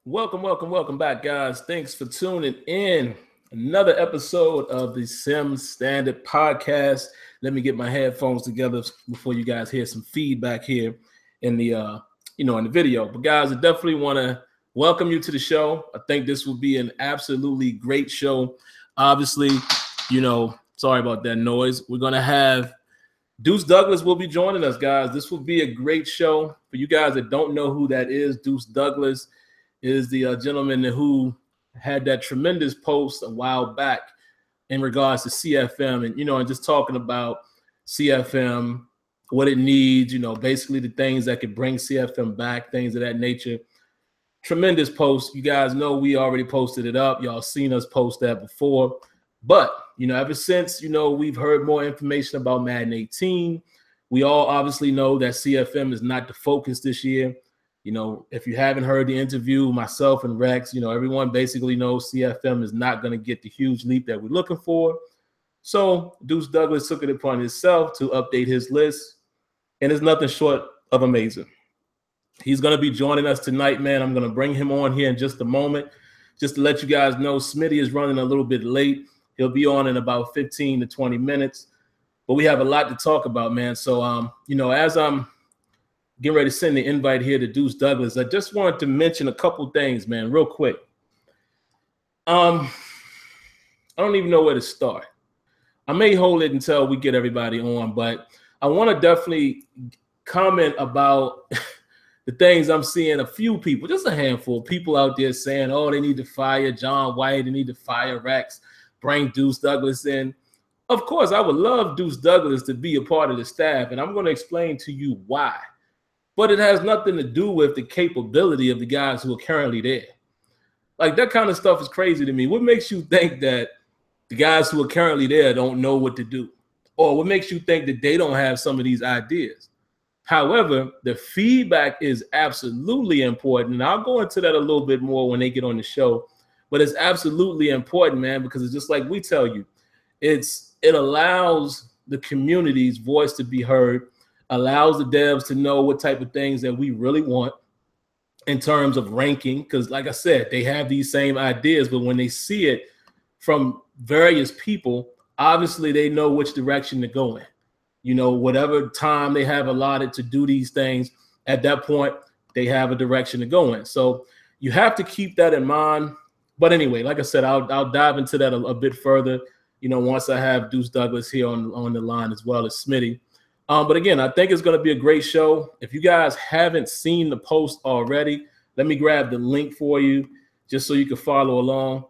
Welcome back, guys. Thanks for tuning in. Another episode of the Sim Standard Podcast. Let me get my headphones together before you guys hear some feedback here in the in the video. But guys, I definitely want to welcome you to the show. I think this will be an absolutely great show. Obviously, sorry about that noise. We're gonna have Duece Douglas will be joining us, guys. This will be a great show. For you guys that don't know who that is, Duece Douglas is the gentleman who had that tremendous post a while back in regards to CFM and just talking about CFM, what it needs, basically the things that could bring CFM back, things of that nature. Tremendous post. You guys know we already posted it up. Y'all seen us post that before. But, ever since, we've heard more information about Madden 18, we all obviously know that CFM is not the focus this year. If you haven't heard the interview, myself and Rex, everyone basically knows CFM is not going to get the huge leap that we're looking for. So Duece Douglas took it upon himself to update his list, and it's nothing short of amazing. He's going to be joining us tonight, man. I'm going to bring him on here in just a moment. Just to let you guys know, Smitty is running a little bit late. He'll be on in about 15 to 20 minutes. But we have a lot to talk about, man. So, as I'm getting ready to send the invite here to Duece Douglas, I just wanted to mention a couple things, man, real quick. I don't even know where to start. I may hold it until we get everybody on, but I want to definitely comment about the things I'm seeing a few people, just a handful of people out there saying, oh, they need to fire John White, they need to fire Rex, bring Duece Douglas in. Of course, I would love Duece Douglas to be a part of the staff, and I'm going to explain to you why. But it has nothing to do with the capability of the guys who are currently there. Like, that kind of stuff is crazy to me. What makes you think that the guys who are currently there don't know what to do? Or what makes you think that they don't have some of these ideas? However, the feedback is absolutely important. And I'll go into that a little bit more when they get on the show. But it's absolutely important, man, because it's just like we tell you. It allows the community's voice to be heard, allows the devs to know what type of things that we really want in terms of ranking. Because like I said, they have these same ideas, but when they see it from various people, obviously they know which direction to go in. Whatever time they have allotted to do these things, at that point, they have a direction to go in. So you have to keep that in mind. But anyway, like I said, I'll dive into that a bit further, once I have Duece Douglas here on the line as well as Smitty. But again, I think it's going to be a great show. If you guys haven't seen the post already, let me grab the link for you just so you can follow along.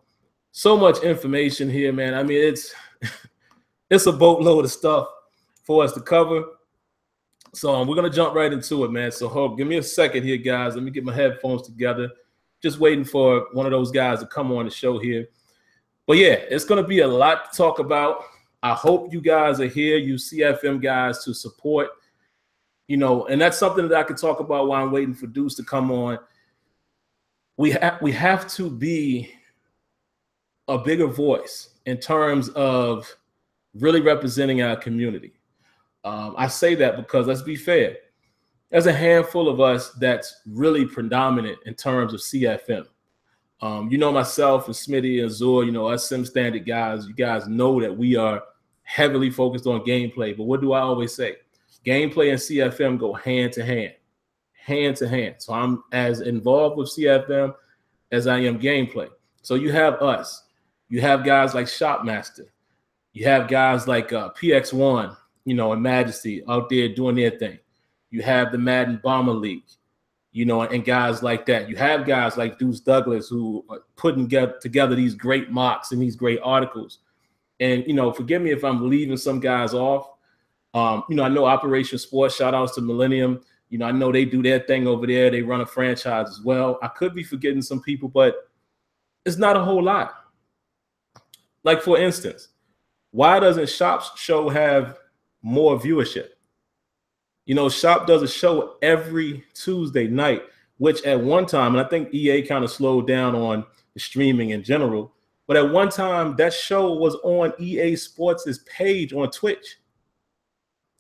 So much information here, man. I mean, it's a boatload of stuff for us to cover. So we're going to jump right into it, man. So give me a second here, guys. Let me get my headphones together. Just waiting for one of those guys to come on the show here. But yeah, it's going to be a lot to talk about. I hope you guys are here, you CFM guys, to support, and that's something that I can talk about while I'm waiting for Duece to come on. We have to be a bigger voice in terms of really representing our community. I say that because, let's be fair, there's a handful of us that's really predominant in terms of CFM. Myself and Smitty and Azure, us Sim Standard guys, you guys know that we are heavily focused on gameplay. But what do I always say? Gameplay and CFM go hand to hand, hand to hand. So I'm as involved with CFM as I am gameplay. So you have us. You have guys like Shopmaster. You have guys like PX1, and Majesty out there doing their thing. You have the Madden Bomber League, and guys like that. You have guys like Duece Douglas who are putting together these great mocks and these great articles. And, forgive me if I'm leaving some guys off. I know Operation Sports, shout outs to Millennium. I know they do their thing over there. They run a franchise as well. I could be forgetting some people, but it's not a whole lot. Like, for instance, why doesn't Shop's show have more viewership? Shop does a show every Tuesday night, which at one time, and I think EA kind of slowed down on the streaming in general, but at one time, that show was on EA Sports' page on Twitch,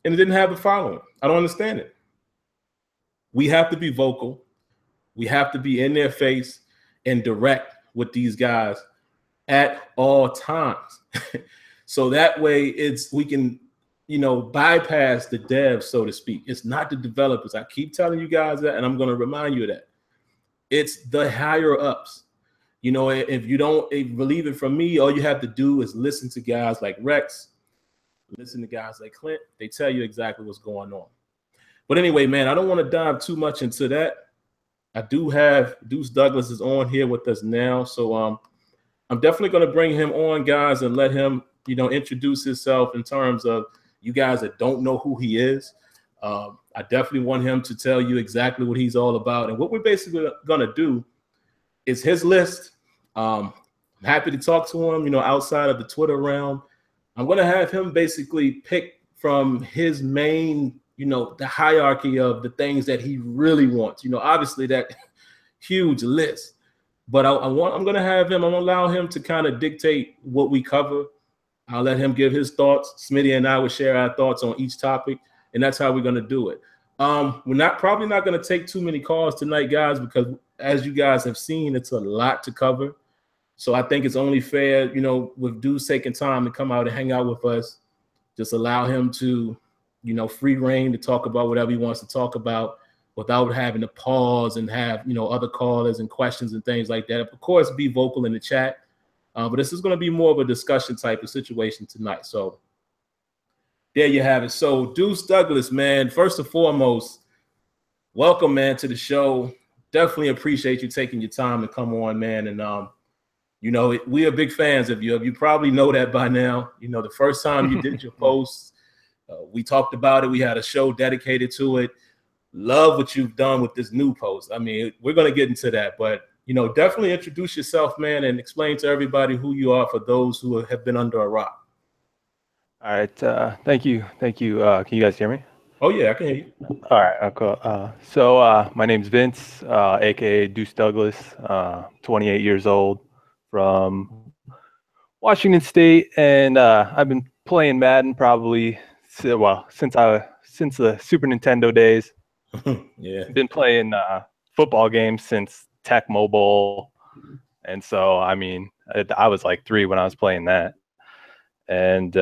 and it didn't have the following. I don't understand it. We have to be vocal. We have to be in their face. and direct with these guys at all times. So that way we can, bypass the devs, so to speak. It's not the developers. I keep telling you guys that, and I'm going to remind you of that. It's the higher ups. If you don't believe it from me, all you have to do is listen to guys like Rex, listen to guys like Clint. They tell you exactly what's going on. But anyway, man, I don't want to dive too much into that. I do have Deus Douglas is on here with us now. So I'm definitely going to bring him on, guys, and let him, introduce himself in terms of you guys that don't know who he is. I definitely want him to tell you exactly what he's all about. And what we're basically going to do is his list. I'm happy to talk to him, outside of the Twitter realm. I'm going to have him basically pick from his main, the hierarchy of the things that he really wants. Obviously that huge list. But I'm going to have him, I'm going to allow him to kind of dictate what we cover. I'll let him give his thoughts. Smitty and I will share our thoughts on each topic, and that's how we're going to do it. We're probably not going to take too many calls tonight, guys, because as you guys have seen, it's a lot to cover. So I think it's only fair, with Deuce taking time to come out and hang out with us, just allow him to, free reign to talk about whatever he wants to talk about without having to pause and have, other callers and questions and things like that. Of course, be vocal in the chat. But this is going to be more of a discussion type of situation tonight. So there you have it. So Deus Douglas, man, first and foremost, welcome, man, to the show. Definitely appreciate you taking your time to come on, man. And, we are big fans of you. You probably know that by now. The first time you did your post, we talked about it. We had a show dedicated to it. Love what you've done with this new post. I mean, we're going to get into that, but definitely introduce yourself, man, and explain to everybody who you are for those who have been under a rock. All right. Thank you. Can you guys hear me? Oh, yeah, I can hear you. All right. Cool. So my name's Vince, a.k.a. Duece Douglas, 28 years old, from Washington State, and I've been playing Madden probably, since the Super Nintendo days. Yeah. Been playing football games since Tech Mobile, and so I mean, I was like 3 when I was playing that, and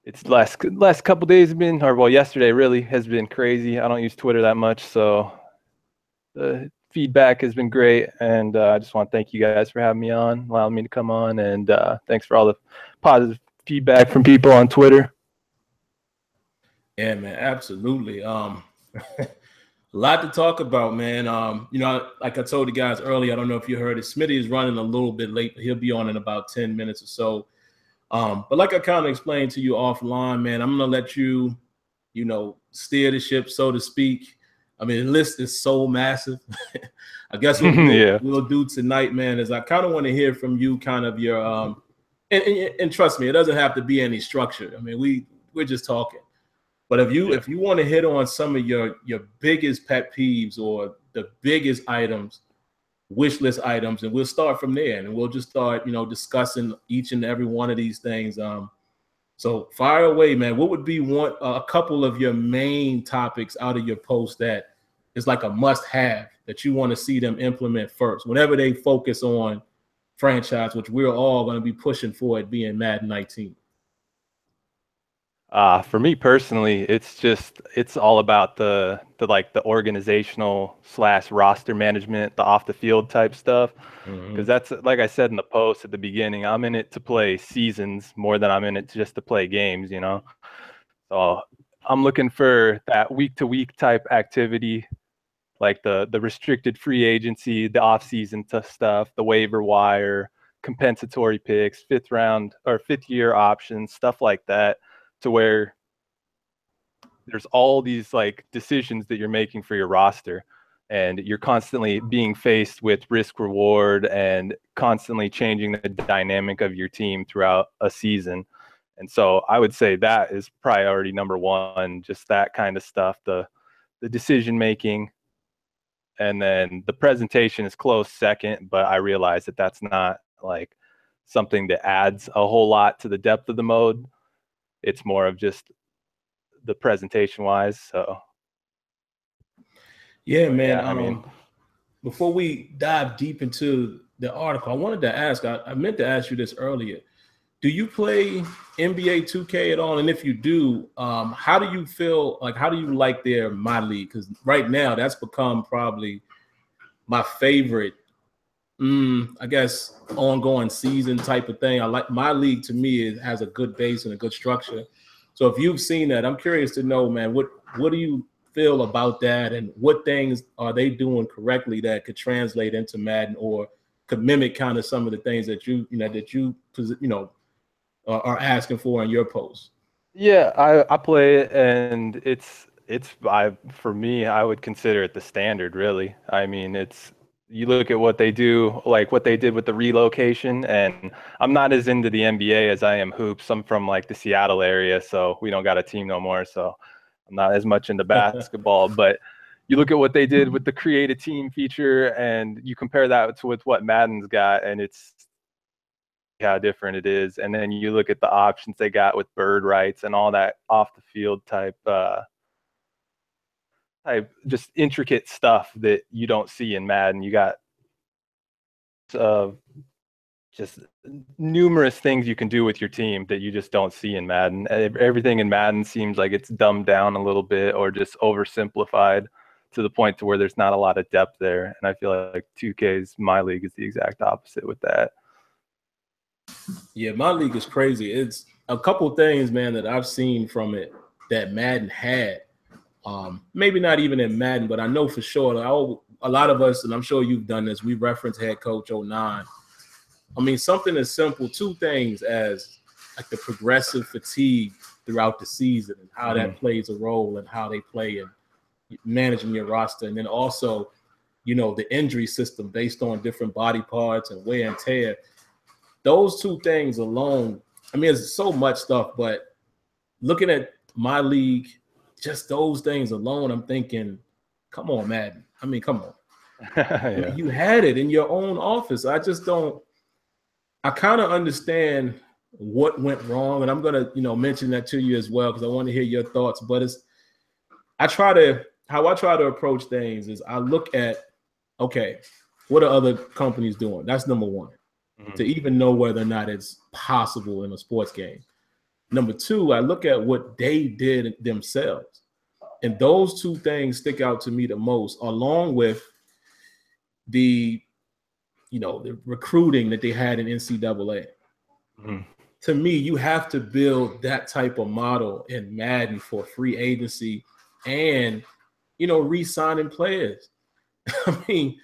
it's last couple days have been, yesterday really has been crazy. I don't use Twitter that much, so the feedback has been great, and I just want to thank you guys for having me on, allowing me to come on, and thanks for all the positive feedback from people on Twitter. Yeah, man, absolutely. A lot to talk about, man. Like I told the guys earlier, I don't know if you heard it, Smitty is running a little bit late. He'll be on in about 10 minutes or so. But like I kind of explained to you offline, man, I'm going to let you, steer the ship, so to speak. I mean, the list is so massive. I guess what we'll do tonight, man, is I kind of want to hear from you kind of your and trust me, it doesn't have to be any structure. I mean, we're just talking. But if you want to hit on some of your biggest pet peeves or the biggest items, wish list items, and we'll start from there, and we'll just start, discussing each and every one of these things. So fire away, man. What would be a couple of your main topics out of your post that is like a must-have that you want to see them implement first, whenever they focus on franchise, which we're all going to be pushing for it being Madden 19? For me personally, it's all about the organizational / roster management, the off the field type stuff. Because that's, like I said in the post at the beginning, I'm in it to play seasons more than I'm in it just to play games, So I'm looking for that week to week type activity, like the restricted free agency, the off season stuff, the waiver wire, compensatory picks, 5th year options, stuff like that. To where there's all these like decisions that you're making for your roster, and you're constantly being faced with risk reward and constantly changing the dynamic of your team throughout a season. And so I would say that is priority number 1, just that kind of stuff, the decision making. And then the presentation is close second, but I realize that that's not like something that adds a whole lot to the depth of the mode. It's more of just the presentation wise. So yeah, man. I mean, before we dive deep into the article, I wanted to ask, I meant to ask you this earlier. Do you play NBA 2K at all? And if you do, how do you feel, like, how do you like their My League? Because right now that's become probably my favorite, I guess, ongoing season type of thing. I like My League. To me, it has a good base and a good structure. So if you've seen that, I'm curious to know, man, what do you feel about that, and what things are they doing correctly that could translate into Madden or could mimic kind of some of the things that you are asking for in your posts? Yeah, I play it, and for me, I would consider it the standard, really. I mean, you look at what they do, like what they did with the relocation, and I'm not as into the NBA as I am hoops. I'm from like the Seattle area, so we don't got a team no more, so I'm not as much into basketball. But you look at what they did with the create a team feature, and you compare that to with what Madden's got, and it's how different it is. And then you look at the options they got with bird rights and all that off the field type just intricate stuff that you don't see in Madden. You got just numerous things you can do with your team that you just don't see in Madden. Everything in Madden seems like it's dumbed down a little bit or just oversimplified to the point to where there's not a lot of depth there. And I feel like 2K's My League is the exact opposite with that. Yeah, My League is crazy. It's a couple things, man, that I've seen from it that Madden had. Maybe not even in Madden, but I know for sure a lot of us, and I'm sure you've done this, we reference Head Coach 09. I mean, something as simple, two things as like the progressive fatigue throughout the season and how that plays a role and how they play and managing your roster. And then also, the injury system based on different body parts and wear and tear. Those two things alone, I mean, there's so much stuff, but looking at My League, just those things alone, I'm thinking, come on, Madden. I mean, come on. Yeah. I mean, you had it in your own office. I kind of understand what went wrong, and I'm going to, mention that to you as well because I want to hear your thoughts. But how I try to approach things is I look at, okay, what are other companies doing? That's number one. To even know whether or not it's possible in a sports game. Number two, I look at what they did themselves. And those two things stick out to me the most, along with the recruiting that they had in NCAA. To me, you have to build that type of model in Madden for free agency and, re-signing players. I mean,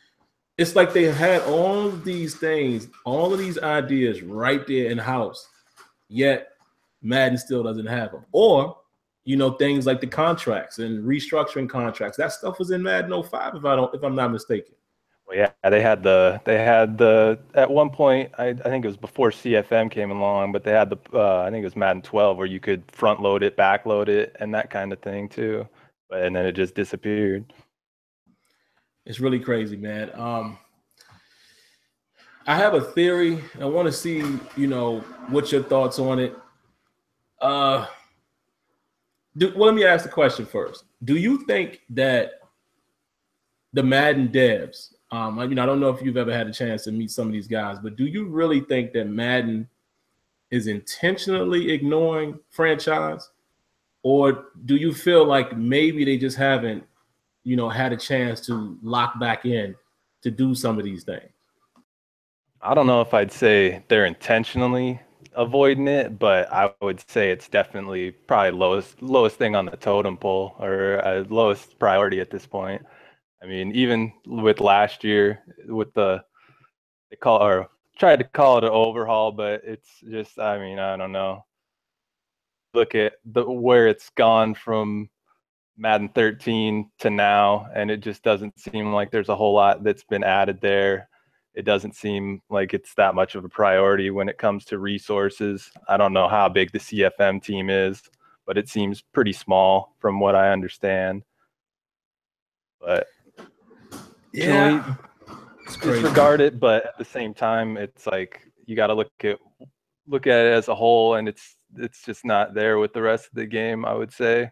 it's like they had all of these things, all of these ideas right there in house, yet Madden still doesn't have them. Or, things like the contracts and restructuring contracts. That stuff was in Madden 05, if I'm not mistaken. Well, yeah, they had the at one point, I think it was before CFM came along, but they had I think it was Madden 12 where you could front load it, back load it, and that kind of thing too. And then it just disappeared. It's really crazy, man. I have a theory. I want to see, what's your thoughts on it. Well, let me ask the question first. Do you think that the Madden devs, I don't know if you've ever had a chance to meet some of these guys, but do you really think that Madden is intentionally ignoring franchise? Or do you feel like maybe they just haven't, had a chance to lock back in to do some of these things? I don't know if I'd say they're intentionally avoiding it, but I would say it's definitely probably lowest thing on the totem pole or lowest priority at this point. I mean, even with last year, with they tried to call it an overhaul, but it's just, I mean, I don't know. Look at where it's gone from Madden 13 to now, and it just doesn't seem like there's a whole lot that's been added there. It doesn't seem like it's that much of a priority when it comes to resources. I don't know how big the CFM team is, but it seems pretty small from what I understand. But Yeah, disregard it, but at the same time, it's like you got to look at it as a whole, and it's just not there with the rest of the game, I would say.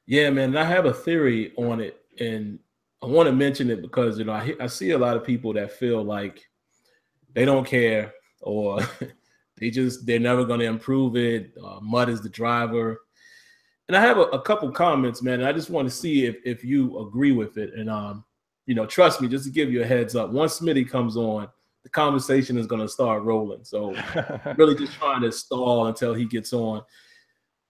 Yeah, man, I have a theory on it, and I want to mention it because, you know, I see a lot of people that feel like they don't care, or they're never going to improve it. Mud is the driver. And I have a couple comments, man, and I just want to see if you agree with it. And, you know, trust me, just to give you a heads up, once Smitty comes on, the conversation is going to start rolling. So really just trying to stall until he gets on.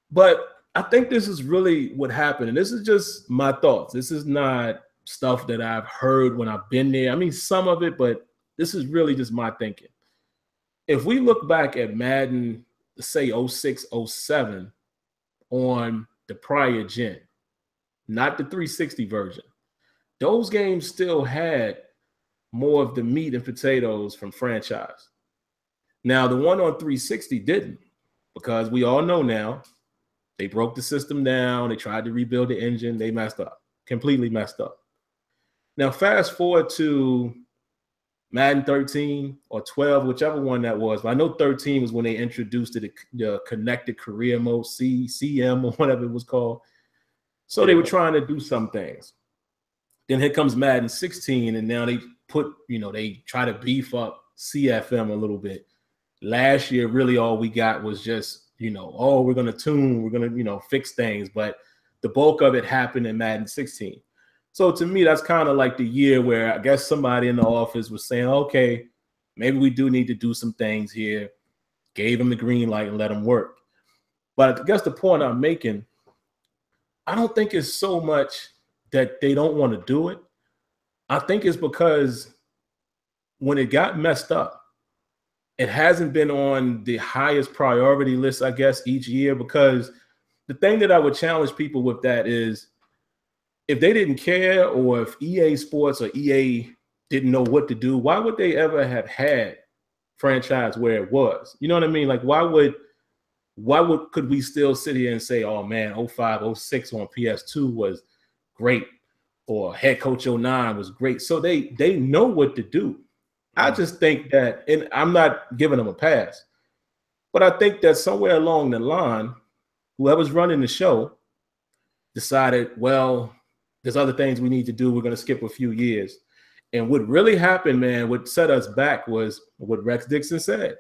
But I think this is really what happened. And this is just my thoughts. This is not stuff that I've heard when I've been there. I mean, some of it, but this is really just my thinking. If we look back at Madden, say 06, 07, on the prior gen, not the 360 version, those games still had more of the meat and potatoes from franchise. Now, the one on 360 didn't, because we all know now they broke the system down. They tried to rebuild the engine. They messed up, completely messed up. Now, fast forward to Madden 13 or 12, whichever one that was. But I know 13 was when they introduced the connected career mode, CM or whatever it was called. So they were trying to do some things. Then here comes Madden 16, and now they they try to beef up CFM a little bit. Last year, really all we got was just, oh, we're going to tune, we're going to, fix things. But the bulk of it happened in Madden 16. So to me, that's kind of like the year where I guess somebody in the office was saying, okay, maybe we do need to do some things here. Gave him the green light and let him work. But I guess the point I'm making, I don't think it's so much that they don't want to do it. I think it's because when it got messed up, it hasn't been on the highest priority list, I guess, each year. Because the thing that I would challenge people with that is, if they didn't care, or if EA Sports or EA didn't know what to do, why would they ever have had franchise where it was? You know what I mean? Like, could we still sit here and say, oh man, 05, 06 on PS2 was great, or head coach 09 was great? So they know what to do. I just think that, and I'm not giving them a pass, but I think that somewhere along the line, whoever's running the show decided, well, there's other things we need to do. We're going to skip a few years. And what really happened, man, what set us back was what Rex Dixon said.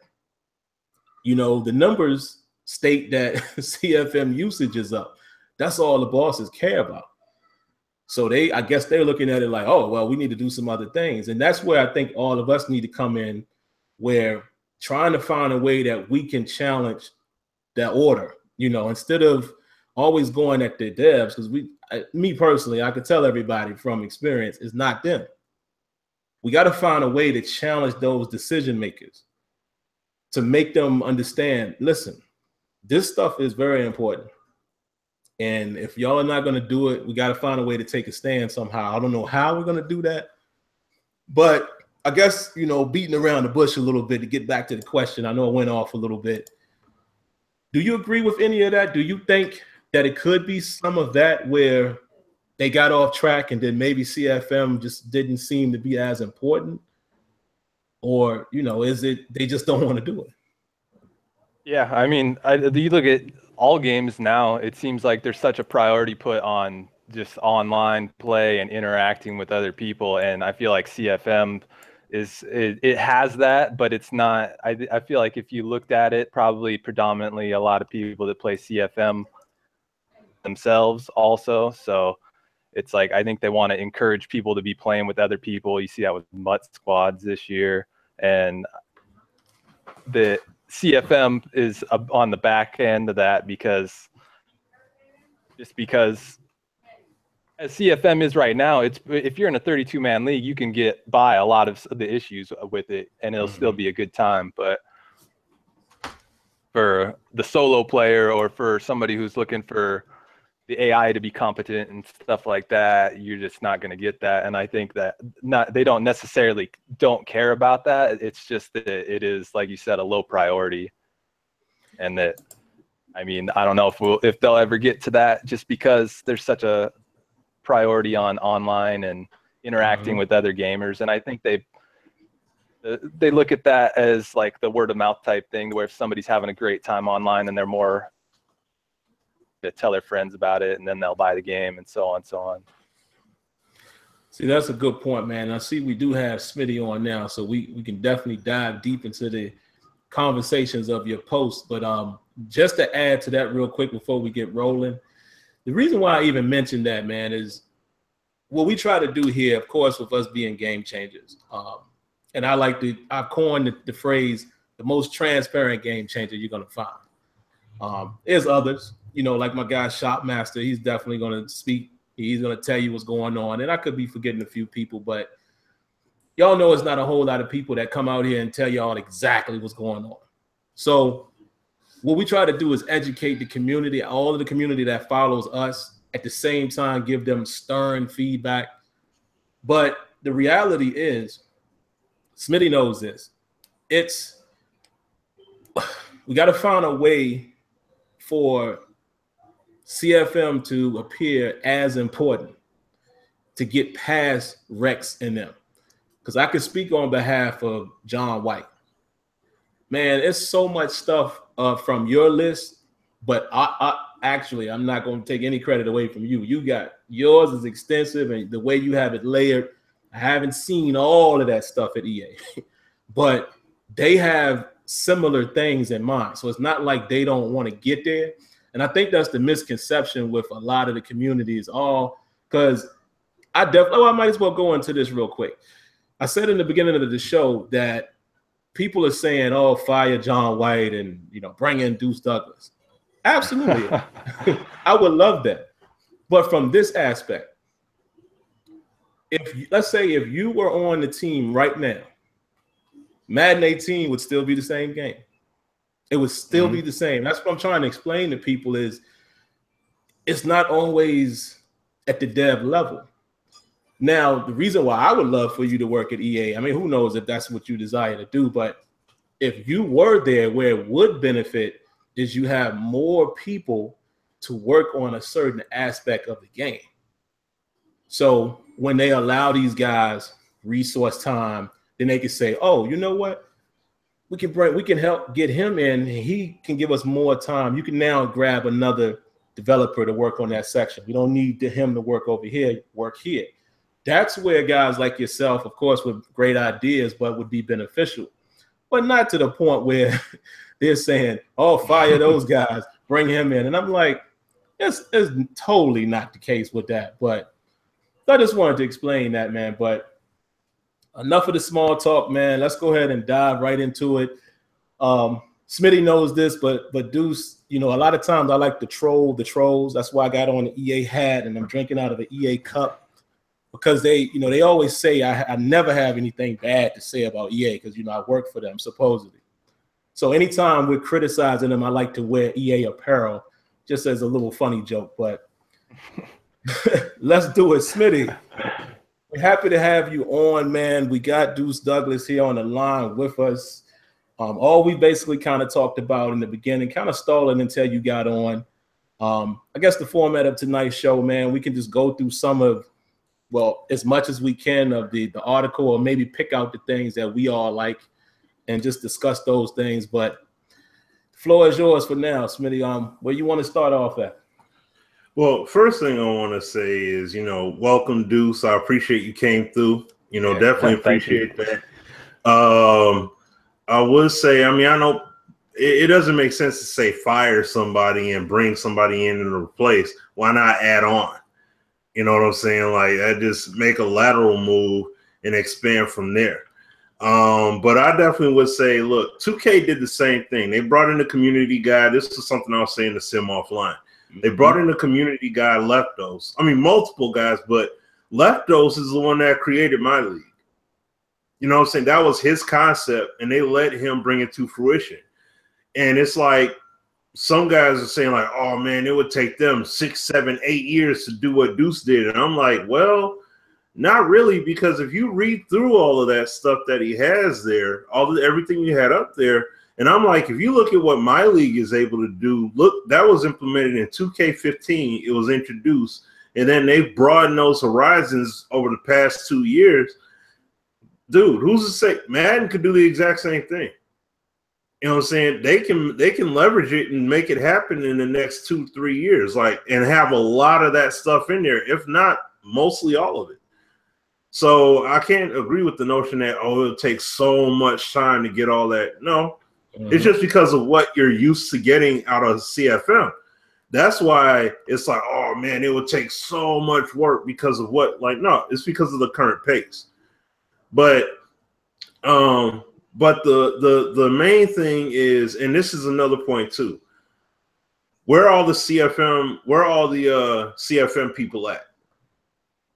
The numbers state that CFM usage is up. That's all the bosses care about. So I guess they're looking at it like, oh, well, we need to do some other things. And that's where I think all of us need to come in, where trying to find a way that we can challenge that order, instead of always going at the devs. Because me personally, I could tell everybody from experience, it's not them. We got to find a way to challenge those decision makers, to make them understand, listen, this stuff is very important. And if y'all are not going to do it, we got to find a way to take a stand somehow. I don't know how we're going to do that. But I guess, beating around the bush a little bit to get back to the question. I know I went off a little bit. Do you agree with any of that? Do you think that it could be some of that where they got off track and then maybe CFM just didn't seem to be as important? Or, is it they just don't want to do it? Yeah, I mean, you look at all games now, it seems like there's such a priority put on just online play and interacting with other people. And I feel like CFM it has that, but it's not. I feel like if you looked at it, probably predominantly a lot of people that play CFM themselves also. So it's like, I think they want to encourage people to be playing with other people. You see that with MUT squads this year. And the CFM is on the back end of that because as CFM is right now, if you're in a 32-man league, you can get by a lot of the issues with it, and it'll still be a good time. But for the solo player, or for somebody who's looking for the AI to be competent and stuff like that, you're just not going to get that. And I think that they don't necessarily don't care about that. It's just that it is, like you said, a low priority. And that, I mean, I don't know if they'll ever get to that, just because there's such a priority on online and interacting with other gamers. And I think they look at that as like the word of mouth type thing, where if somebody's having a great time online, and they're more to tell their friends about it, and then they'll buy the game, and so on and so on. See, that's a good point, man. I see we do have Smitty on now, so we can definitely dive deep into the conversations of your post. But just to add to that real quick before we get rolling, the reason why I even mentioned that, man, is what we try to do here, of course, with us being game changers. And I've coined the phrase, the most transparent game changer you're going to find. There's others, like my guy Shopmaster, he's definitely going to speak. He's going to tell you what's going on. And I could be forgetting a few people, but y'all know it's not a whole lot of people that come out here and tell y'all exactly what's going on. So what we try to do is educate the community, all of the community that follows us, at the same time give them stern feedback. But the reality is, Smitty knows this. We got to find a way for CFM to appear as important, to get past Rex and them. Because I can speak on behalf of John White. Man, it's so much stuff from your list, but I'm not going to take any credit away from you. Yours is extensive, and the way you have it layered, I haven't seen all of that stuff at EA, but they have similar things in mind. So it's not like they don't want to get there. And I think that's the misconception with a lot of the communities, because I might as well go into this real quick. I said in the beginning of the show that people are saying, "Oh, fire John White and bring in Deuce Douglas." Absolutely, I would love that. But from this aspect, let's say if you were on the team right now, Madden 18 would still be the same game. It would still be the same. That's what I'm trying to explain to people is it's not always at the dev level. Now, the reason why I would love for you to work at EA, I mean, who knows if that's what you desire to do, but if you were there, where it would benefit is you have more people to work on a certain aspect of the game. So when they allow these guys resource time, then they can say, "Oh, you know what? We can help get him in. And he can give us more time. You can now grab another developer to work on that section. We don't need him to work over here, work here." That's where guys like yourself, of course, with great ideas, but would be beneficial, but not to the point where they're saying, "Oh, fire those guys, bring him in." And I'm like, it's totally not the case with that. But I just wanted to explain that, man. But enough of the small talk, man. Let's go ahead and dive right into it. Smitty knows this, but Deuce, a lot of times I like to troll the trolls. That's why I got on the EA hat and I'm drinking out of the EA cup, because they always say I never have anything bad to say about EA because, I work for them, supposedly. So anytime we're criticizing them, I like to wear EA apparel just as a little funny joke. But let's do it, Smitty. We're happy to have you on, man. We got Duece Douglas here on the line with us. All we basically kind of talked about in the beginning, kind of stalling until you got on. I guess the format of tonight's show, man, we can just go through as much as we can of the article, or maybe pick out the things that we all like and just discuss those things. But the floor is yours for now, Smitty. Where you want to start off at? Well, first thing I want to say is, welcome, Deuce. I appreciate you came through. Definitely appreciate that. I would say, I know it doesn't make sense to say fire somebody and bring somebody in and replace. Why not add on? You know what I'm saying? Like, I just make a lateral move and expand from there. But I definitely would say, look, 2K did the same thing. They brought in a community guy. This is something I was saying to Sim offline. They brought in a community guy, Leftos. Multiple guys, but Leftos is the one that created my league. You know what I'm saying? That was his concept, and they let him bring it to fruition. And it's like some guys are saying, like, "Oh, man, it would take them 6, 7, 8 years to do what Deuce did." And I'm like, well, not really, because if you read through all of that stuff that he has there, everything you had up there, and I'm like, if you look at what my league is able to do, look, that was implemented in 2K15. It was introduced, and then they've broadened those horizons over the past 2 years. Dude, who's to say Madden could do the exact same thing? You know what I'm saying? They can leverage it and make it happen in the next 2-3 years, and have a lot of that stuff in there, if not mostly all of it. So I can't agree with the notion that, oh, it'll take so much time to get all that. No, it's just because of what you're used to getting out of CFM. That's why it's like, oh man, it would take so much work because of what, like, no, it's because of the current pace. But the main thing is, and this is another point too, where are all the CFM people at?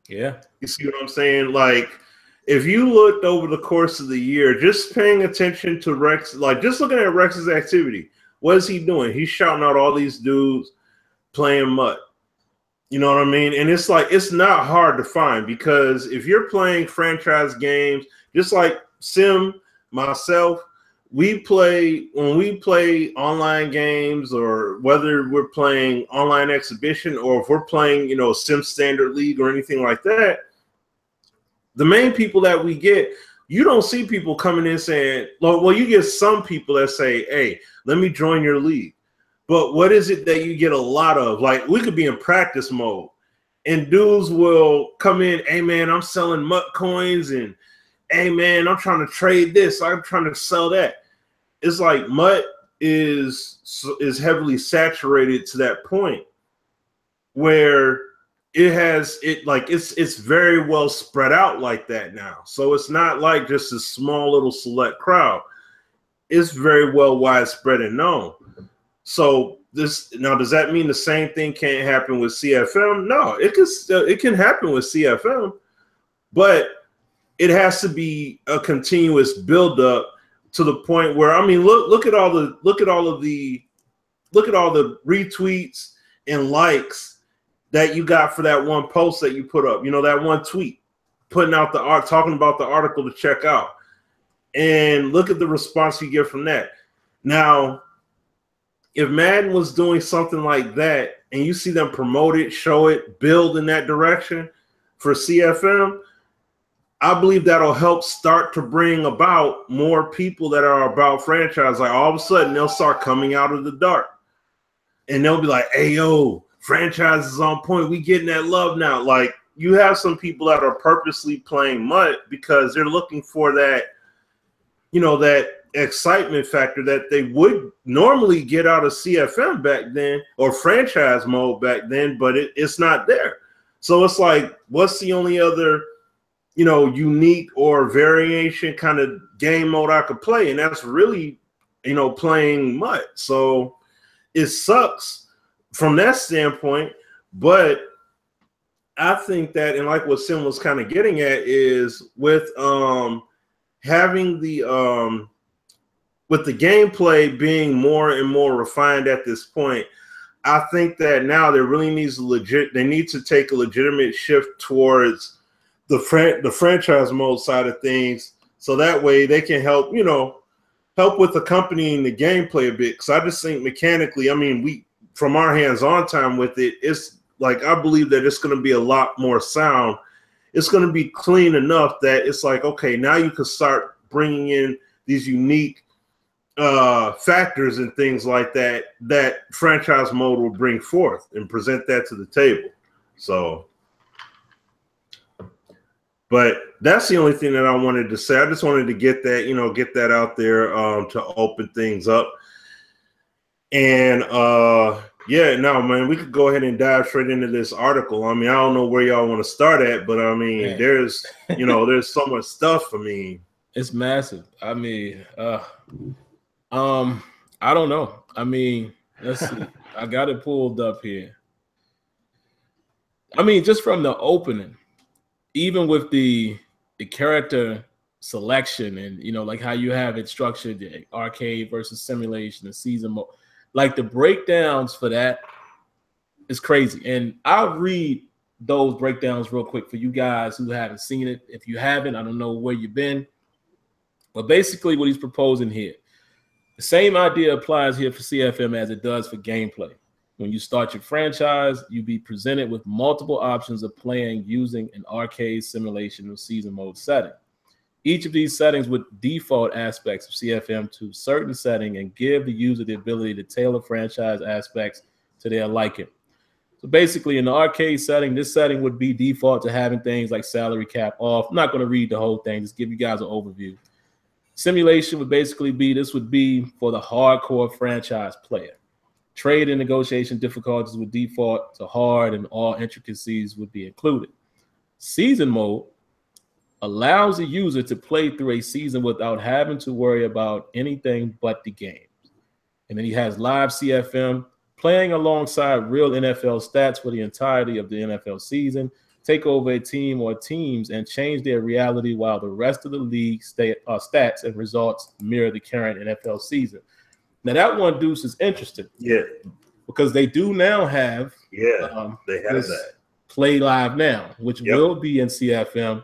Yeah. You see what I'm saying? Like, if you looked over the course of the year, just paying attention to Rex, like just looking at Rex's activity, what is he doing? He's shouting out all these dudes playing MUT. You know what I mean? And it's like, it's not hard to find, because if you're playing franchise games, just like Sim, myself, when we play online games, or whether we're playing online exhibition, or if we're playing, Sim Standard League or anything like that, the main people that we get, you don't see people coming in saying, well, you get some people that say, hey, let me join your league. But what is it that you get a lot of? Like, we could be in practice mode, and dudes will come in, hey, man, I'm selling MUT coins, and hey, man, I'm trying to trade this, I'm trying to sell that. It's like MUT is heavily saturated to that point where it's very well spread out like that now. So it's not like just a small little select crowd. It's very well widespread and known. So does that mean the same thing can't happen with CFM? No, it can happen with CFM, but it has to be a continuous buildup to the point where, I mean, look at all the retweets and likes that you got for that one post that you put up. That one tweet, putting out the art, talking about the article to check out, and look at the response you get from that. Now, if Madden was doing something like that, and you see them promote it, show it, build in that direction for CFM, I believe that'll help start to bring about more people that are about franchise. Like, all of a sudden, they'll start coming out of the dark, and they'll be like, hey, yo, franchise is on point. We getting that love now. Like, you have some people that are purposely playing MUT because they're looking for that, that excitement factor that they would normally get out of CFM back then, or franchise mode back then, but it's not there. So it's like, what's the only other unique or variation kind of game mode I could play? And that's really, playing MUT. So it sucks from that standpoint. But I think that, and like what Sim was kind of getting at, is with having with the gameplay being more and more refined at this point, I think that now there really needs they need to take a legitimate shift towards the franchise mode side of things, so that way they can help with accompanying the gameplay a bit. Because I just think mechanically, I mean, from our hands-on time with it, it's like, I believe that it's going to be a lot more sound. It's going to be clean enough that it's like, okay, now you can start bringing in these unique factors and things like that franchise mode will bring forth and present that to the table. So, but that's the only thing that I wanted to say. I just wanted to get that, get that out there to open things up. And yeah, no, man, we could go ahead and dive straight into this article. I mean, I don't know where y'all want to start at, but I mean, man, there's there's so much stuff. I mean, it's massive. I mean, I don't know. I mean, let's see. I got it pulled up here. I mean, just from the opening, even with the character selection and, like how you have it structured, the arcade versus simulation and season mode, like the breakdowns for that is crazy. And I'll read those breakdowns real quick for you guys who haven't seen it. If you haven't, I don't know where you've been. But basically what he's proposing here, the same idea applies here for CFM as it does for gameplay. When you start your franchise, you'll be presented with multiple options of playing using an arcade, simulation, or season mode setting. Each of these settings would default aspects of CFM to a certain setting and give the user the ability to tailor franchise aspects to their liking. So basically, in the arcade setting, this setting would be default to having things like salary cap off. I'm not going to read the whole thing, just give you guys an overview. Simulation would basically be, this would be for the hardcore franchise player. Trade and negotiation difficulties would default to hard, and all intricacies would be included. Season mode allows the user to play through a season without having to worry about anything but the games. And then he has live CFM, playing alongside real NFL stats for the entirety of the NFL season, take over a team or teams and change their reality while the rest of the league stats and results mirror the current NFL season. Now that one, Deuce, is interesting. Yeah. Because they do now have they have that. Play live now, which will be in CFM.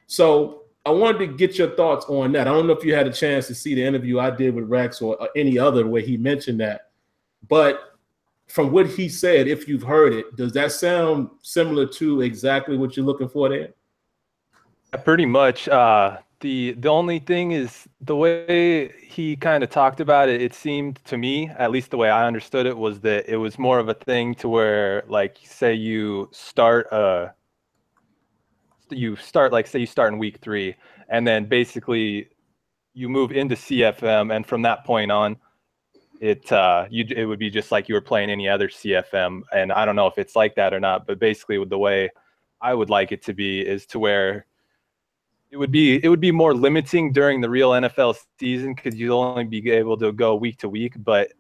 So I wanted to get your thoughts on that. I don't know if you had a chance to see the interview I did with Rex or any other where he mentioned that. But from what he said, if you've heard it, does that sound similar to exactly what you're looking for there? Pretty much. The only thing is the way he kind of talked about it, it seemed to me, at least the way I understood it, was that it was more of a thing to where, like, say you start in week 3, and then basically you move into CFM, and from that point on, it would be just like you were playing any other CFM. And I don't know if it's like that or not, but basically with the way I would like it to be is to where it would be more limiting during the real NFL season, because you'll only be able to go week to week. But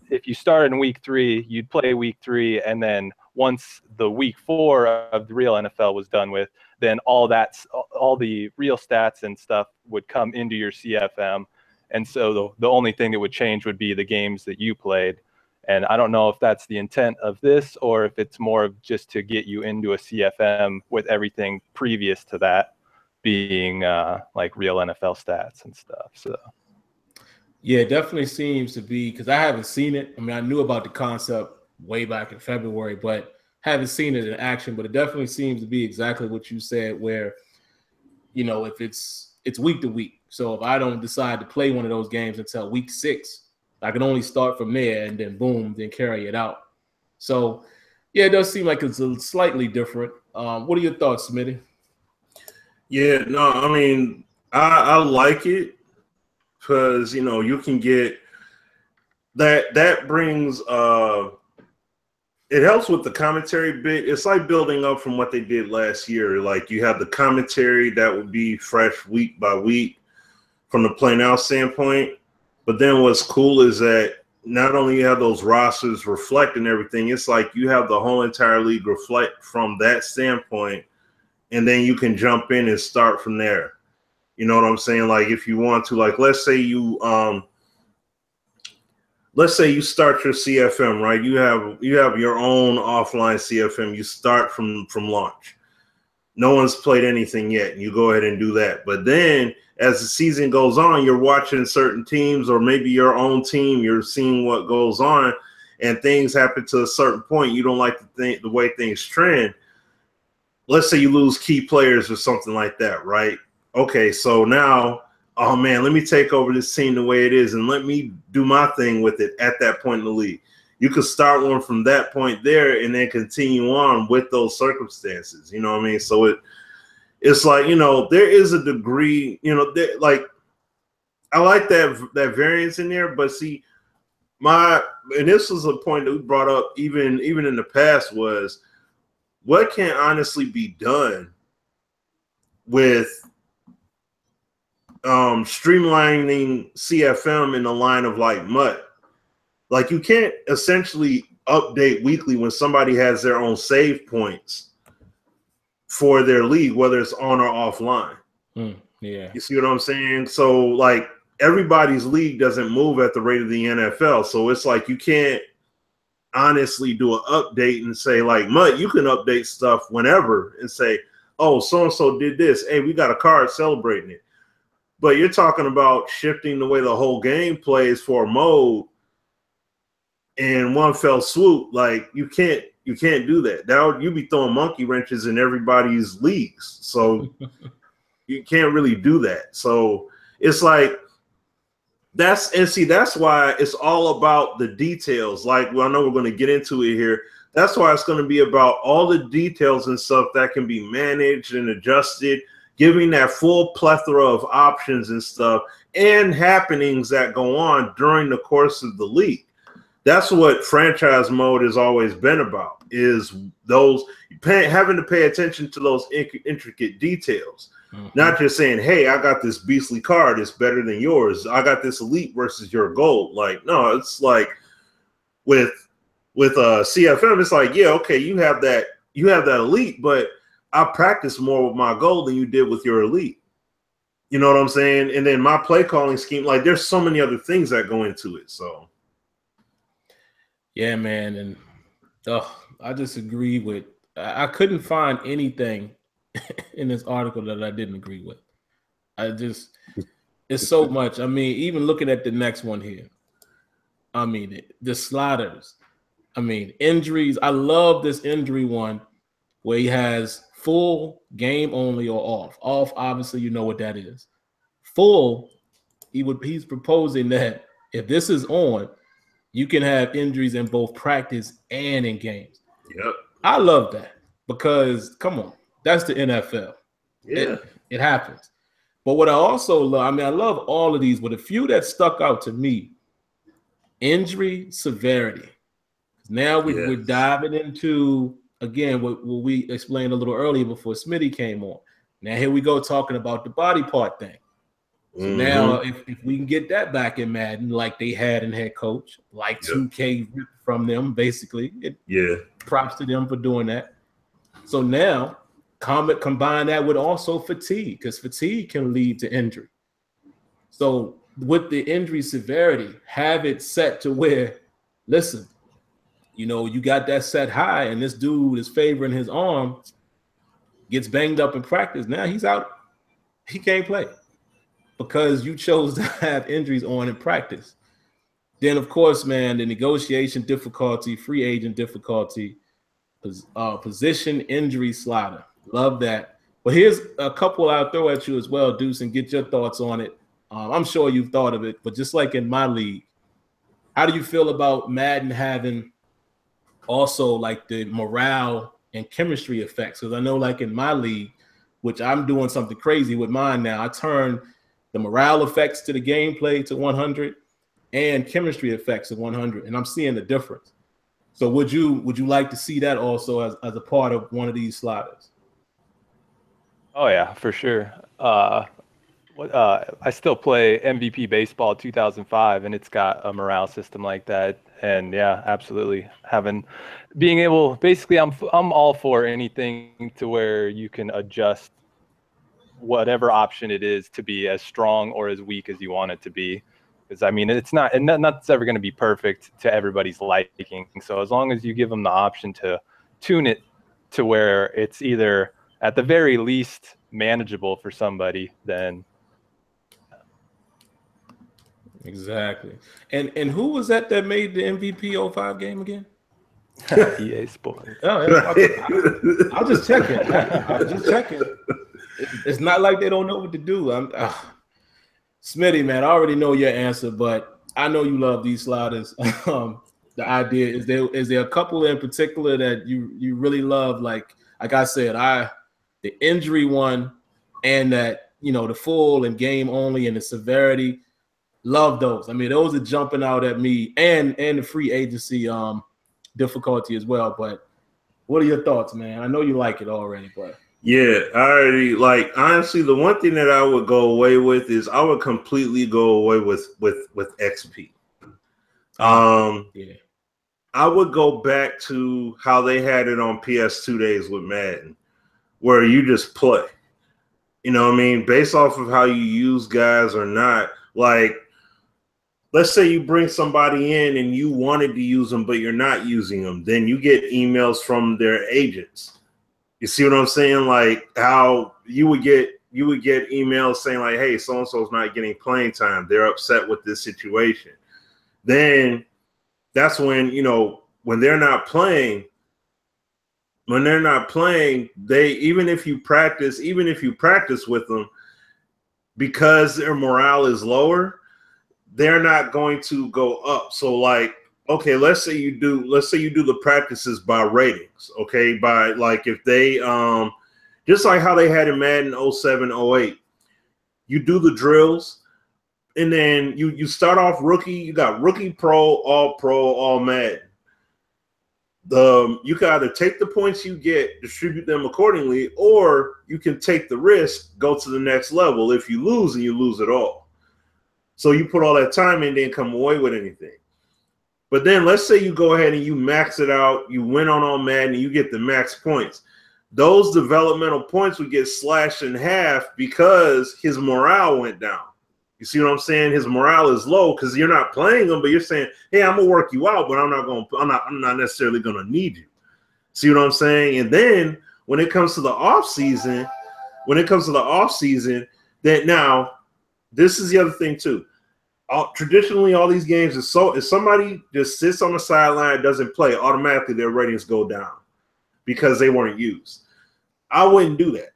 if you started in week 3, you'd play week 3, and then once the week 4 of the real NFL was done with, then all the real stats and stuff would come into your CFM. And so the only thing that would change would be the games that you played. And I don't know if that's the intent of this, or if it's more of just to get you into a CFM with everything previous to that being like real NFL stats and stuff. So yeah, it definitely seems to be, because I haven't seen it. I mean, I knew about the concept way back in February, but haven't seen it in action. But it definitely seems to be exactly what you said, where, you know, if it's week to week. So if I don't decide to play one of those games until week 6, I can only start from there and then boom, then carry it out. So yeah, it does seem like it's a slightly different. What are your thoughts, Smitty? Yeah, no, I mean, I like it because, you know, you can get that brings it helps with the commentary bit. It's like building up from what they did last year. Like, you have the commentary that would be fresh week by week from the play now standpoint. But then what's cool is that not only you have those rosters reflecting everything, it's like you have the whole entire league reflect from that standpoint, and then you can jump in and start from there. You know what I'm saying? Like, if you want to, like, let's say you start your CFM, right? You have your own offline CFM. You start from launch. No one's played anything yet, and you go ahead and do that. But then as the season goes on, you're watching certain teams, or maybe your own team, you're seeing what goes on, and things happen to a certain point. You don't like the way things trend. Let's say you lose key players or something like that, right? Okay, so now, oh man, let me take over this team the way it is and let me do my thing with it at that point in the league. You could start one from that point there and then continue on with those circumstances. You know what I mean? So it's like, you know, there is a degree, you know, like, I like that variance in there, but see, and this was a point that we brought up even in the past, was what can honestly be done with streamlining CFM in the line of like MUT. Like, you can't essentially update weekly when somebody has their own save points for their league, whether it's on or offline. Yeah. You see what I'm saying? So, like, everybody's league doesn't move at the rate of the NFL. So it's like you can't honestly do an update and say, like, MUT, you can update stuff whenever and say, oh, so-and-so did this. Hey, we got a card celebrating it. But you're talking about shifting the way the whole game plays for a mode in one fell swoop. Like, you can't do that. You'd be throwing monkey wrenches in everybody's leagues. So you can't really do that. So it's like, that's why it's all about the details. Like, well, I know we're going to get into it here. That's why it's going to be about all the details and stuff that can be managed and adjusted, giving that full plethora of options and stuff and happenings that go on during the course of the league. That's what franchise mode has always been about, is those having to pay attention to those intricate details. Not just saying, hey, I got this beastly card, it's better than yours. I got this elite versus your gold. Like, no, it's like with CFM, it's like, yeah, okay, you have that elite, but I practice more with my gold than you did with your elite. You know what I'm saying? And then my play calling scheme, like there's so many other things that go into it. So yeah, man. And I just agree with, I couldn't find anything in this article that I didn't agree with. It's so much. I mean, even looking at the next one here, I mean, the sliders, I mean, injuries. I love this injury one where he has full, game only, or off. Off, obviously, you know what that is. Full, he's proposing that if this is on, you can have injuries in both practice and in games. Yep. I love that because, come on, that's the NFL. Yeah. It happens. But what I also love, I mean, I love all of these, but a few that stuck out to me, injury severity. Now we're diving into, again, what we explained a little earlier before Smitty came on. Now here we go talking about the body part thing. So now if we can get that back in Madden like they had in head coach, like 2K from them, basically. Props to them for doing that. So now combine that with also fatigue, because fatigue can lead to injury. So with the injury severity, have it set to where, listen, you know, you got that set high and this dude is favoring his arm, gets banged up in practice. Now he's out. He can't play because you chose to have injuries on in practice. Then, of course, man, the negotiation difficulty, free agent difficulty, position injury slider. Love that. But here's a couple I'll throw at you as well, Deuce, and get your thoughts on it. I'm sure you've thought of it, but just like in my league, how do you feel about Madden having also like the morale and chemistry effects? Because I know like in my league, which I'm doing something crazy with mine now, I turn the morale effects to the gameplay to 100 and chemistry effects to 100, and I'm seeing the difference. So would you like to see that also as a part of one of these sliders? Oh yeah, for sure. I still play MVP Baseball 2005, and it's got a morale system like that. And yeah, absolutely, being able, basically, I'm all for anything to where you can adjust whatever option it is to be as strong or as weak as you want it to be. Because I mean, it's not, and that's ever going to be perfect to everybody's liking. So as long as you give them the option to tune it to where it's either at the very least manageable for somebody, then. Exactly. And who was that made the MVP 05 game again? EA Sports. Oh, I'll just check it. I'm just checking. It's not like they don't know what to do. Smitty, man, I already know your answer, but I know you love these sliders. The idea is there a couple in particular that you really love? Like I said, the injury one and that, you know, the full and game only and the severity. Love those. I mean, those are jumping out at me, and the free agency difficulty as well. But what are your thoughts, man? I know you like it already, but yeah, I already like, honestly, the one thing that I would go away with is I would completely go away with XP. Yeah. I would go back to how they had it on PS2 days with Madden, where you just play. You know what I mean? Based off of how you use guys or not. Like, let's say you bring somebody in and you wanted to use them, but you're not using them. Then you get emails from their agents. You see what I'm saying? Like how you would get emails saying like, hey, so-and-so's not getting playing time. They're upset with this situation. Then that's when, you know, when they're not playing, they, even if you practice with them, because their morale is lower, they're not going to go up. So like okay, let's say you do the practices by ratings, okay? By like if they just like how they had in Madden 07, 08, you do the drills, and then you start off rookie, you got rookie, pro, all Madden. You can either take the points you get, distribute them accordingly, or you can take the risk, go to the next level. If you lose, and you lose it all. So you put all that time in, didn't come away with anything. But then let's say you go ahead and you max it out, you win on all Madden, and you get the max points. Those developmental points would get slashed in half because his morale went down. You see what I'm saying? His morale is low because you're not playing him, but you're saying, "Hey, I'm gonna work you out, but I'm not necessarily gonna need you." See what I'm saying? And then when it comes to the off season, that now this is the other thing too. Traditionally, all these games is so if somebody just sits on the sideline and doesn't play, automatically their ratings go down because they weren't used. I wouldn't do that.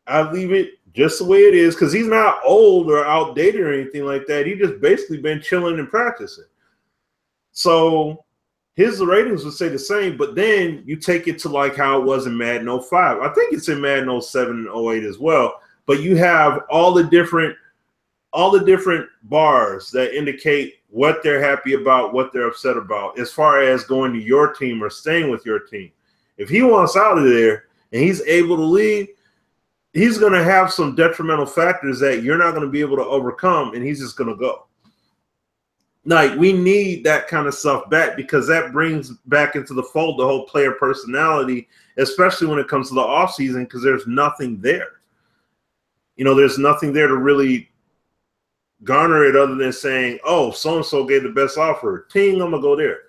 I'd leave it just the way it is because he's not old or outdated or anything like that. He just basically been chilling and practicing. So his ratings would stay the same, but then you take it to like how it was in Madden 05. I think it's in Madden 07 and 08 as well. But you have all the different bars that indicate what they're happy about, what they're upset about, as far as going to your team or staying with your team. If he wants out of there and he's able to leave, he's going to have some detrimental factors that you're not going to be able to overcome, and he's just going to go. Like, we need that kind of stuff back because that brings back into the fold the whole player personality, especially when it comes to the offseason, because there's nothing there. You know, there's nothing there to really garner it other than saying, oh, so-and-so gave the best offer. Ting, I'm going to go there.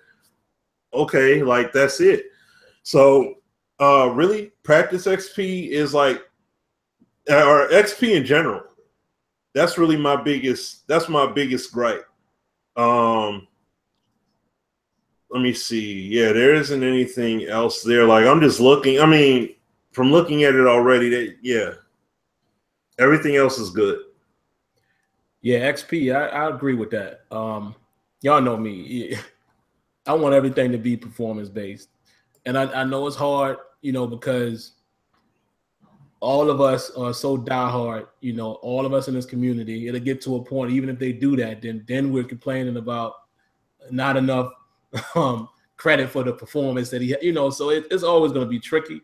Okay, like, that's it. So, really, practice XP is like, or XP in general, that's really my biggest gripe. Let me see. Yeah, there isn't anything else there. Like, I'm just looking. I mean, from looking at it already, yeah, everything else is good. Yeah, XP, I agree with that. Y'all know me. I want everything to be performance-based. And I know it's hard, you know, because all of us are so diehard, you know, all of us in this community. It'll get to a point, even if they do that, then we're complaining about not enough credit for the performance that he had, you know, so it's always going to be tricky.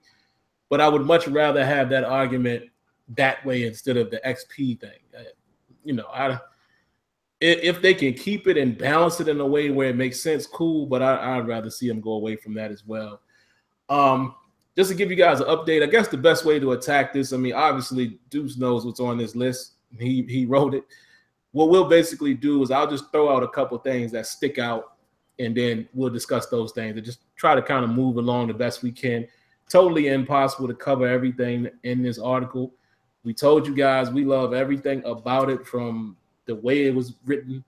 But I would much rather have that argument that way instead of the XP thing. You know, if they can keep it and balance it in a way where it makes sense, cool. But I'd rather see them go away from that as well. Just to give you guys an update, I guess the best way to attack this, I mean, obviously Deuce knows what's on this list. He wrote it. What we'll basically do is I'll just throw out a couple things that stick out, and then we'll discuss those things and just try to kind of move along the best we can. Totally impossible to cover everything in this article. We told you guys we love everything about it, from the way it was written,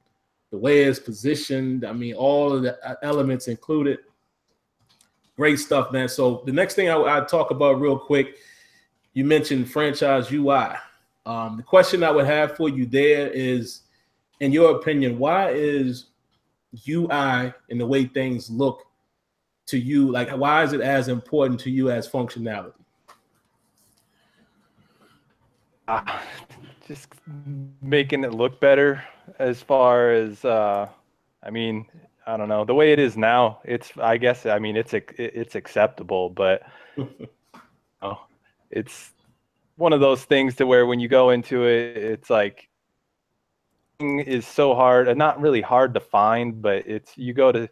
the way it's positioned. I mean, all of the elements included. Great stuff, man. So the next thing I talk about real quick, you mentioned franchise UI. The question I would have for you there is, in your opinion, why is UI and the way things look to you, like why is it as important to you as functionality? Just making it look better as far as, I mean, I don't know, the way it is now, I guess, I mean, it's acceptable, but it's one of those things to where when you go into it, it's like, is so hard, and not really hard to find, but you go to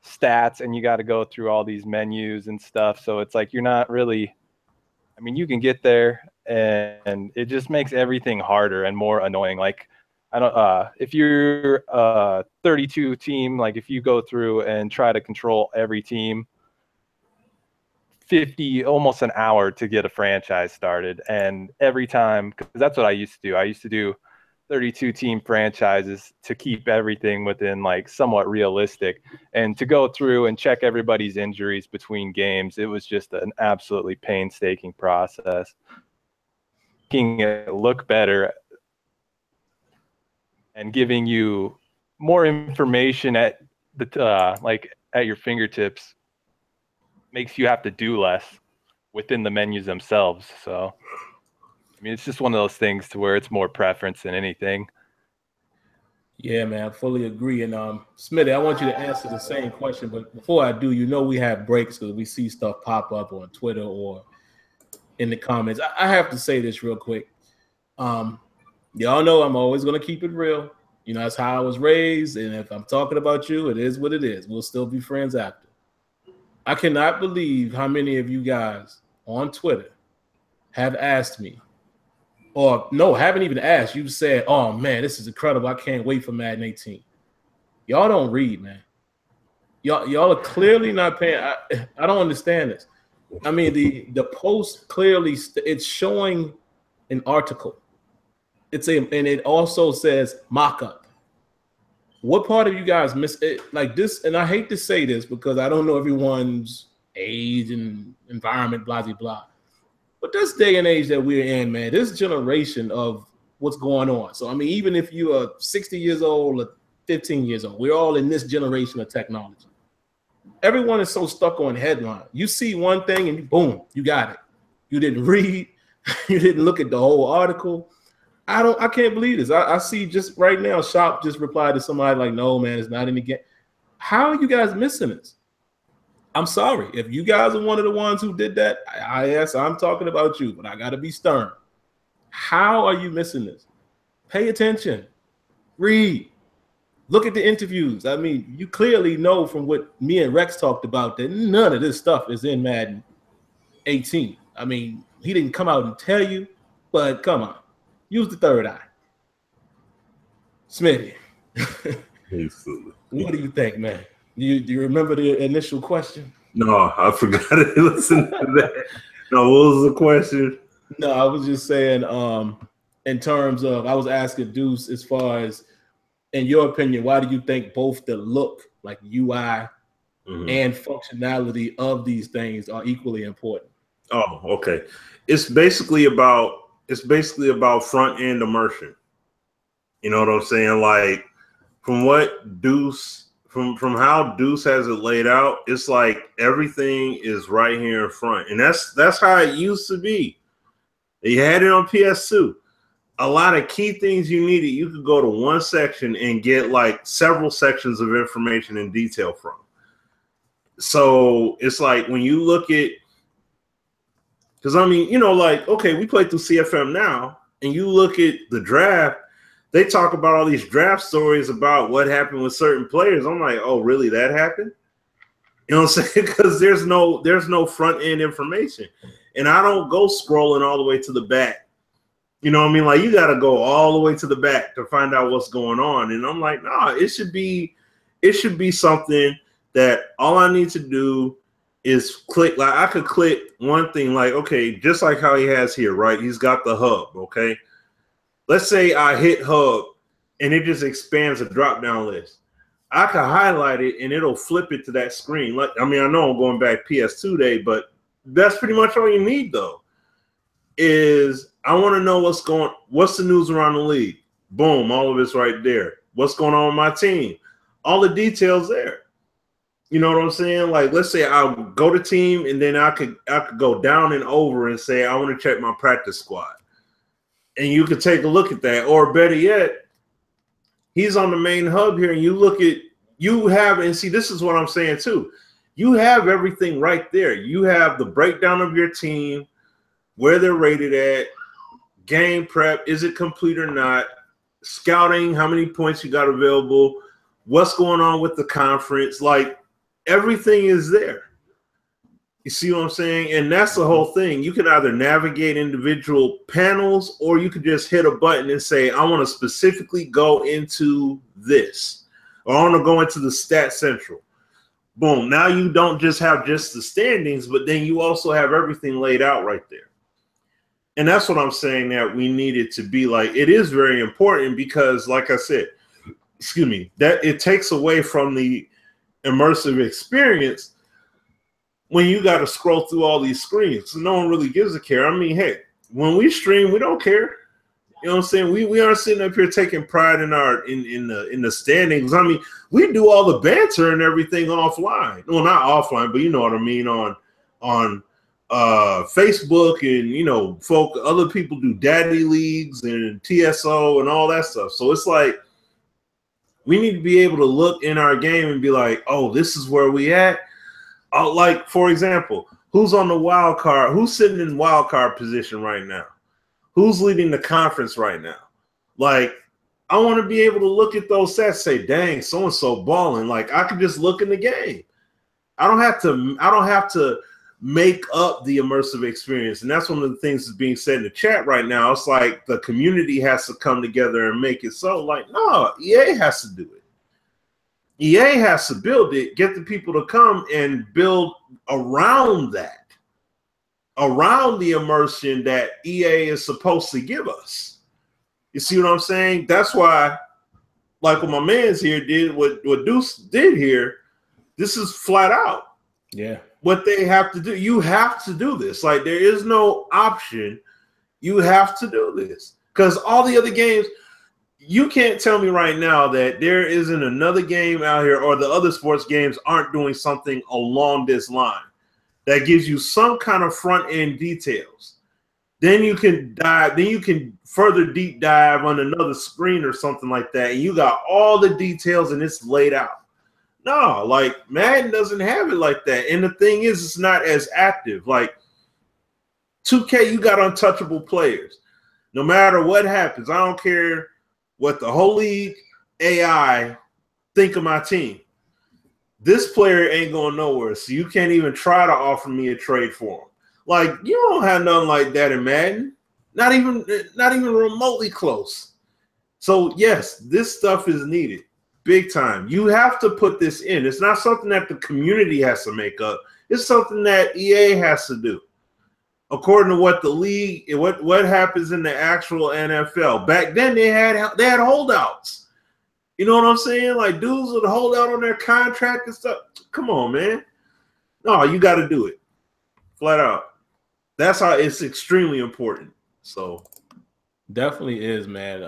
stats and you got to go through all these menus and stuff. So it's like, you're not really, I mean, you can get there and it just makes everything harder and more annoying. Like, I don't, if you're a 32 team, like if you go through and try to control every team, 50, almost an hour to get a franchise started. And every time, because that's what I used to do. I used to do 32 team franchises to keep everything within like somewhat realistic, and to go through and check everybody's injuries between games. It was just an absolutely painstaking process. Making it look better and giving you more information at the like at your fingertips makes you have to do less within the menus themselves. So, I mean, it's just one of those things to where it's more preference than anything. Yeah, man, I fully agree. And Smitty, I want you to answer the same question, but before I do, we have breaks because we see stuff pop up on Twitter or in the comments. I have to say this real quick. Y'all know I'm always going to keep it real. That's how I was raised, and if I'm talking about you, it is what it is. We'll still be friends after. I cannot believe how many of you guys on Twitter have asked me, or no, haven't even asked. You said, "Oh man, this is incredible! I can't wait for Madden 18." Y'all don't read, man. Y'all are clearly not paying. I don't understand this. I mean, the post clearly it's showing an article. And it also says mockup. What part of you guys miss it like this? And I hate to say this because I don't know everyone's age and environment, blah, blah, blah. But this day and age that we're in, man, this generation of what's going on. So, I mean, even if you are 60 years old or 15 years old, we're all in this generation of technology. Everyone is so stuck on headline. You see one thing and boom, you got it. You didn't read. You didn't look at the whole article. I can't believe this. I see just right now, Shop just replied to somebody like, no, man, it's not in the game. How are you guys missing this? I'm sorry. If you guys are one of the ones who did that, I'm talking about you, but I got to be stern. How are you missing this? Pay attention. Read. Look at the interviews. I mean, you clearly know from what me and Rex talked about that none of this stuff is in Madden 18. I mean, he didn't come out and tell you, but come on. Use the third eye. Smitty. What do you think, man? Do you remember the initial question? No, I forgot to listen to that. No, what was the question? No, I was just saying, in terms of, I was asking Deuce as far as, in your opinion, why do you think both the look, like UI, and functionality of these things are equally important? Oh, okay. It's basically about front end immersion. You know what I'm saying? Like from what Deuce, from how Deuce has it laid out, it's like everything is right here in front. And that's how it used to be. You had it on PS2. A lot of key things you needed, you could go to one section and get like several sections of information and detail from. So it's like when you look at, because I mean, like, okay, we play through CFM now, and you look at the draft, they talk about all these draft stories about what happened with certain players. I'm like, oh, really? That happened? You know what I'm saying? Because there's no front end information. And I don't go scrolling all the way to the back. You know what I mean? Like, you got to go all the way to the back to find out what's going on. And I'm like, nah, it should be something that all I need to do is click. Like, I could click one thing, like, okay, just like how he has here, right? He's got the hub, okay? Let's say I hit hub and it just expands a drop-down list. I can highlight it and it'll flip it to that screen. Like, I mean, I know I'm going back PS2 day, but that's pretty much all you need, though, is I want to know what's the news around the league. Boom, all of it's right there. What's going on with my team? All the details there. You know what I'm saying? Like, let's say I'll go to team and then I could go down and over and say, I want to check my practice squad. And you could take a look at that. Or better yet, he's on the main hub here and and see, this is what I'm saying too. You have everything right there. You have the breakdown of your team, where they're rated at, game prep, is it complete or not, scouting, how many points you got available, what's going on with the conference. Like, everything is there. You see what I'm saying? And that's the whole thing. You can either navigate individual panels or you could just hit a button and say, I want to specifically go into this, or I want to go into the Stat Central. Boom. Now you don't just have just the standings, but then you also have everything laid out right there. And that's what I'm saying that we need it to be like. It is very important because, like I said, that it takes away from the immersive experience when you got to scroll through all these screens. So no one really gives a care. I mean, hey, when we stream, we don't care. You know what I'm saying? We aren't sitting up here taking pride in our in the standings. I mean, we do all the banter and everything offline. Well, not offline, but you know what I mean, on Facebook, and you know, other people do daddy leagues and TSO and all that stuff. So it's like we need to be able to look in our game and be like, oh, this is where we at. Like, for example, who's on the wild card? Who's sitting in wild card position right now? Who's leading the conference right now? Like, I want to be able to look at those stats, say, dang, so-and-so balling. Like, I can just look in the game. I don't have to make up the immersive experience. And that's one of the things that's being said in the chat right now. It's like the community has to come together and make it so. Like, no, EA has to do it. EA has to build it, get the people to come and build around that, around the immersion that EA is supposed to give us. You see what I'm saying? That's why, like what my man's here did, what Deuce did here, this is flat out. Yeah. What they have to do. You have to do this. Like, there is no option. You have to do this. Because all the other games, you can't tell me right now that there isn't another game out here, or the other sports games aren't doing something along this line that gives you some kind of front end details. Then you can dive, then you can further deep dive on another screen or something like that, and you got all the details and it's laid out. No, like Madden doesn't have it like that. And the thing is, it's not as active. Like 2K, you got untouchable players. No matter what happens, I don't care what the whole league AI think of my team. This player ain't going nowhere, so you can't even try to offer me a trade for him. Like, you don't have nothing like that in Madden. Not even remotely close. So yes, this stuff is needed. Big time. You have to put this in. It's not something that the community has to make up. It's something that EA has to do. According to what the league, what happens in the actual NFL. Back then they had holdouts. You know what I'm saying? Like, dudes would hold out on their contract and stuff. Come on, man. No, you got to do it. Flat out. That's how it's extremely important. So definitely is, man.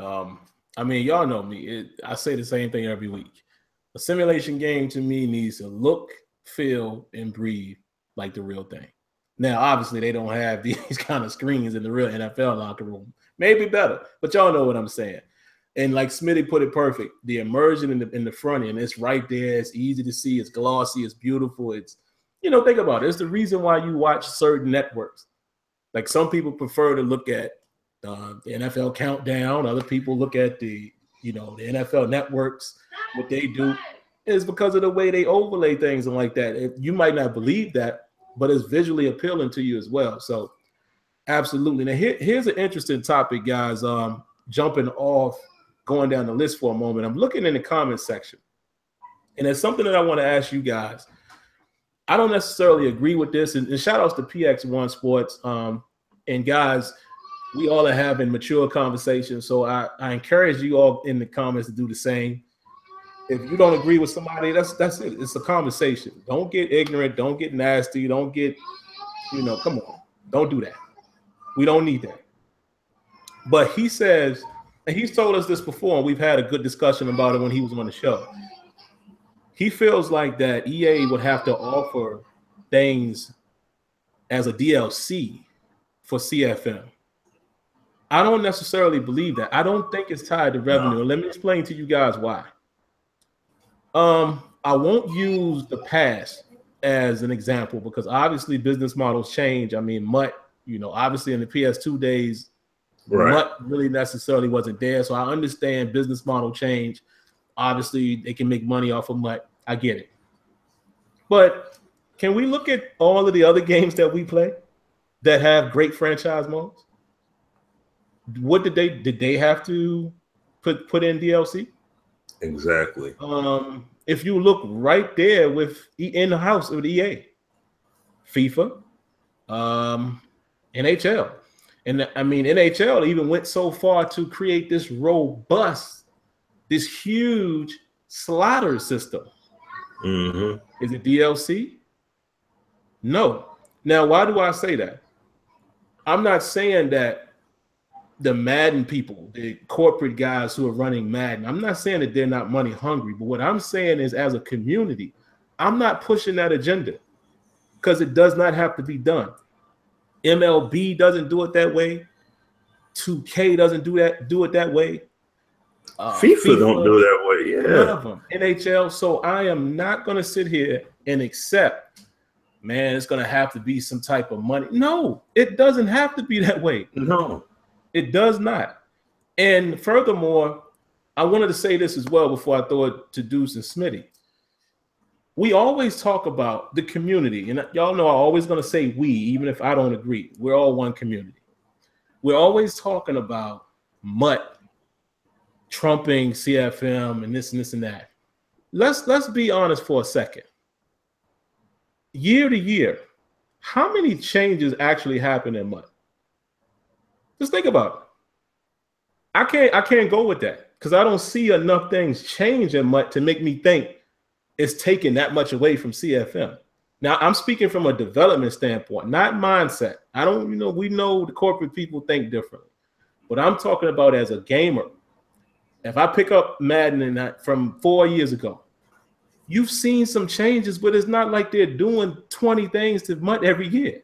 I mean, y'all know me. I say the same thing every week. A simulation game to me needs to look, feel, and breathe like the real thing. Now, obviously, they don't have these kind of screens in the real NFL locker room. Maybe better, but y'all know what I'm saying. And like Smitty put it perfect, the immersion in the front end, it's right there. It's easy to see. It's glossy. It's beautiful. It's, you know, think about it. It's the reason why you watch certain networks. Like, some people prefer to look at the NFL Countdown. Other people look at the NFL networks. What they do is because of the way they overlay things and like that. You might not believe that, but it's visually appealing to you as well. So absolutely. Now here's an interesting topic, guys. Jumping off, going down the list for a moment. I'm looking in the comments section, and it's something that I want to ask you guys. I don't necessarily agree with this, and shout outs to PX1 Sports. And guys, we all are having mature conversations, so I encourage you all in the comments to do the same. If you don't agree with somebody, that's it. It's a conversation. Don't get ignorant. Don't get nasty. Don't get, come on. Don't do that. We don't need that. But he says, and he's told us this before, and we've had a good discussion about it when he was on the show. He feels like that EA would have to offer things as a DLC for CFM. I don't necessarily believe that. I don't think it's tied to revenue. No. Let me explain to you guys why. I won't use the past as an example because obviously business models change. I mean, MUT, obviously in the PS2 days, right, MUT really necessarily wasn't there. So I understand business model change. Obviously, they can make money off of MUT. I get it. But can we look at all of the other games that we play that have great franchise modes? What did they have to put in DLC? Exactly. If you look right there with in the house with EA, FIFA, NHL, and I mean NHL even went so far to create this robust, this huge slaughter system. Mm-hmm. Is it DLC? No. Now, why do I say that? I'm not saying that the Madden people, the corporate guys who are running Madden. I'm not saying that they're not money hungry, but what I'm saying is, as a community, I'm not pushing that agenda because it does not have to be done. MLB doesn't do it that way. 2K doesn't do it that way. FIFA don't do it that way. Yeah, none of them. NHL. So I am not going to sit here and accept, man, it's going to have to be some type of money. No, it doesn't have to be that way. No, it does not. And furthermore, I wanted to say this as well before I throw it to Deuce and Smitty. We always talk about the community, and y'all know I'm always going to say we, even if I don't agree. We're all one community. We're always talking about MUT trumping CFM and this and that. Let's be honest for a second. Year to year, how many changes actually happen in MUT? Just think about it. I can't go with that because I don't see enough things change in MUT to make me think it's taking that much away from CFM. Now, I'm speaking from a development standpoint, not mindset. I don't, we know the corporate people think differently. But I'm talking about as a gamer. If I pick up Madden from 4 years ago, you've seen some changes, but it's not like they're doing 20 things to MUT every year.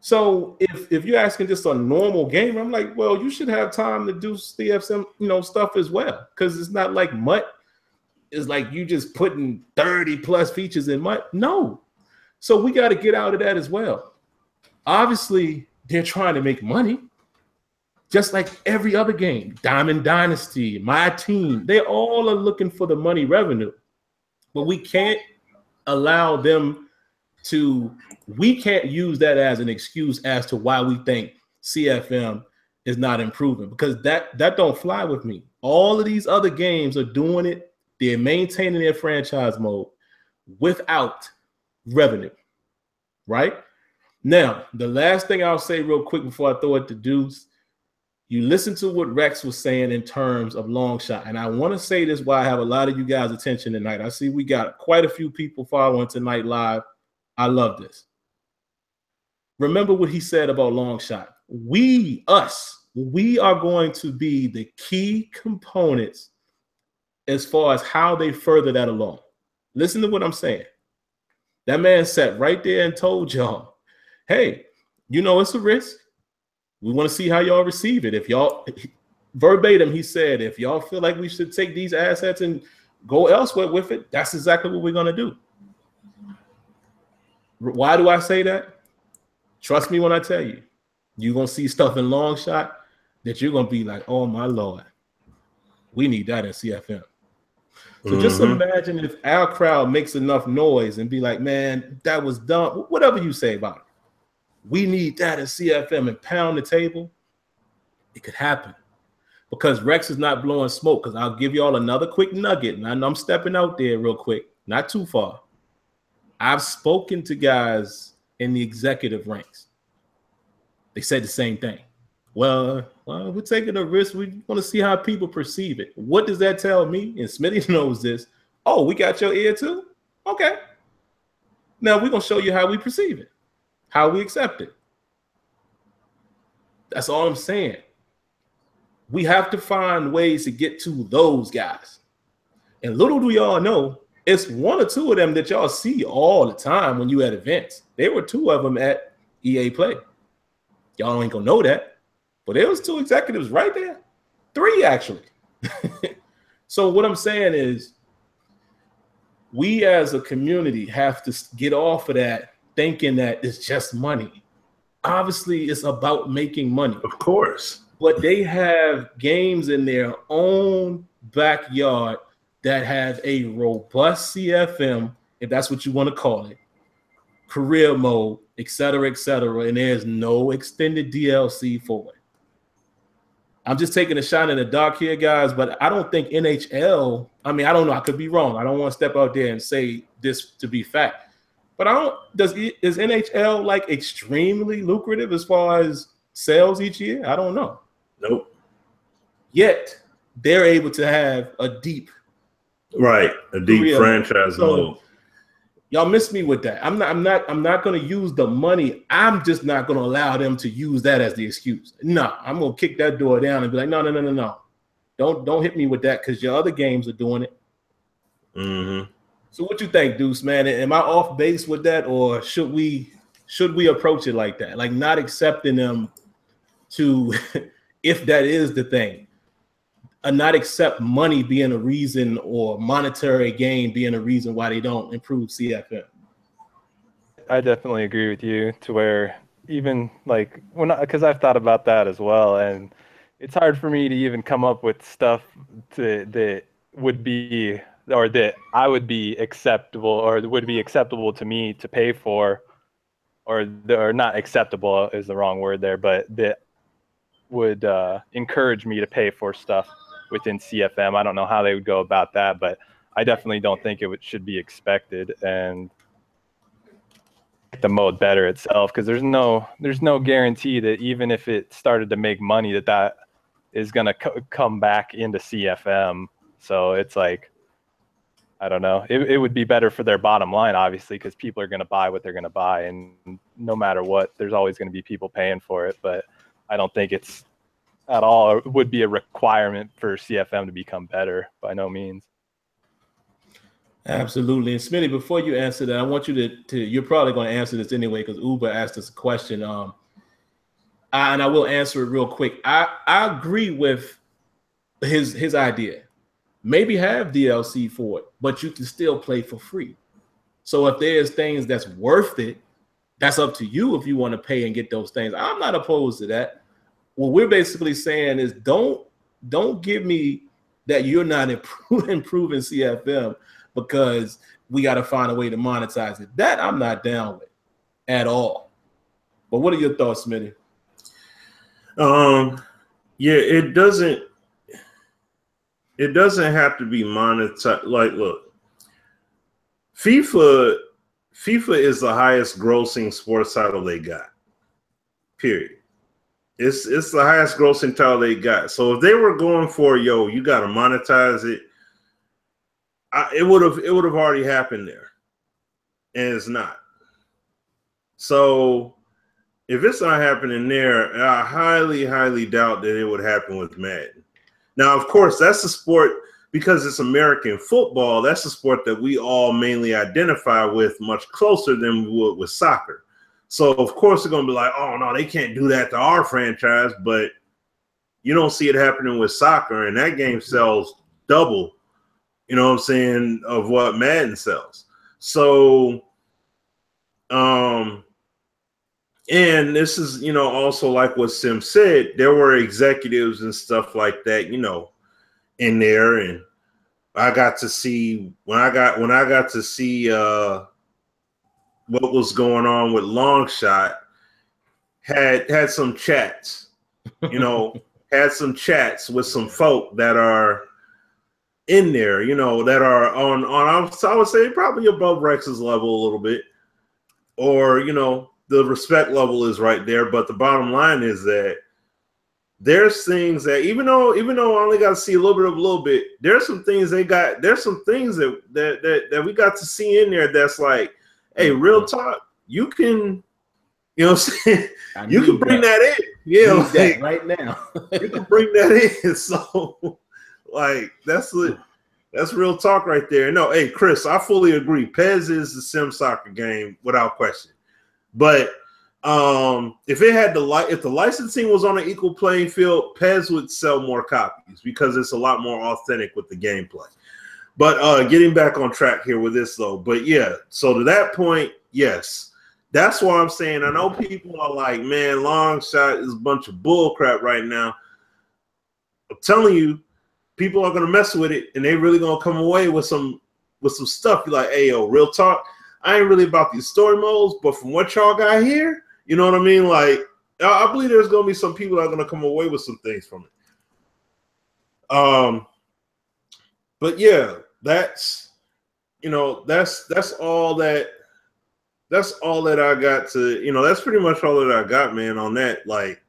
So if you're asking just a normal gamer, I'm like, well, you should have time to do CFM, stuff as well, because it's not like MUT is like you just putting 30 plus features in MUT. No. So we got to get out of that as well. Obviously, they're trying to make money, just like every other game. Diamond Dynasty, My Team, they all are looking for the money revenue. But we can't allow them to, we can't use that as an excuse as to why we think CFM is not improving, because that don't fly with me. All of these other games are doing it. They're maintaining their franchise mode without revenue, right? Now, the last thing I'll say real quick before I throw it to Deuce, you listen to what Rex was saying in terms of Longshot. And I want to say this while I have a lot of you guys' attention tonight. I see we got quite a few people following tonight live. I love this. Remember what he said about Longshot. We are going to be the key components as far as how they further that along. Listen to what I'm saying. That man sat right there and told y'all, hey, it's a risk. We want to see how y'all receive it. If y'all, verbatim, he said, if y'all feel like we should take these assets and go elsewhere with it, that's exactly what we're going to do. Why do I say that? Trust me when I tell you, you're going to see stuff in Longshot that you're going to be like, oh, my Lord, we need that in CFM. So just imagine if our crowd makes enough noise and be like, man, that was dumb. Whatever you say about it. We need that in CFM and pound the table. It could happen because Rex is not blowing smoke. Because I'll give y'all another quick nugget. And I know I'm stepping out there real quick, not too far. I've spoken to guys in the executive ranks. They said the same thing. Well, we're taking a risk. We want to see how people perceive it. What does that tell me? And Smitty knows this. Oh, we got your ear too? Okay. Now we're going to show you how we perceive it, how we accept it. That's all I'm saying. We have to find ways to get to those guys. And little do y'all know, it's one or two of them that y'all see all the time when you at events. There were two of them at EA Play. Y'all ain't going to know that. But there was two executives right there. Three, actually. So what I'm saying is we as a community have to get off of that thinking that it's just money. Obviously, it's about making money. Of course. But they have games in their own backyard that have a robust CFM, if that's what you want to call it, career mode, et cetera, and there's no extended DLC for it. I'm just taking a shot in the dark here, guys, but I don't think NHL, I don't know, I could be wrong. I don't want to step out there and say this to be fact. But is NHL like extremely lucrative as far as sales each year? I don't know. Nope. Yet they're able to have a deep franchise mode. Y'all miss me with that. I'm not going to use the money. I'm just not going to allow them to use that as the excuse. No, I'm going to kick that door down and be like, no. Don't hit me with that because your other games are doing it. Mm-hmm. So what you think, Deuce, man? Am I off base with that, or should we approach it like that? Like not accepting them to, if that is the thing, not accept money being a reason or monetary gain being a reason why they don't improve CFM. I definitely agree with you to where even like because I've thought about that as well, and it's hard for me to even come up with stuff that would be or that I would be acceptable or would be acceptable to me to pay for, or not acceptable is the wrong word there, but that would encourage me to pay for stuff within CFM. I don't know how they would go about that, but I definitely don't think should be expected and the mode better itself, because there's no guarantee that even if it started to make money that is going to come back into CFM. So it's like, I don't know. It would be better for their bottom line, obviously, because people are going to buy what they're going to buy, and no matter what, there's always going to be people paying for it. But I don't think it's at all, it would be a requirement for CFM to become better, by no means. Absolutely. And Smitty, before you answer that, I want you to you're probably going to answer this anyway because Uber asked us a question. And I will answer it real quick. I agree with his idea. Maybe have DLC for it, but you can still play for free. So if there's things that's worth it, that's up to you if you want to pay and get those things. I'm not opposed to that. What we're basically saying is don't give me that you're not improving CFM because we got to find a way to monetize it. That I'm not down with at all. But what are your thoughts, Smitty? Yeah, it doesn't have to be monetized. Like, look, FIFA is the highest grossing sports title they got. Period. It's the highest grossing title they got. So if they were going for, you got to monetize it, it would have already happened there, and it's not. So if it's not happening there, I highly, highly doubt that it would happen with Madden. Now, of course, that's a sport, because it's American football, that's a sport that we all mainly identify with much closer than we would with soccer. So, of course, they're going to be like, oh, no, they can't do that to our franchise, but you don't see it happening with soccer, and that game sells double, you know what I'm saying, of what Madden sells. So, and this is, also like what Sim said, there were executives and stuff like that, in there. And I got to see when I got to see what was going on with Longshot, had some chats, had some chats with some folk that are in there, that are on I would say probably above Rex's level a little bit, or, the respect level is right there. But the bottom line is that there's things that even though I only got to see a little bit, there's some things there's some things that we got to see in there that's like, hey, real talk, you can, you can bring that in. Yeah, like, that right now. You can bring that in. So like that's real talk right there. No, hey, Chris, I fully agree. PES is the sim soccer game without question. But if the licensing was on an equal playing field, PES would sell more copies because it's a lot more authentic with the gameplay. But getting back on track here with this though, but yeah, so to that point, yes, that's why I'm saying, I know people are like, man, Longshot is a bunch of bull crap right now. I'm telling you, people are gonna mess with it, and they really gonna come away with some stuff. You're like, hey, yo, real talk, I ain't really about these story modes, but from what y'all got here, you know what I mean? Like, I believe there's gonna be some people that are gonna come away with some things from it. But yeah, that's all that I got to, that's pretty much all that I got, man, on that. Like,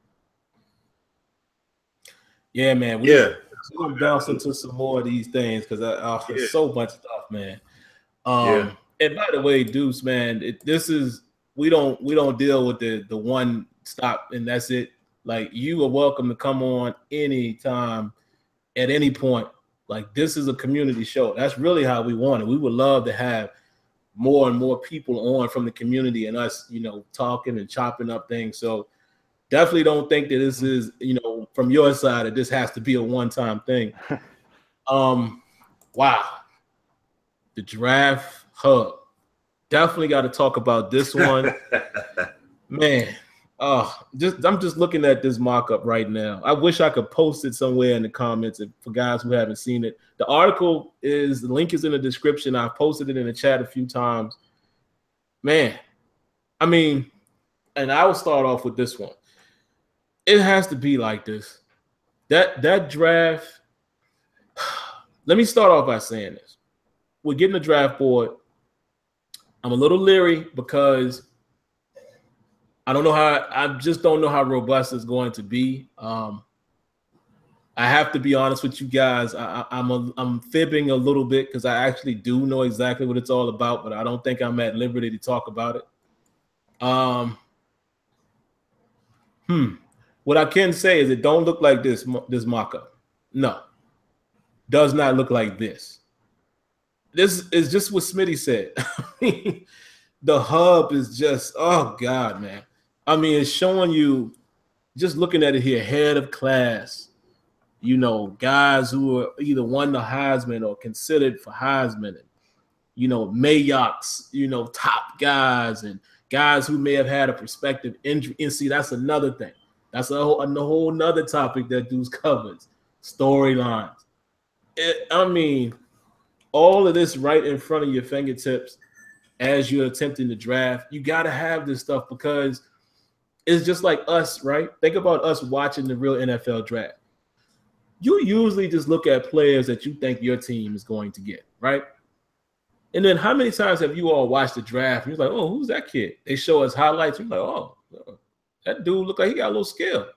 yeah, man. We're gonna bounce into some more of these things because it's so much stuff, man. And by the way, Deuce, man, we don't deal with the one stop and that's it. Like, you are welcome to come on anytime, at any point. Like, this is a community show. That's really how we want it. We would love to have more and more people on from the community and us, talking and chopping up things. So definitely don't think that this is, from your side, that this has to be a one-time thing. Wow. The draft hub. Definitely got to talk about this one. Man, I'm just looking at this mock-up right now. I wish I could post it somewhere in the comments for guys who haven't seen it. The link is in the description. I've posted it in the chat a few times. Man, I mean, and I will start off with this one. It has to be like this. That draft, let me start off by saying this. We're getting the draft board. I'm a little leery because I just don't know how robust it's going to be. I have to be honest with you guys. I'm fibbing a little bit because I actually do know exactly what it's all about, but I don't think I'm at liberty to talk about it. What I can say is it don't look like this mock-up. No, does not look like this. This is just what Smitty said. The hub is just, oh God, man. I mean, it's showing you, just looking at it here, head of class, guys who are either won the Heisman or considered for Heisman, and, Mayock's, top guys and guys who may have had a prospective injury. And see, that's another thing. That's a whole nother topic that Deuce covers, storylines. I mean, all of this right in front of your fingertips as you're attempting to draft. You got to have this stuff because it's just like us, right? Think about us watching the real NFL draft. You usually just look at players that you think your team is going to get, right? And then how many times have you all watched the draft and you're like, oh, who's that kid? They show us highlights. You're like, oh, that dude look like he got a little skill.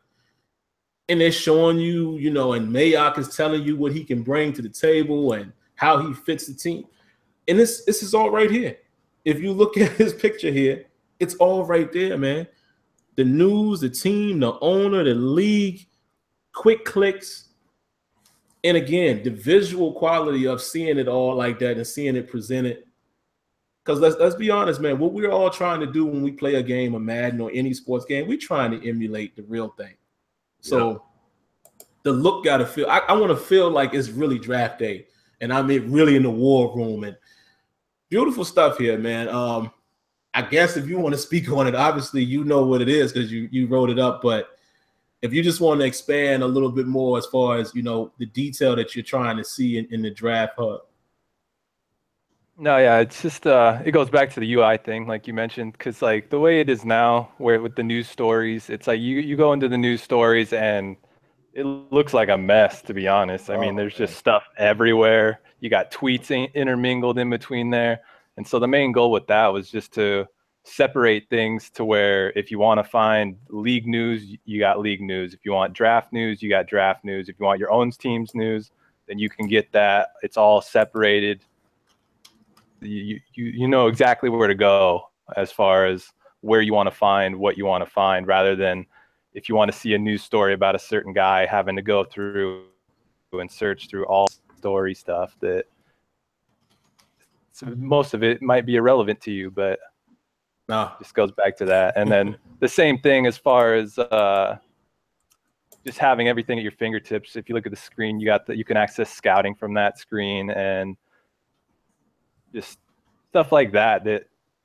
And they're showing you, and Mayock is telling you what he can bring to the table and how he fits the team. And this is all right here. If you look at his picture here, it's all right there, man. The news, the team, the owner, the league, quick clicks. And again, the visual quality of seeing it all like that and seeing it presented. Because let's be honest, man, what we're all trying to do when we play a game of Madden or any sports game, we're trying to emulate the real thing. So the look got to feel, I want to feel like it's really draft day. And I'm really in the war room, and beautiful stuff here, man. I guess if you want to speak on it, obviously you know what it is because you wrote it up. But if you just want to expand a little bit more as far as, the detail that you're trying to see in the draft hub. No, yeah, it's just it goes back to the UI thing, like you mentioned, because like the way it is now, where with the news stories, it's like you go into the news stories and it looks like a mess, to be honest. I mean, there's just stuff everywhere. You got tweets intermingled in between there. And so the main goal with that was just to separate things to where if you want to find league news, you got league news. If you want draft news, you got draft news. If you want your own team's news, then you can get that. It's all separated. You know exactly where to go as far as where you want to find what you want to find, rather than if you want to see a news story about a certain guy having to go through and search through all story stuff that most of it might be irrelevant to you, but just goes back to that. And then the same thing as far as just having everything at your fingertips. If you look at the screen, you can access scouting from that screen and just stuff like that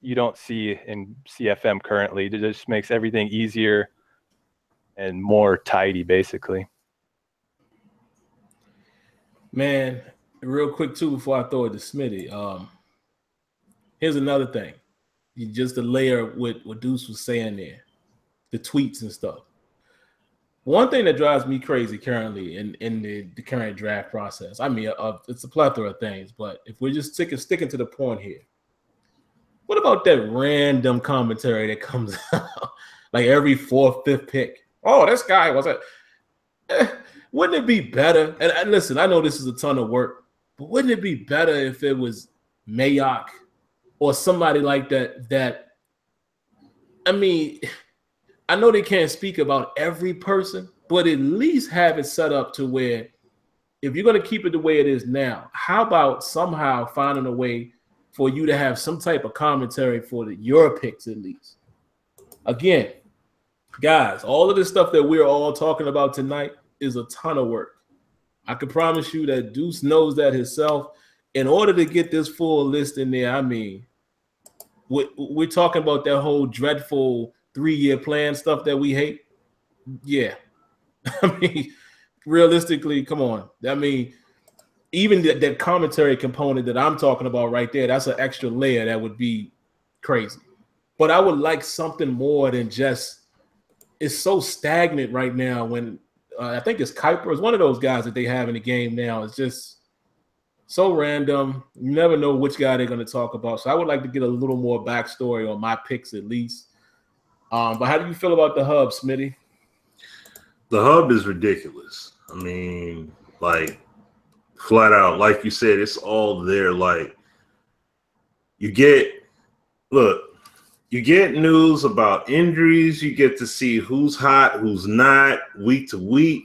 you don't see in CFM currently. It just makes everything easier and more tidy, basically. Man, real quick too, before I throw it to Smitty, here's another thing. Just to layer what Deuce was saying there, the tweets and stuff. One thing that drives me crazy currently in the current draft process, I mean, it's a plethora of things, but if we're just sticking to the point here, what about that random commentary that comes out like every fourth, fifth pick? Oh, this guy was wouldn't it be better? And listen, I know this is a ton of work, but wouldn't it be better if it was Mayock or somebody like that, I mean, I know they can't speak about every person, but at least have it set up to where if you're going to keep it the way it is now, how about somehow finding a way for you to have some type of commentary for your picks at least? Again, guys, all of this stuff that we're all talking about tonight is a ton of work. I can promise you that Deuce knows that himself. In order to get this full list in there, I mean, we're talking about that whole dreadful 3-year plan stuff that we hate. Yeah. I mean, realistically, come on. I mean, even that commentary component that I'm talking about right there, that's an extra layer that would be crazy. But I would like something more than just, it's so stagnant right now when I think it's Kuiper is one of those guys that they have in the game now. It's just so random. You never know which guy they're going to talk about. So I would like to get a little more backstory on my picks at least. But how do you feel about the hub, Smitty? The hub is ridiculous. I mean, like, flat out, like you said, it's all there. Like, you get news about injuries. You get to see who's hot, who's not, week to week.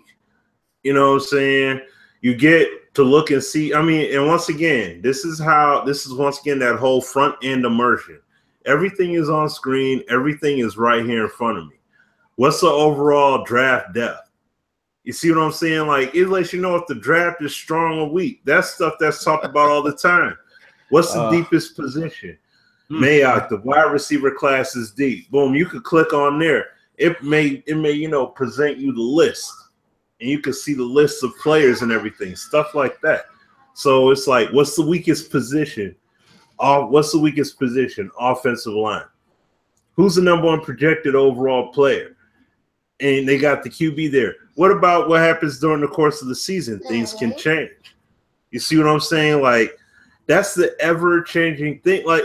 You know what I'm saying? You get to look and see. I mean, and once again, this is once again that whole front end immersion. Everything is on screen. Everything is right here in front of me. What's the overall draft depth? You see what I'm saying? Like, it lets you know if the draft is strong or weak. That's stuff that's talked about all the time. What's the deepest position? Mayock, the wide receiver class is deep. Boom, you could click on there. It may present you the list, and you can see the list of players and everything, stuff like that. So it's like, what's the weakest position? What's the weakest position? Offensive line. Who's the number one projected overall player? And they got the QB there. What about what happens during the course of the season? Things can change. You see what I'm saying? Like, that's the ever-changing thing. Like,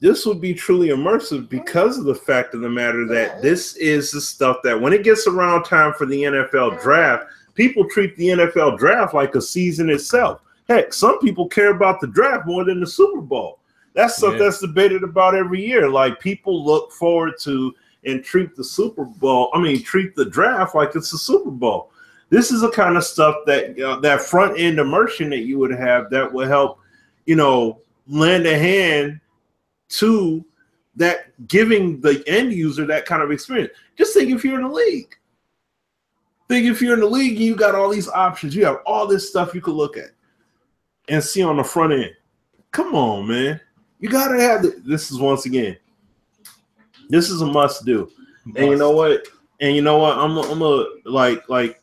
this would be truly immersive because of the fact of the matter that this is the stuff that when it gets around time for the NFL draft, people treat the NFL draft like a season itself. Heck, some people care about the draft more than the Super Bowl. That's stuff that's debated about every year. Like, people look forward to and treat the draft like it's a Super Bowl. This is the kind of stuff that that front end immersion that you would have that would help, lend a hand to that, giving the end user that kind of experience. Just think if you're in the league. Think if you're in the league and you got all these options, you have all this stuff you could look at and see on the front end. Come on, man. You got to have this is once again. This is a must do. And you know what? I'm a like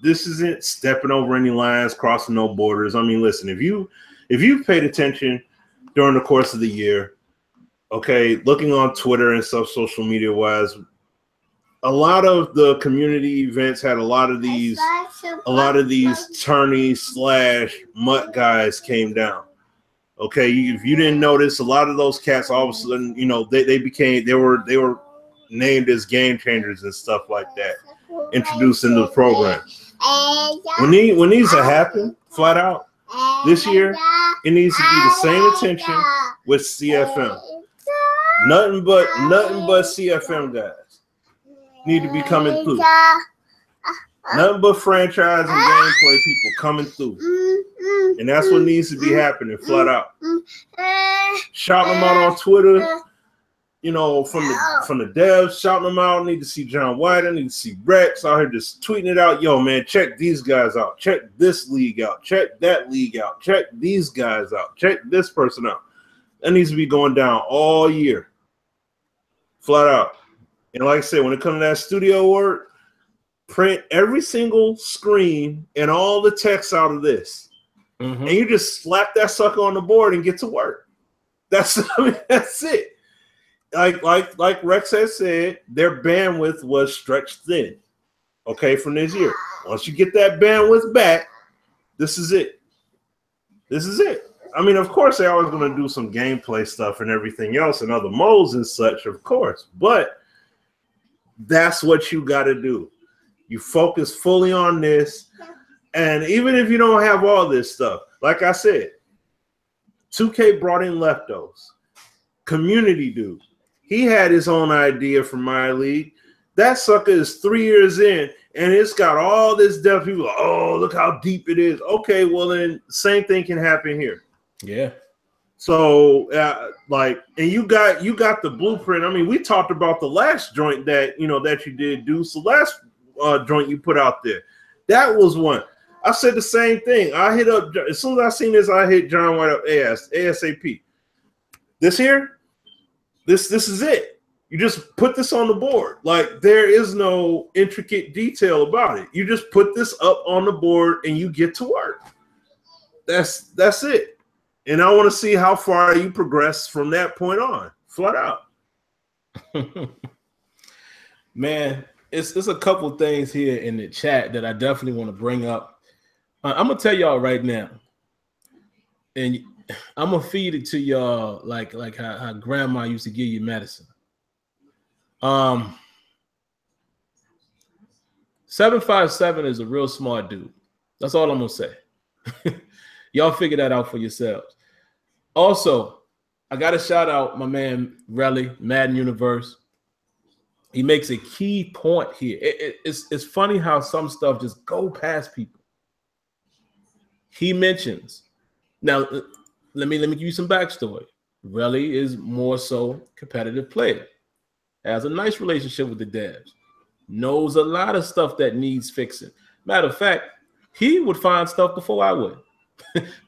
this isn't stepping over any lines, crossing no borders. I mean, listen, if you've paid attention during the course of the year, okay, looking on Twitter and stuff, social media wise, a lot of the community events had a lot of these tourneys / mutt guys came down. Okay, if you didn't notice, a lot of those cats all of a sudden, they were named as game changers and stuff like that, introduced into the program. When these are happen, flat out, this year, it needs to be the same attention with CFM. Nothing but CFM guys need to be coming through. Nothing but franchise and gameplay people coming through. And that's what needs to be happening, flat out. Shouting them out on Twitter, from the devs, shouting them out. I need to see John White. I need to see Rex out here just tweeting it out. Yo, man, check these guys out. Check this league out. Check that league out. Check these guys out. Check this person out. That needs to be going down all year, flat out. And like I said, when it comes to that studio work, print every single screen and all the text out of this. And you just slap that sucker on the board and get to work. That's it. Like Rex has said, their bandwidth was stretched thin. Okay, from this year. Once you get that bandwidth back, this is it. I mean, of course, they're always going to do some gameplay stuff and everything else and other modes and such, of course. But that's what you got to do. You focus fully on this. And even if you don't have all this stuff, like I said, 2K brought in Leftos. Community dude. He had his own idea for my league. That sucker is 3 years in, and it's got all this depth. People, oh, look how deep it is. Okay, well then, same thing can happen here. Yeah. So, and you got the blueprint. I mean, we talked about the last joint that you did, Deuce. The last joint you put out there, that was one. I said the same thing. I hit up as soon as I seen this. I hit John White up ASAP. This here, this is it. You just put this on the board. Like, there is no intricate detail about it. You just put this up on the board and you get to work. That's it. And I want to see how far you progress from that point on, flat out. Man, it's a couple things here in the chat that I definitely want to bring up. I'm going to tell y'all right now, and I'm going to feed it to y'all like how grandma used to give you medicine. 757 is a real smart dude. That's all I'm going to say. Y'all figure that out for yourselves. Also, I got to shout out my man, Relly, Madden Universe. He makes a key point here. It's funny how some stuff just go past people. He mentions, now, let me give you some backstory. Relly is more so competitive player. Has a nice relationship with the devs. Knows a lot of stuff that needs fixing. Matter of fact, he would find stuff before I would.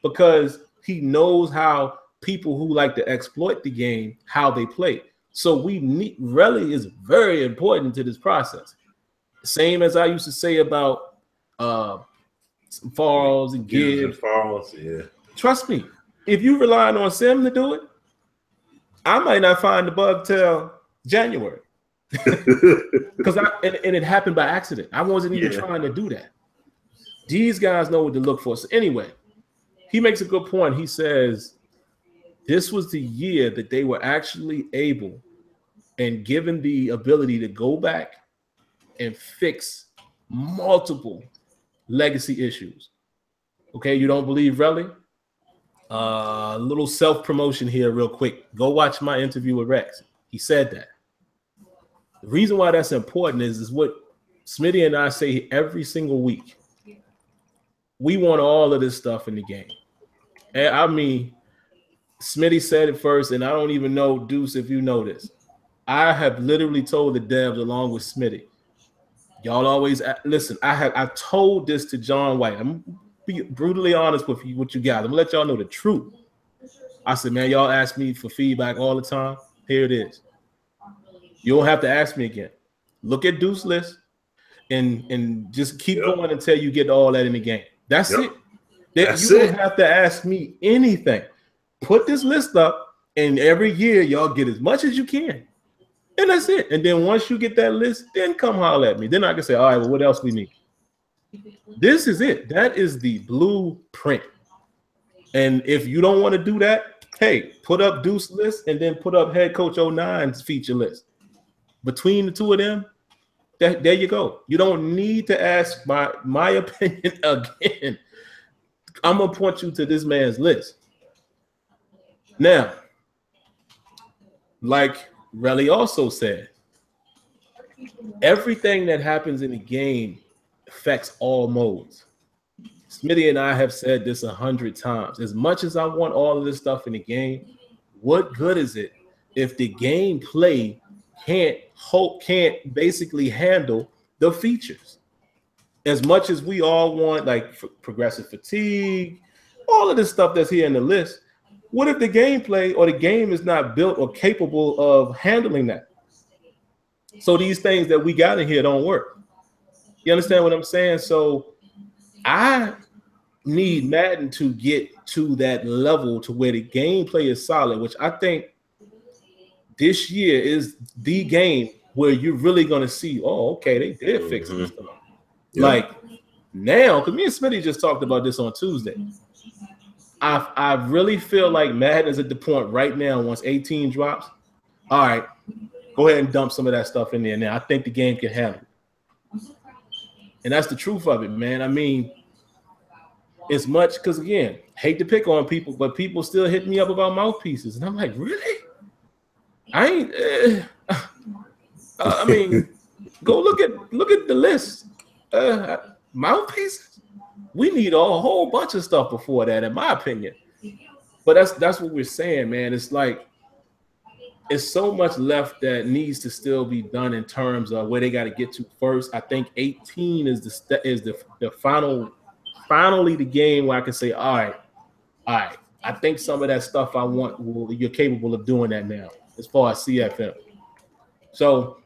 Because he knows how people who like to exploit the game, how they play. So Relly is very important to this process. Same as I used to say about falls and gives. Yeah. Trust me, if you relying on Sim to do it, I might not find the bug till January. Because it happened by accident. I wasn't even trying to do that. These guys know what to look for. So anyway, he makes a good point. He says this was the year that they were actually able and given the ability to go back and fix multiple legacy issues. Okay, you don't believe Relly? Little self-promotion here real quick. Go watch my interview with Rex. He said that. The reason why that's important is what Smitty and I say every single week. We want all of this stuff in the game. And I mean, Smitty said it first, and I don't even know, Deuce, if you know this. I have literally told the devs along with Smitty, y'all always listen. I told this to John White. I'm be brutally honest with you, what you got. I'm gonna let y'all know the truth. I said, man, y'all ask me for feedback all the time. Here it is. You don't have to ask me again. Look at Deuce list and just keep going until you get all that in the game. That's it. You don't have to ask me anything. Put this list up, and every year y'all get as much as you can. And that's it. And then once you get that list, then come holler at me. Then I can say, all right, well, what else we need? This is it. That is the blueprint. And if you don't want to do that, hey, put up Deuce list and then put up Head Coach 09's feature list. Between the two of them, there you go. You don't need to ask my opinion again. I'm going to point you to this man's list. Now, like Relly also said, everything that happens in the game affects all modes. Smitty and I have said this 100 times. As much as I want all of this stuff in the game, what good is it if the gameplay can't basically handle the features? As much as we all want, like progressive fatigue, all of this stuff that's here in the list, what if the gameplay or the game is not built or capable of handling that? So these things that we got in here don't work. You understand what I'm saying? So I need Madden to get to that level to where the gameplay is solid, which I think this year is the game where you're really going to see, oh, okay, they did fix this stuff. Yeah. Like now, because me and Smitty just talked about this on Tuesday. I really feel like Madden is at the point right now, once 18 drops, all right, go ahead and dump some of that stuff in there now. I think the game can handle it. And that's the truth of it, man. I mean, as much, because again, hate to pick on people, but people still hit me up about mouthpieces, and I'm like, really? I ain't. I mean, go look at the list. Mouthpieces. We need a whole bunch of stuff before that, in my opinion. But that's what we're saying, man. It's like it's so much left that needs to still be done in terms of where they got to get to first. I think 18 is the finally the game where I can say, all right. I think some of that stuff I want, you're capable of doing that now as far as CFM. So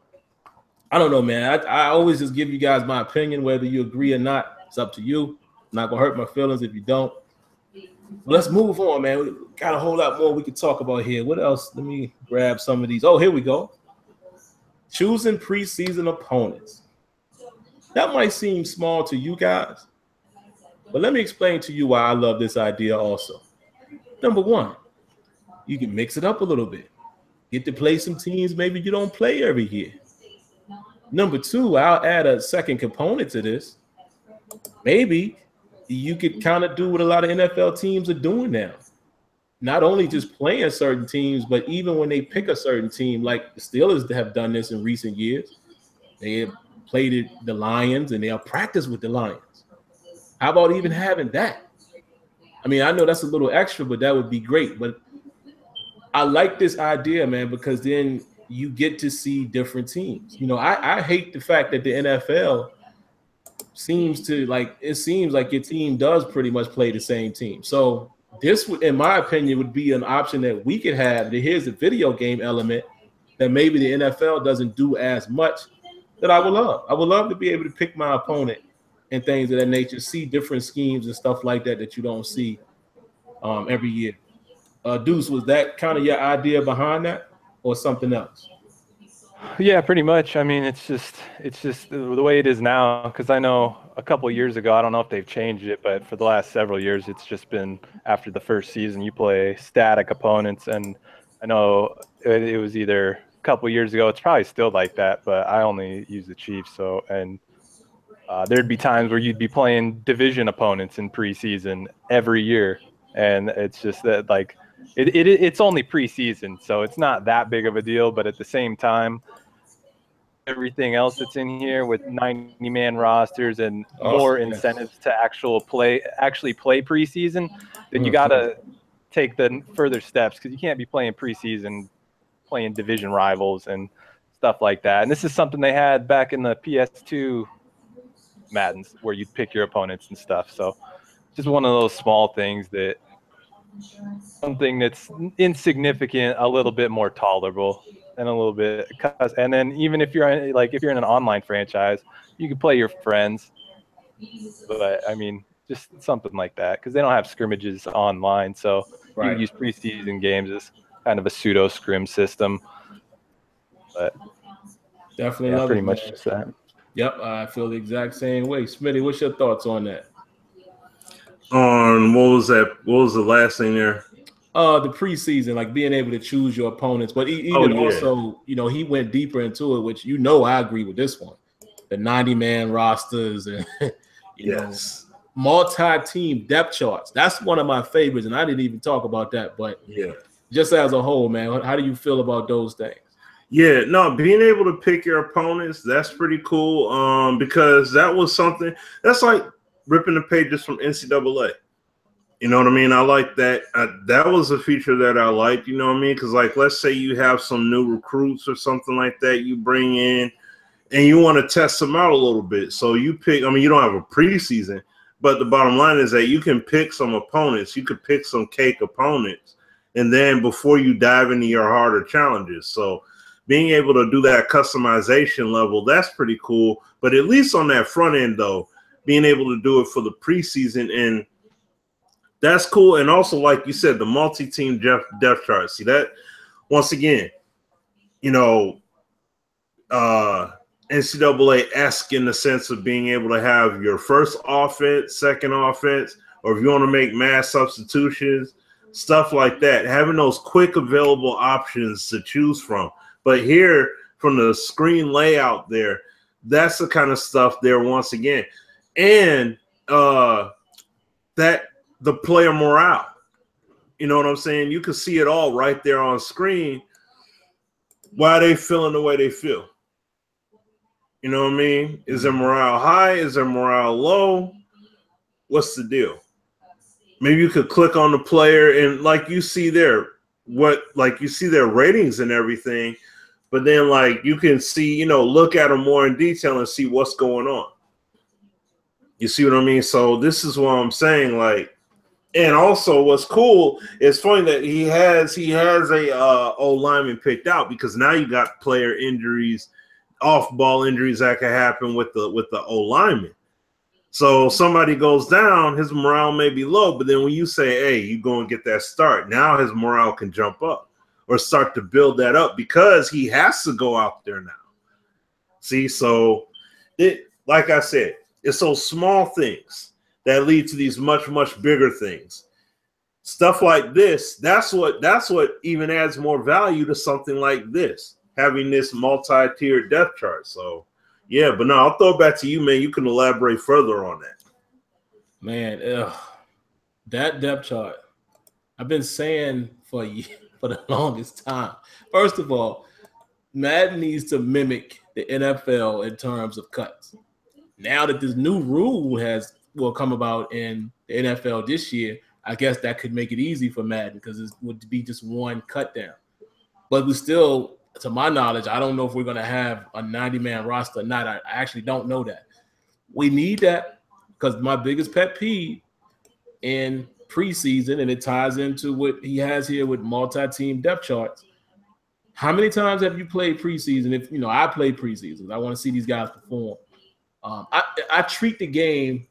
I don't know, man. I always just give you guys my opinion, whether you agree or not. It's up to you. I'm not gonna hurt my feelings if you don't. But let's move on, man. We got a whole lot more we could talk about here. What else? Let me grab some of these. Oh, here we go. Choosing preseason opponents. That might seem small to you guys, but let me explain to you why I love this idea also. Number one, you can mix it up a little bit. Get to play some teams maybe you don't play every year. Number two, I'll add a second component to this. Maybe you could kind of do what a lot of NFL teams are doing now. Not only just playing certain teams, but even when they pick a certain team, like the Steelers have done this in recent years. They have played the Lions and they'll practice with the Lions. How about even having that? I mean, I know that's a little extra, but that would be great. But I like this idea, man, because then you get to see different teams. You know, I hate the fact that the NFL seems like your team does pretty much play the same team. So this, in my opinion, would be an option that we could have. Here's a video game element that maybe the NFL doesn't do as much, that I would love. I would love to be able to pick my opponent and things of that nature, see different schemes and stuff like that you don't see every year. Deuce, was that kind of your idea behind that or something else? Yeah, pretty much. I mean, it's just the way it is now, because I know a couple of years ago, I don't know if they've changed it, but for the last several years, it's just been after the first season, you play static opponents. And I know it was either a couple of years ago, it's probably still like that, but I only use the Chiefs. So, and there'd be times where you'd be playing division opponents in preseason every year. And it's just that, like, it's only preseason, so it's not that big of a deal. But at the same time, everything else that's in here with 90-man rosters and more incentives to actually play preseason, then you got to take the further steps, because you can't be playing preseason, playing division rivals and stuff like that. And this is something they had back in the PS2 Maddens, where you'd pick your opponents and stuff. So just one of those small things that something that's insignificant, a little bit more tolerable, and a little bit. And then even if you're in an online franchise, you can play your friends. But I mean, just something like that, because they don't have scrimmages online, so you can use preseason games as kind of a pseudo scrim system. But definitely love pretty it, much man. just that. Yep, I feel the exact same way. Smitty, what's your thoughts on that? On what was that? What was the last thing there? The preseason, like being able to choose your opponents, but also, you know, he went deeper into it, which, you know, I agree with this one. The 90-man rosters and you know, multi-team depth charts. That's one of my favorites, and I didn't even talk about that. But just as a whole, man, how do you feel about those things? Yeah, no, being able to pick your opponents, that's pretty cool. Because that was something that's like ripping the pages from NCAA. You know what I mean? I like that. That was a feature that I liked, you know what I mean? Because, like, let's say you have some new recruits or something like that you bring in, and you want to test them out a little bit. So you pick, I mean, you don't have a preseason, but the bottom line is that you can pick some opponents. You could pick some cake opponents, and then before you dive into your harder challenges. So being able to do that customization level, that's pretty cool. But at least on that front end, though, being able to do it for the preseason, and that's cool. And also, like you said, the multi-team depth chart. See that, once again, you know, NCAA-esque in the sense of being able to have your first offense, second offense, or if you want to make mass substitutions, stuff like that, having those quick available options to choose from. But here, from the screen layout there, that's the kind of stuff there once again. And that the player morale. You know what I'm saying? You can see it all right there on screen. Why are they feeling the way they feel? You know what I mean? Is their morale high? Is their morale low? What's the deal? Maybe you could click on the player and like you see their ratings and everything, but then like you can see, look at them more in detail and see what's going on. You see what I mean? So this is what I'm saying, like. And also, what's cool is funny that he has a old lineman picked out, because now you got player injuries, off-ball injuries that can happen with the old lineman. So somebody goes down, his morale may be low, but then when you say, "Hey, you go and get that start," now his morale can jump up or start to build that up because he has to go out there now. See, so like I said, it's those small things that lead to these much, much bigger things. Stuff like this, that's what even adds more value to something like this, having this multi-tiered depth chart. So, yeah, but no, I'll throw it back to you, man. You can elaborate further on that. Man, that depth chart, I've been saying for the longest time. First of all, Madden needs to mimic the NFL in terms of cuts. Now that this new rule will come about in the NFL this year, I guess that could make it easy for Madden because it would be just one cut down. But we still, to my knowledge, I don't know if we're going to have a 90-man roster or not. I actually don't know that. We need that because my biggest pet peeve in preseason, and it ties into what he has here with multi-team depth charts. How many times have you played preseason? If I played preseason, I want to see these guys perform. I treat the game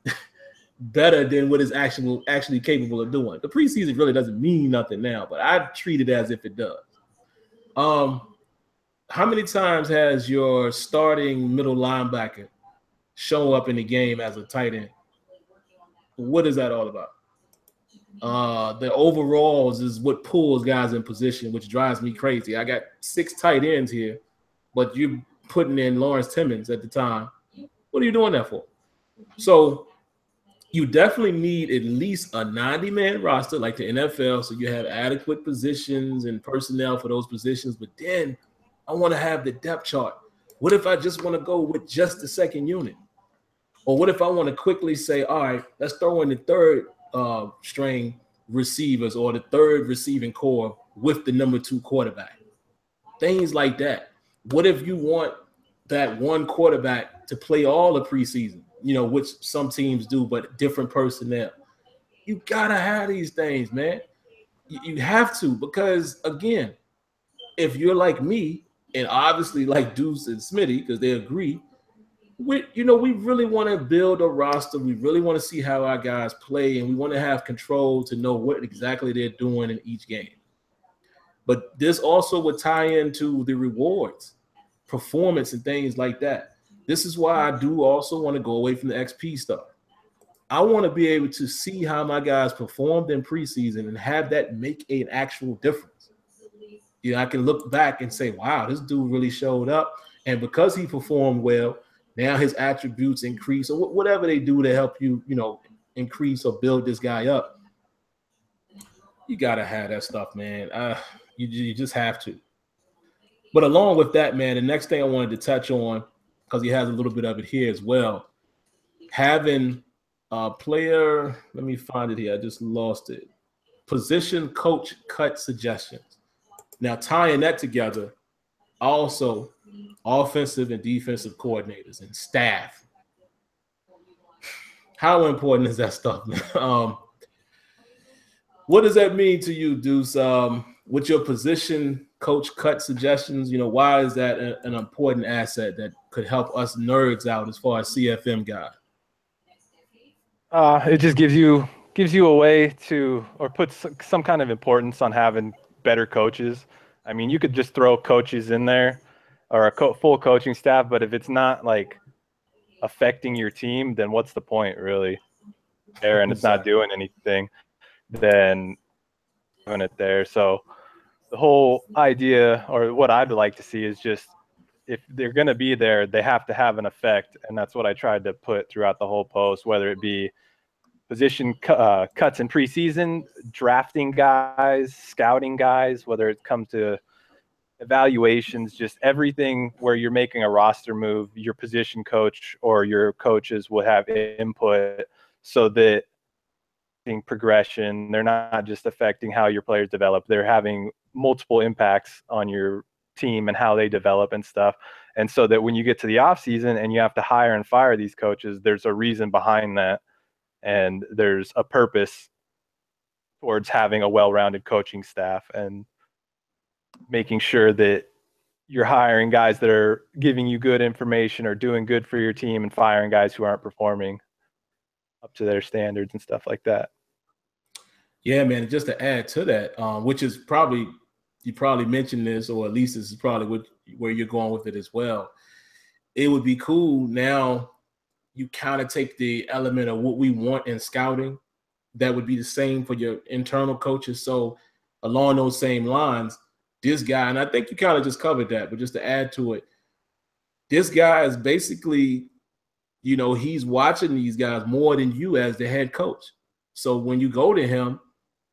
better than what is actually capable of doing. The preseason really doesn't mean nothing now, but I treat it as if it does. How many times has your starting middle linebacker show up in the game as a tight end? What is that all about? The overalls is what pulls guys in position, which drives me crazy. I got 6 tight ends here, but you're putting in Lawrence Timmons at the time. What are you doing that for? So you definitely need at least a 90-man roster like the NFL, so you have adequate positions and personnel for those positions. But then I want to have the depth chart. What if I just want to go with just the second unit? Or what if I want to quickly say, all right, let's throw in the third string receivers or the third receiving core with the number 2 quarterback? Things like that. What if you want that one quarterback to play all the preseason, which some teams do, but different personnel? You got to have these things, man. You have to, because, again, if you're like me and obviously like Deuce and Smitty, because they agree, we really want to build a roster. We really want to see how our guys play, and we want to have control to know what exactly they're doing in each game. But this also would tie into the rewards, performance, and things like that. This is why I do also want to go away from the XP stuff. I want to be able to see how my guys performed in preseason and have that make an actual difference. I can look back and say, wow, this dude really showed up. And because he performed well, now his attributes increase, or whatever they do to help you, increase or build this guy up. You got to have that stuff, man. You just have to. But along with that, man, the next thing I wanted to touch on, because he has a little bit of it here as well, having a player, let me find it here. I just lost it. Position coach cut suggestions. Now, tying that together, also offensive and defensive coordinators and staff. How important is that stuff, man? What does that mean to you, Deuce? With your position coach cut suggestions, why is that an important asset that could help us nerds out as far as CFM guys? It just gives you a way to, or puts some kind of importance on having better coaches. I mean, you could just throw coaches in there or a full coaching staff, but if it's not like affecting your team, then what's the point really? And it's not doing anything, then doing it there. So the whole idea, or what I'd like to see, is just if they're going to be there, they have to have an effect. And that's what I tried to put throughout the whole post, whether it be position cuts in preseason, drafting guys, scouting guys, whether it comes to evaluations, just everything where you're making a roster move, your position coach or your coaches will have input so that progression, they're not just affecting how your players develop, they're having multiple impacts on your team and how they develop and stuff. And so that when you get to the off season and you have to hire and fire these coaches, there's a reason behind that. And there's a purpose towards having a well-rounded coaching staff and making sure that you're hiring guys that are giving you good information or doing good for your team and firing guys who aren't performing up to their standards and stuff like that. Yeah, man, just to add to that, which is probably, you probably mentioned this, or at least this is probably where you're going with it as well. It would be cool now you kind of take the element of what we want in scouting. That would be the same for your internal coaches. So along those same lines, this guy, and I think you kind of just covered that, but just to add to it, this guy is basically, you know, he's watching these guys more than you as the head coach. So when you go to him,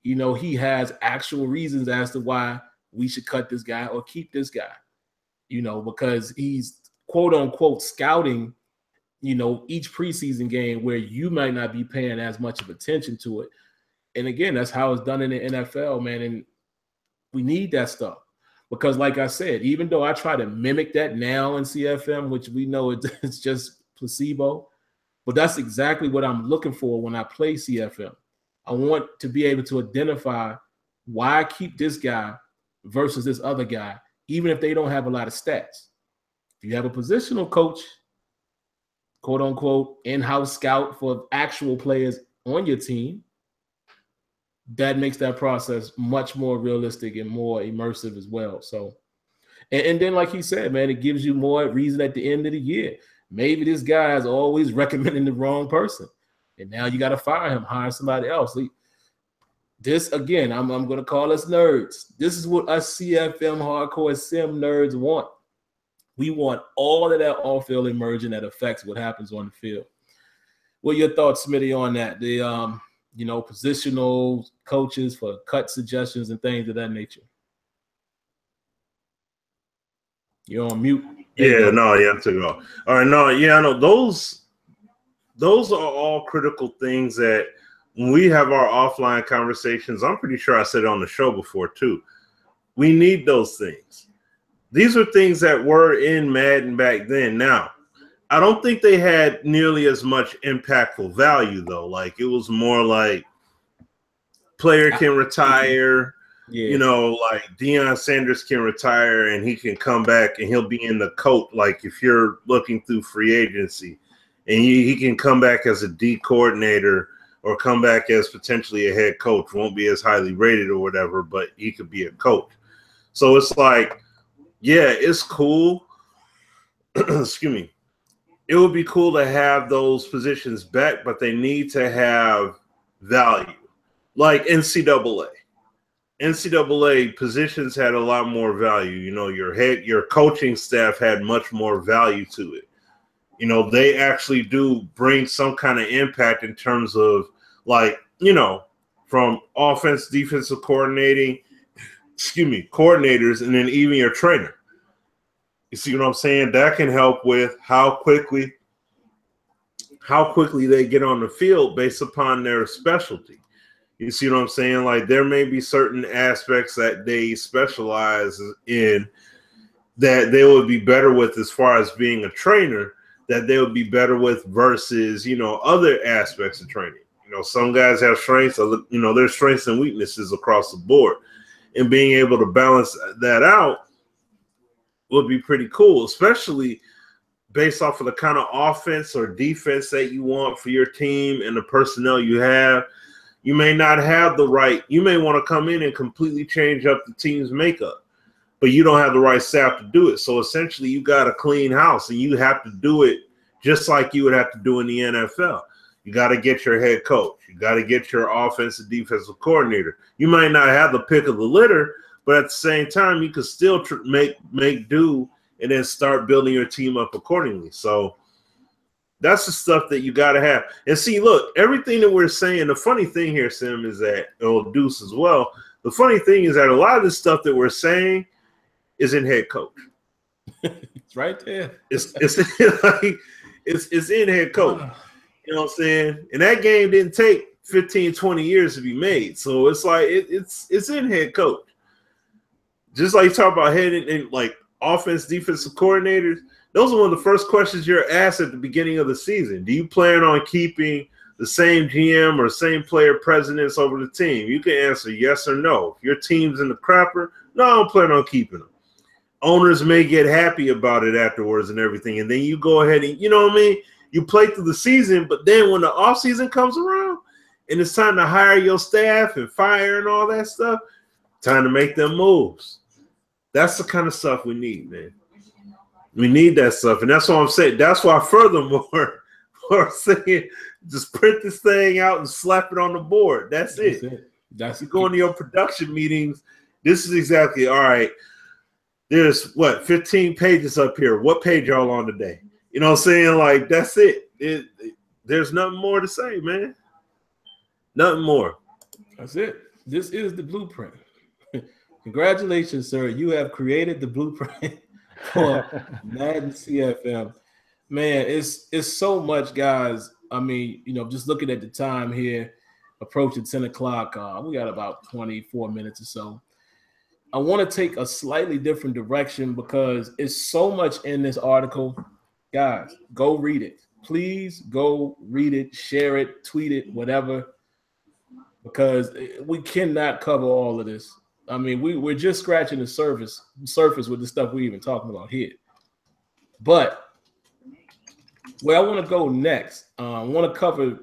you know, he has actual reasons as to why we should cut this guy or keep this guy, you know, because he's quote unquote scouting, you know, each preseason game where you might not be paying as much of attention to it. And again, that's how it's done in the NFL, man. And we need that stuff because, like I said, even though I try to mimic that now in CFM, which we know it's just placebo, but that's exactly what I'm looking for when I play CFM. I want to be able to identify why I keep this guy versus this other guy, even if they don't have a lot of stats. If you have a positional coach, quote unquote, in-house scout for actual players on your team, that makes that process much more realistic and more immersive as well. So, and then like he said, man, it gives you more reason at the end of the year. Maybe this guy is always recommending the wrong person, and now you got to fire him, hire somebody else. This, again, I'm going to call us nerds. This is what us CFM hardcore sim nerds want. We want all of that off-field immersion that affects what happens on the field. What are your thoughts, Smitty, on that? The you know, positional coaches for cut suggestions and things of that nature. You're on mute. Yeah, no, you have to go. All right, no, yeah, no, those are all critical things that when we have our offline conversations, I'm pretty sure I said it on the show before too. We need those things. These are things that were in Madden back then. Now, I don't think they had nearly as much impactful value, though. Like, it was more like player can retire. Yeah. You know, like Deion Sanders can retire and he can come back and he'll be in the coat. Like, if you're looking through free agency, and he can come back as a D coordinator or come back as potentially a head coach. Won't be as highly rated or whatever, but he could be a coach. So it's like, yeah, it's cool. Excuse me. It would be cool to have those positions back, but they need to have value. Like NCAA. NCAA positions had a lot more value. You know, your coaching staff had much more value to it. You know, they actually do bring some kind of impact in terms of, like, you know, from offense, defensive coordinators, and then even your trainer. You see what I'm saying? That can help with how quickly they get on the field based upon their specialty. You see what I'm saying? Like, there may be certain aspects that they specialize in that they would be better with as far as being a trainer, that they would be better with versus, you know, other aspects of training. You know, some guys have strengths, you know, there's strengths and weaknesses across the board. And being able to balance that out would be pretty cool, especially based off of the kind of offense or defense that you want for your team and the personnel you have. You may not have the right, you may want to come in and completely change up the team's makeup, but you don't have the right staff to do it. So essentially you got to clean house, and you have to do it just like you would have to do in the NFL. You got to get your head coach. You got to get your offensive defensive coordinator. You might not have the pick of the litter, but at the same time, you could still make do and then start building your team up accordingly. So That's the stuff that you got to have. And see, look, everything that we're saying, the funny thing here, Sim, is that, Deuce as well, the funny thing is that a lot of the stuff that we're saying is in head coach. It's right there. It's like it's in head coach. You know what I'm saying? And that game didn't take 15, 20 years to be made. So it's like it's in head coach. Just like you talk about head and like offense, defensive coordinators, those are one of the first questions you're asked at the beginning of the season. Do you plan on keeping the same GM or same player presidents over the team? You can answer yes or no. If your team's in the crapper, no, I don't plan on keeping them. Owners may get happy about it afterwards and everything, and then you go ahead and, you know what I mean? You play through the season, but then when the offseason comes around and it's time to hire your staff and fire and all that stuff, time to make them moves. That's the kind of stuff we need, man. We need that stuff, and that's what I'm saying. That's why, furthermore, I'm saying just print this thing out and slap it on the board. That's it. That's you go into your production meetings. This is exactly all right. There's 15 pages up here. What page y'all on today? You know what I'm saying? Like, that's it. There's nothing more to say, man. Nothing more. That's it. This is the blueprint. Congratulations, sir. You have created the blueprint for Madden CFM. Man, it's so much, guys. I mean, just looking at the time here, approaching 10 o'clock. We got about 24 minutes or so. I want to take a slightly different direction because it's so much in this article. Guys, go read it. Please go read it, share it, tweet it, whatever, because we cannot cover all of this. I mean, we're just scratching the surface with the stuff we're even talking about here. But where I want to go next, I want to cover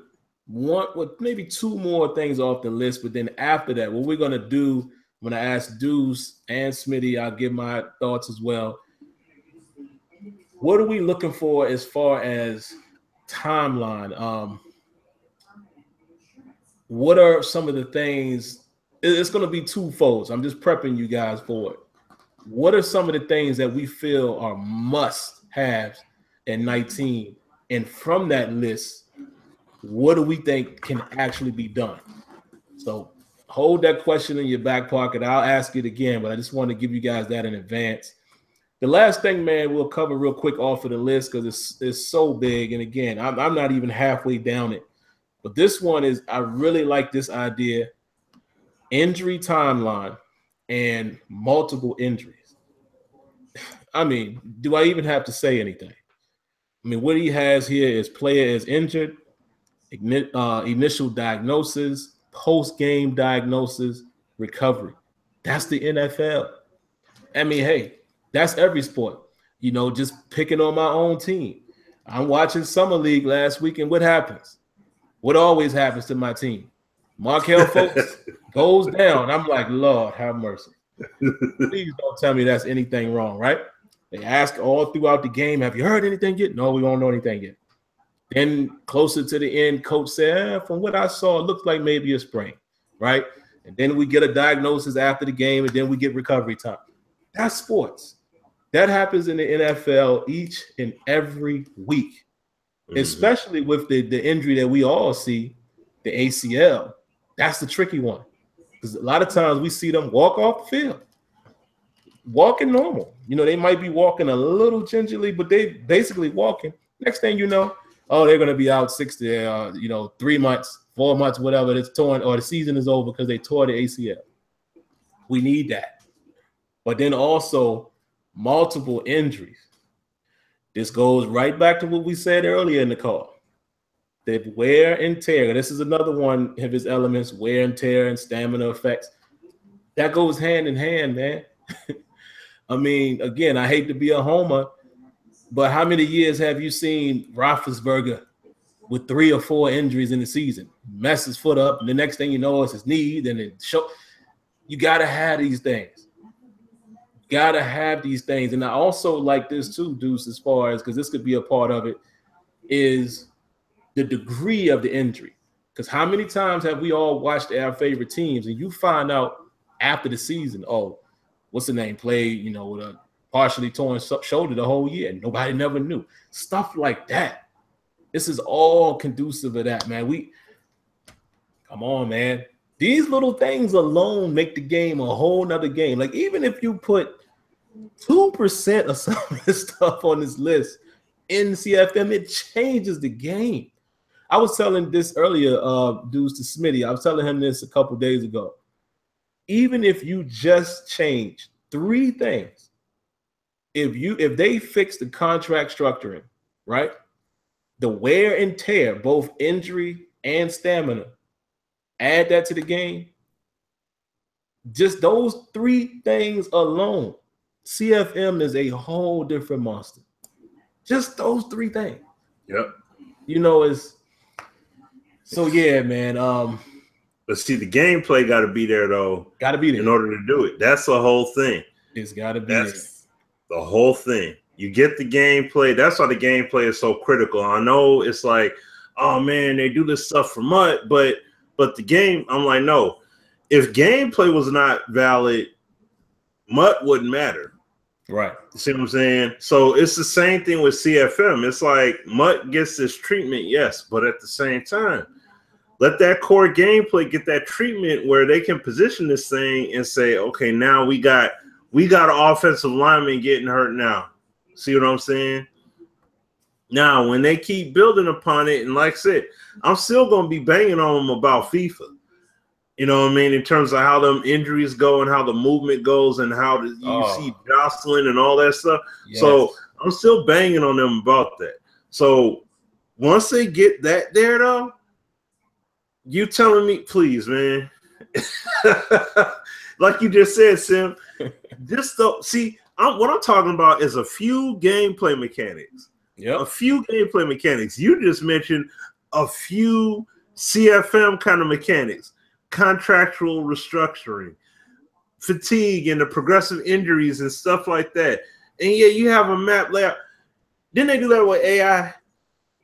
maybe two more things off the list, but then after that, what we're going to do, when I ask Deuce and Smitty, I'll give my thoughts as well. What are we looking for as far as timeline? What are some of the things? It's going to be twofold. I'm just prepping you guys for it. What are some of the things that we feel are must-haves at 19? And from that list, what do we think can actually be done? So hold that question in your back pocket. I'll ask it again, but I just want to give you guys that in advance. The last thing, man, we'll cover real quick off of the list because it's so big. And again, I'm not even halfway down it. But this one is, I really like this idea, injury timeline and multiple injuries. I mean, do I even have to say anything? I mean, what he has here is player is injured, initial diagnosis, post-game diagnosis, recovery. That's the NFL. I mean, hey, that's every sport. Just picking on my own team. I'm watching Summer League last week, and what happens? What always happens to my team? Markel Fultz goes down. I'm like, Lord, have mercy. Please don't tell me that's anything wrong, right? They ask all throughout the game, have you heard anything yet? No, we don't know anything yet. Then closer to the end, coach said, from what I saw, it looks like maybe a sprain, right? And then we get a diagnosis after the game, and then we get recovery time. That's sports. That happens in the NFL each and every week, especially with the injury that we all see, the ACL. That's the tricky one because a lot of times we see them walk off the field, walking normal. They might be walking a little gingerly, but they basically walking. Next thing you know, they're going to be out 3 months, 4 months, whatever. It's torn or the season is over because they tore the ACL. We need that. But then also multiple injuries. This goes right back to what we said earlier in the call. The wear and tear. This is another one of his elements, wear and tear and stamina effects. That goes hand in hand, man. I mean, again, I hate to be a homer, but how many years have you seen Roethlisberger with 3 or 4 injuries in the season? Mess his foot up, and the next thing you know, it's his knee, then it show. You got to have these things. Gotta have these things. And I also like this too, Deuce, as far as, because this could be a part of it, is the degree of the injury. Because how many times have we all watched our favorite teams and you find out after the season, what's the name, played, with a partially torn shoulder the whole year. Nobody never knew. Stuff like that. This is all conducive of that, man. Come on, man. These little things alone make the game a whole nother game. Like, even if you put 2% of some of this stuff on this list in CFM, it changes the game. I was telling this earlier, Duece to Smitty. I was telling him this a couple days ago. Even if you just change 3 things, if they fix the contract structuring, right? The wear and tear, both injury and stamina, add that to the game. Just those 3 things alone, CFM is a whole different monster. Just those 3 things. Yep. You know, it's so yeah, man. But see, the gameplay got to be there though. Got to be there in order to do it. That's the whole thing. It's got to be That's the whole thing. You get the gameplay. That's why the gameplay is so critical. I know it's like, oh man, they do this stuff for MUT, but the game, I'm like, no. If gameplay was not valid, MUT wouldn't matter. Right. You see what I'm saying? So it's the same thing with CFM. It's like MUT gets this treatment, yes, but at the same time, let that core gameplay get that treatment where they can position this thing and say, okay, now we got an offensive lineman getting hurt now. See what I'm saying? Now, when they keep building upon it, and like I said, I'm still going to be banging on them about FIFA. You know what I mean? In terms of how them injuries go and how the movement goes and how you see jostling and all that stuff. Yes. So I'm still banging on them about that. So once they get that there, though, you telling me, please, man. Like you just said, Sim, just see, what I'm talking about is a few gameplay mechanics. Yeah, a few gameplay mechanics. You just mentioned a few CFM kind of mechanics, contractual restructuring, fatigue, and the progressive injuries and stuff like that. And yeah, you have a map layout. Didn't they do that with AI?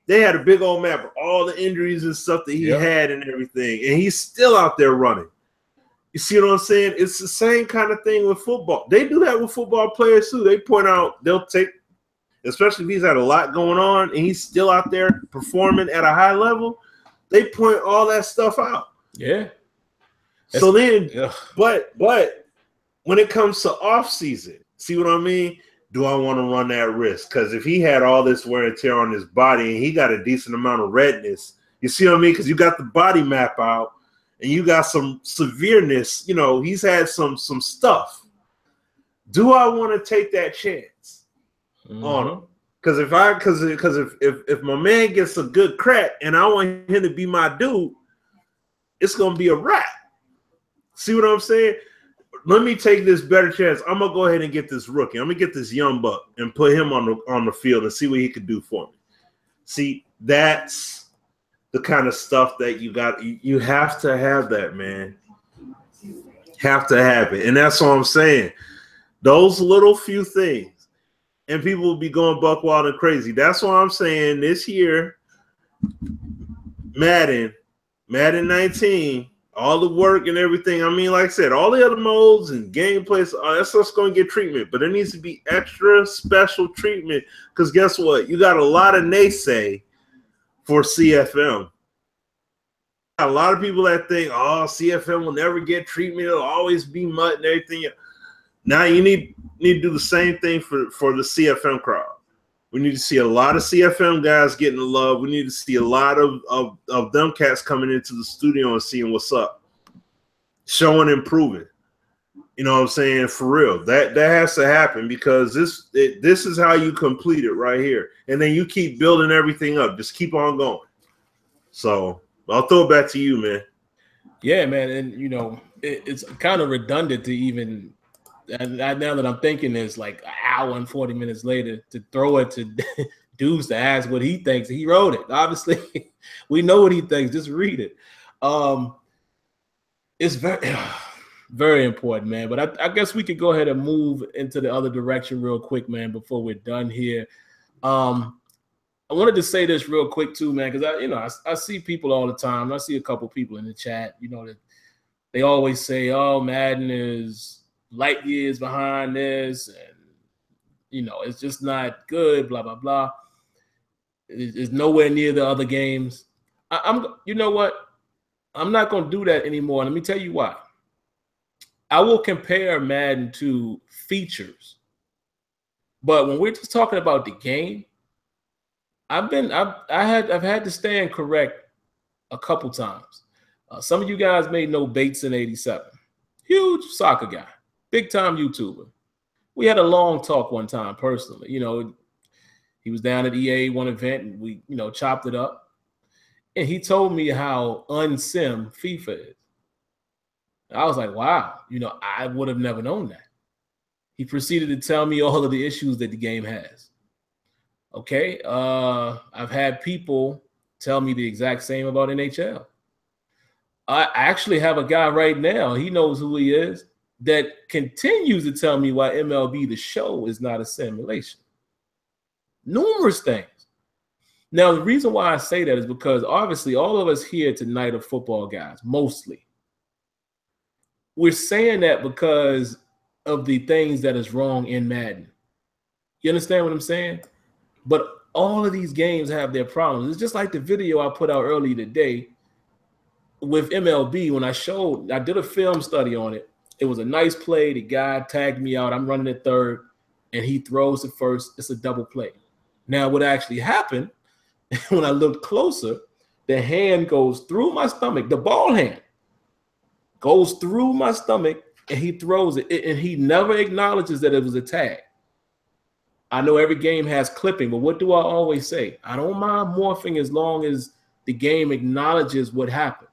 They had a big old map of all the injuries and stuff that he had and everything, and he's still out there running. You see what I'm saying? It's the same kind of thing with football. They do that with football players too. They point out, they'll take, especially if he's had a lot going on and he's still out there performing at a high level, they point all that stuff out. Yeah. So then, but when it comes to off season, see what I mean? Do I want to run that risk? Because if he had all this wear and tear on his body and he got a decent amount of redness, you see what I mean? Because you got the body map out and you got some severeness. You know, he's had some stuff. Do I want to take that chance on him? Because if my man gets a good crack and I want him to be my dude, it's gonna be a wrap. See what I'm saying? Let me take this better chance. I'm gonna go ahead and get this rookie. I'm gonna get this young buck and put him on the field and see what he could do for me. See, that's the kind of stuff that you got. You have to have that, man. Have to have it, and that's what I'm saying. Those little few things, and people will be going buck wild and crazy. That's why I'm saying this year, Madden 19. All the work and everything. I mean, like I said, all the other modes and gameplays, that's what's going to get treatment. But there needs to be extra special treatment because guess what? You got a lot of naysay for CFM. A lot of people that think, oh, CFM will never get treatment. It'll always be MUT and everything. Now you need to do the same thing for the CFM crowd. We need to see a lot of CFM guys getting the love. We need to see a lot of them cats coming into the studio and seeing what's up, showing and proving. You know what I'm saying? For real, that has to happen because this is how you complete it right here, and then you keep building everything up. Just keep on going. So I'll throw it back to you, man. Yeah, man, and you know it's kind of redundant to even. And now that I'm thinking, is like an hour and 40 minutes later to throw it to Deuce to ask what he thinks. He wrote it. Obviously, we know what he thinks. Just read it. It's very, very important, man. But I guess we could go ahead and move into the other direction real quick, man, before we're done here. I wanted to say this real quick too, man, because I see people all the time. I see a couple people in the chat, that they always say, "Oh, Madden is light years behind this, and it's just not good, blah blah blah." It's nowhere near the other games. You know what? I'm not going to do that anymore. Let me tell you why. I will compare Madden to features, but when we're just talking about the game, I've had to stand correct a couple times. Some of you guys may know Bates in '87, huge soccer guy, big time YouTuber. We had a long talk one time personally. You know, he was down at EA one event and we, you know, chopped it up. And he told me how unsim FIFA is. I was like, wow, you know, I would have never known that. He proceeded to tell me all of the issues that the game has. Okay, I've had people tell me the exact same about NHL. I actually have a guy right now, he knows who he is, that continues to tell me why MLB The Show is not a simulation. Numerous things. Now, the reason why I say that is because obviously all of us here tonight are football guys, mostly. We're saying that because of the things that is wrong in Madden. You understand what I'm saying? But all of these games have their problems. It's just like the video I put out earlier today with MLB when I did a film study on it. It was a nice play. The guy tagged me out. I'm running at third, and he throws it first. It's a double play. Now, what actually happened, when I looked closer, the hand goes through my stomach. The ball hand goes through my stomach, and he throws it. And he never acknowledges that it was a tag. I know every game has clipping, but what do I always say? I don't mind morphing as long as the game acknowledges what happened.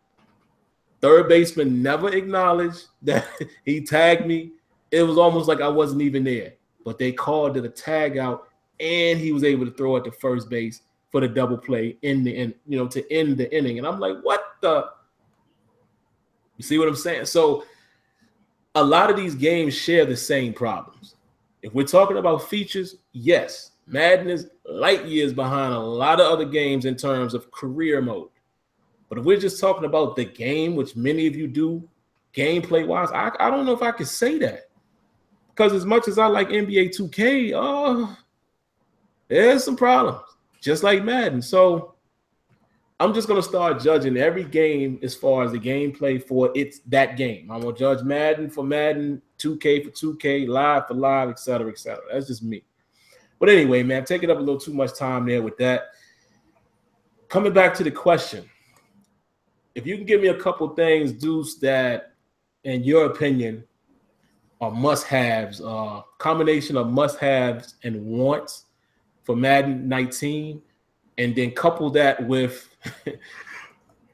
Third baseman never acknowledged that he tagged me. It was almost like I wasn't even there. But they called it a tag out, and he was able to throw it to first base for the double play to end the inning. And I'm like, what the? You see what I'm saying? So a lot of these games share the same problems. If we're talking about features, yes, Madden is light years behind a lot of other games in terms of career mode. But if we're just talking about the game, which many of you do, gameplay-wise, I don't know if I could say that. Because as much as I like NBA 2K, there's some problems, just like Madden. So I'm just going to start judging every game as far as the gameplay for that game. I'm going to judge Madden for Madden, 2K for 2K, live for live, et cetera, et cetera. That's just me. But anyway, man, taking up a little too much time there with that. Coming back to the question, if you can give me a couple things, Deuce, that, in your opinion, are must-haves, combination of must-haves and wants for Madden 19, and then couple that with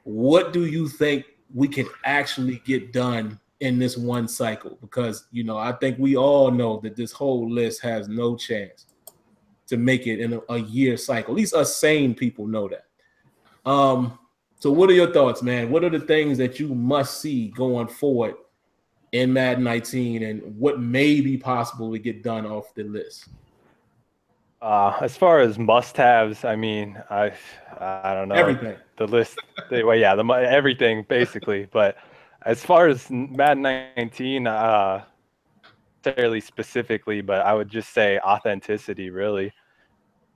what do you think we can actually get done in this one cycle? Because, you know, I think we all know that this whole list has no chance to make it in a year cycle. At least us sane people know that. So what are your thoughts, man? What are the things that you must see going forward in Madden 19, and what may be possible to get done off the list? As far as must-haves, I mean, I don't know. Everything. The list, everything basically. But as far as Madden 19, fairly specifically, but I would just say authenticity, really.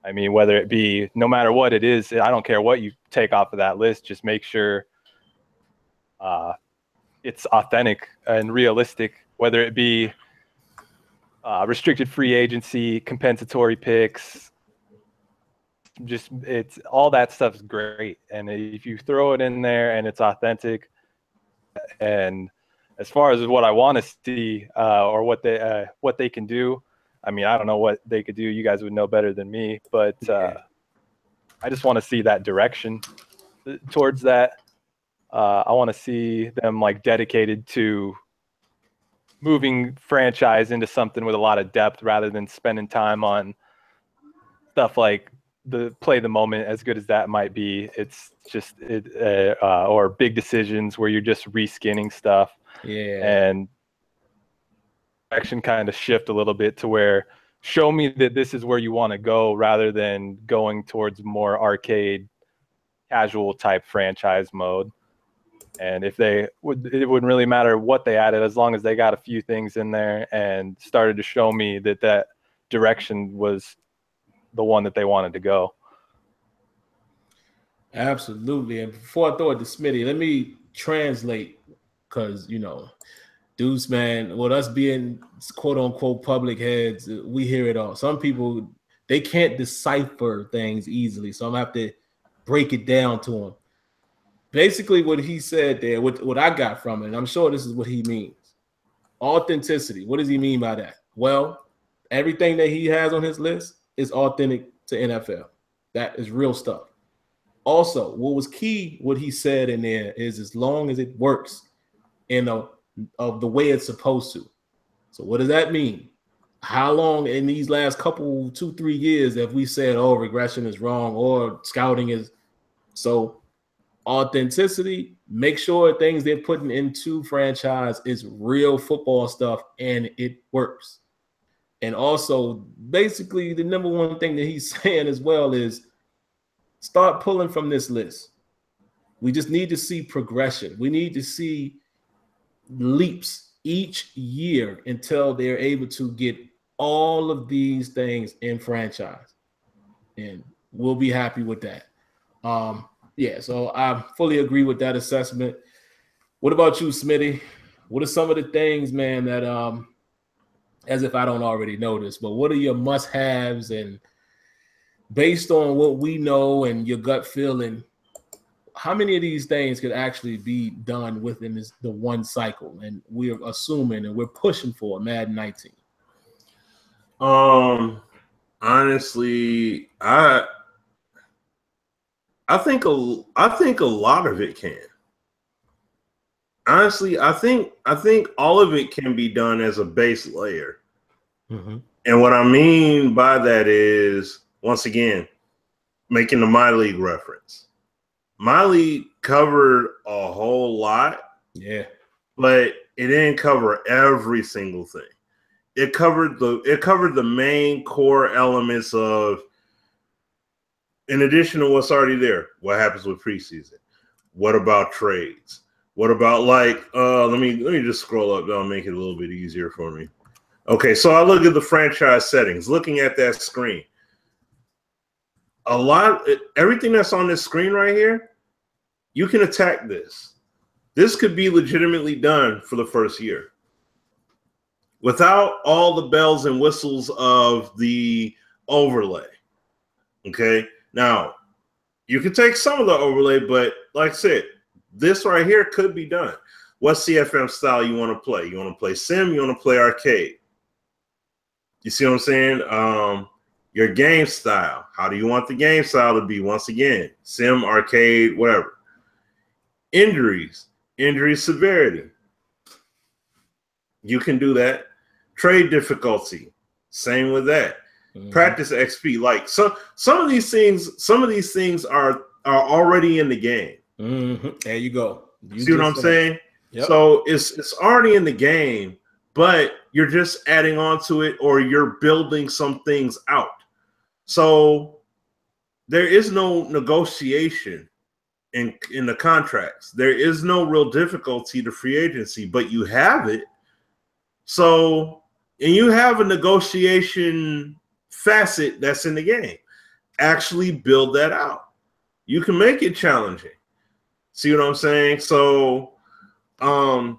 I mean, whether it be, no matter what it is, I don't care what you take off of that list, just make sure it's authentic and realistic, whether it be restricted free agency, compensatory picks, it's all that stuff's great. And if you throw it in there and it's authentic, and as far as what I want to see or what they can do, I mean, I don't know what they could do. You guys would know better than me, but I just want to see that direction towards that. I want to see them like dedicated to moving franchise into something with a lot of depth rather than spending time on stuff like the play the moment, as good as that might be. It's just or big decisions where you're just reskinning stuff. Yeah. And action kind of shift a little bit to where show me that this is where you want to go rather than going towards more arcade casual type franchise mode. And if it wouldn't really matter what they added, as long as they got a few things in there and started to show me that direction was the one that they wanted to go. Absolutely. And before I throw it to Smitty, let me translate because, Deuce, man, with us being quote unquote public heads, we hear it all. Some people, they can't decipher things easily. So I'm going to have to break it down to them. Basically, what he said there, what I got from it, and I'm sure this is what he means. Authenticity. What does he mean by that? Well, everything that he has on his list is authentic to NFL. That is real stuff. Also, what was key, what he said in there is as long as it works of the way it's supposed to. So what does that mean? How long in these last couple 2-3 years have we said, oh, regression is wrong or scouting is so? Authenticity, make sure things they're putting into franchise is real football stuff and it works. And also, basically, the number one thing that he's saying as well is start pulling from this list. We just need to see progression. We need to see leaps each year until they're able to get all of these things in franchise. And we'll be happy with that. Yeah, so I fully agree with that assessment. What about you, Smitty? What are some of the things, man, that as if I don't already know this, but what are your must-haves, and based on what we know and your gut feeling, how many of these things could actually be done within the one cycle? And we're assuming and we're pushing for Madden 19. Honestly, I think a lot of it can. Honestly, I think all of it can be done as a base layer. Mm-hmm. And what I mean by that is, once again, making the My League reference. My League covered a whole lot. Yeah. But it didn't cover every single thing. It covered the main core elements of, in addition to what's already there, what happens with preseason? What about trades? What about let me just scroll up. That'll make it a little bit easier for me. Okay, so I look at the franchise settings, looking at that screen. Everything that's on this screen right here, you can attack this. This could be legitimately done for the first year without all the bells and whistles of the overlay. Okay. Now, you can take some of the overlay, but like I said, this right here could be done. What CFM style you want to play? You want to play sim? You want to play arcade? You see what I'm saying? Your game style. How do you want the game style to be? Once again, sim, arcade, whatever. Injury severity. You can do that. Trade difficulty. Same with that. Mm-hmm. Practice XP. Like some of these things are already in the game. Mm-hmm. There you go. See what I'm saying? Yep. So it's already in the game, but you're just adding on to it, or you're building some things out. So there is no negotiation in the contracts. There is no real difficulty to free agency, but you have it. So, and you have a negotiation facet that's in the game. Actually build that out. You can make it challenging. See what I'm saying? So, and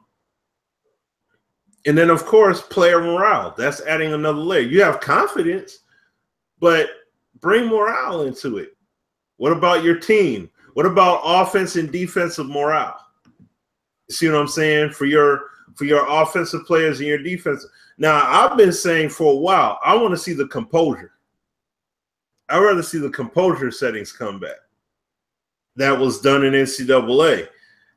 then of course, player morale. That's adding another layer. You have confidence, but bring morale into it. What about your team? What about offense and defensive morale? You see what I'm saying? For your offensive players and your defense. Now, I've been saying for a while, I want to see the composure. I'd rather see the composure settings come back. That was done in NCAA.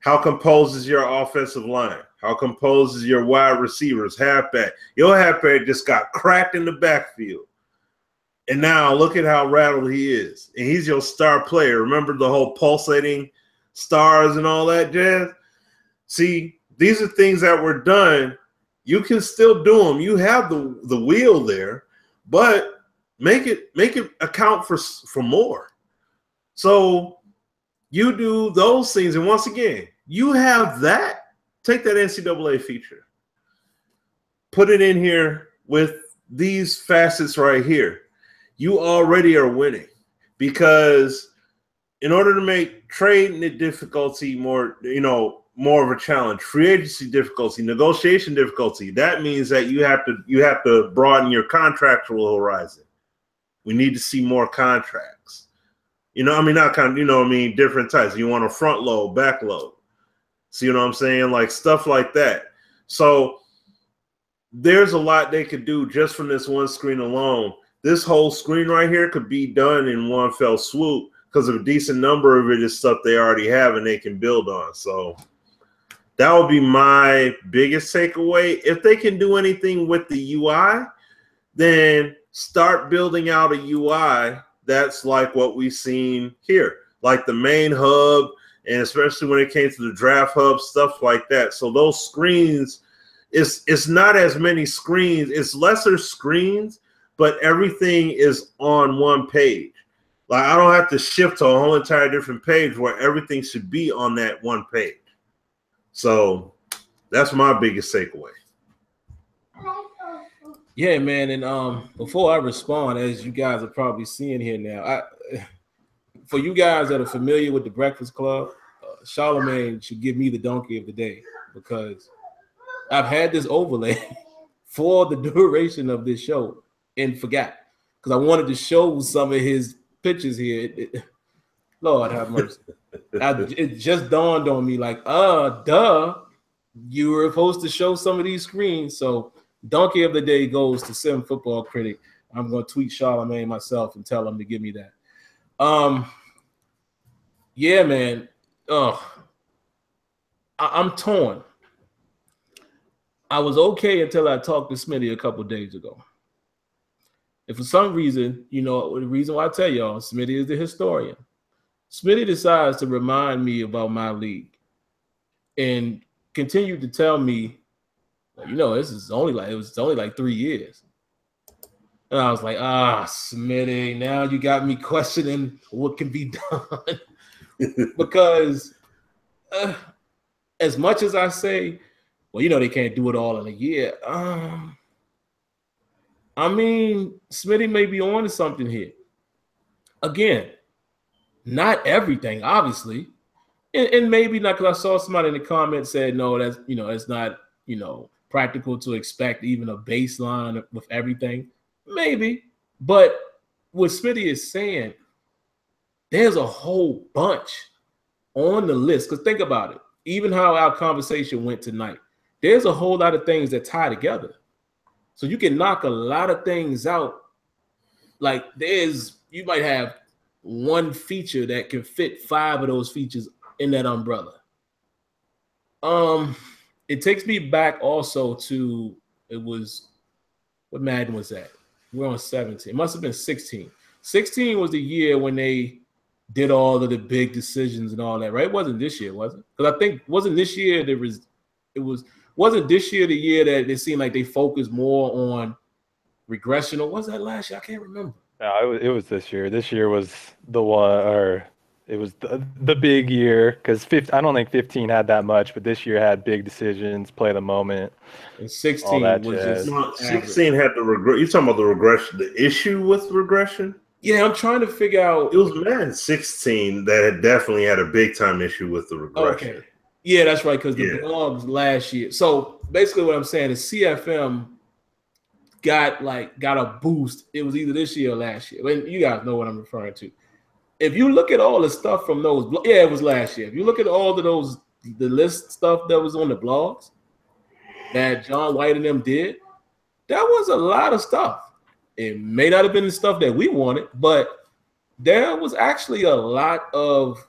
How composed is your offensive line? How composed is your wide receivers, halfback? Your halfback just got cracked in the backfield. And now look at how rattled he is. And he's your star player. Remember the whole pulsating stars and all that jazz? See, these are things that were done. You can still do them. You have the wheel there, but make it account for more. So you do those things, and once again, you have that. Take that NCAA feature, put it in here with these facets right here. You already are winning, because in order to make trading the difficulty more, more of a challenge, free agency difficulty, negotiation difficulty, that means that you have to broaden your contractual horizon. We need to see more contracts. Different types. You want a front load, back load. See what I'm saying? Like stuff like that. So there's a lot they could do just from this one screen alone. This whole screen right here could be done in one fell swoop because a decent number of it is stuff they already have and they can build on. So that would be my biggest takeaway. If they can do anything with the UI, then start building out a UI that's like what we've seen here, like the main hub, and especially when it came to the draft hub, stuff like that. So those screens, it's not as many screens, it's lesser screens, but everything is on one page. Like I don't have to shift to a whole entire different page where everything should be on that one page. So that's my biggest takeaway. Yeah, man. And before I respond, as you guys are probably seeing here now, for you guys that are familiar with the Breakfast Club, Charlemagne should give me the donkey of the day because I've had this overlay for the duration of this show and forgot because I wanted to show some of his pictures here. Lord have mercy. It just dawned on me like, duh, you were supposed to show some of these screens. So donkey of the day goes to SimFBallCritic. I'm going to tweet Charlemagne myself and tell him to give me that. Yeah, man. I'm torn. I was okay until I talked to Smitty a couple days ago. And for some reason, the reason why I tell y'all, Smitty is the historian. Smitty decides to remind me about my league and continued to tell me, this is only like 3 years. And I was like, Smitty, now you got me questioning what can be done. Because as much as I say, well, they can't do it all in a year. Smitty may be on to something here. Again, not everything, obviously. And maybe not, because I saw somebody in the comments said, no, that's, it's not, practical to expect even a baseline with everything. Maybe. But what Smitty is saying, there's a whole bunch on the list. Because think about it. Even how our conversation went tonight, there's a whole lot of things that tie together. So you can knock a lot of things out. Like you might have one feature that can fit 5 of those features in that umbrella. It takes me back also to, what Madden was that? We're on 17. It must have been 16. 16 was the year when they did all of the big decisions and all that, right? It wasn't this year, was it? Because I think wasn't this year wasn't this year the year that it seemed like they focused more on regression, or was that last year? I can't remember. No, it was this year. This year was the one, or it was the big year, because I don't think 15 had that much, but this year had big decisions, play the moment. And 16 was just 16 had the regret. You talking about the regression, the issue with regression? Yeah, I'm trying to figure out. It was Madden 16 that had definitely had a big time issue with the regression. Okay. Yeah, that's right, because the blogs last year. So basically what I'm saying is CFM got a boost. It was either this year or last year. But you guys know what I'm referring to. If you look at all the stuff from those, it was last year. If you look at all of those, the list stuff that was on the blogs that John White and them did, that was a lot of stuff. It may not have been the stuff that we wanted, but there was actually a lot of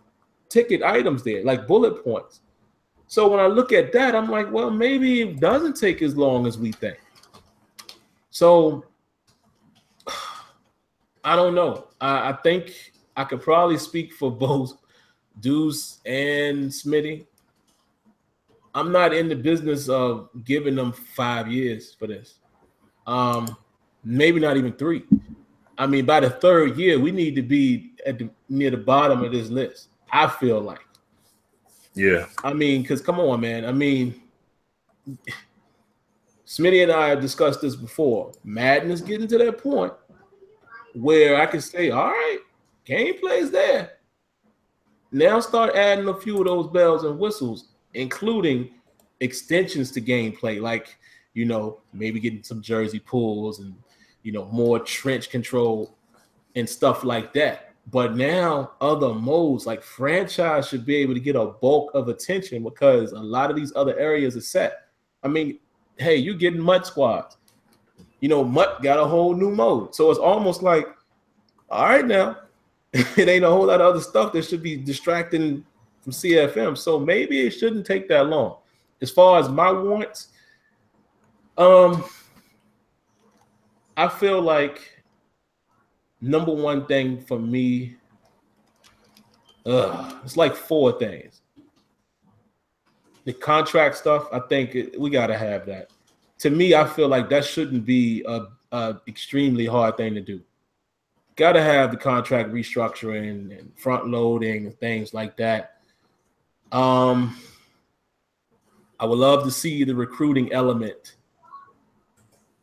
ticket items there, like bullet points. So when I look at that, I'm like, well, maybe it doesn't take as long as we think. So I don't know. I think I could probably speak for both Deuce and Smitty. I'm not in the business of giving them 5 years for this. Maybe not even 3. I mean, by the 3rd year, we need to be near the bottom of this list, I feel like. Yeah. I mean, because come on, man. I mean, Smitty and I have discussed this before. Madden is getting to that point where I can say, all right, gameplay is there. now start adding a few of those bells and whistles, including extensions to gameplay, like, you know, maybe getting some jersey pulls and, you know, more trench control and stuff like that. But now other modes like franchise should be able to get a bulk of attention because a lot of these other areas are set. I mean, hey, you're getting MUT squads. You know, MUT got a whole new mode. So it's almost like, all right now, it ain't a whole lot of other stuff that should be distracting from CFM. So maybe it shouldn't take that long. As far as my wants, I feel like number one thing for me, it's like four things. The contract stuff, I think we got to have that. To me, I feel like that shouldn't be a extremely hard thing to do. Got to have the contract restructuring and front loading and things like that. I would love to see the recruiting element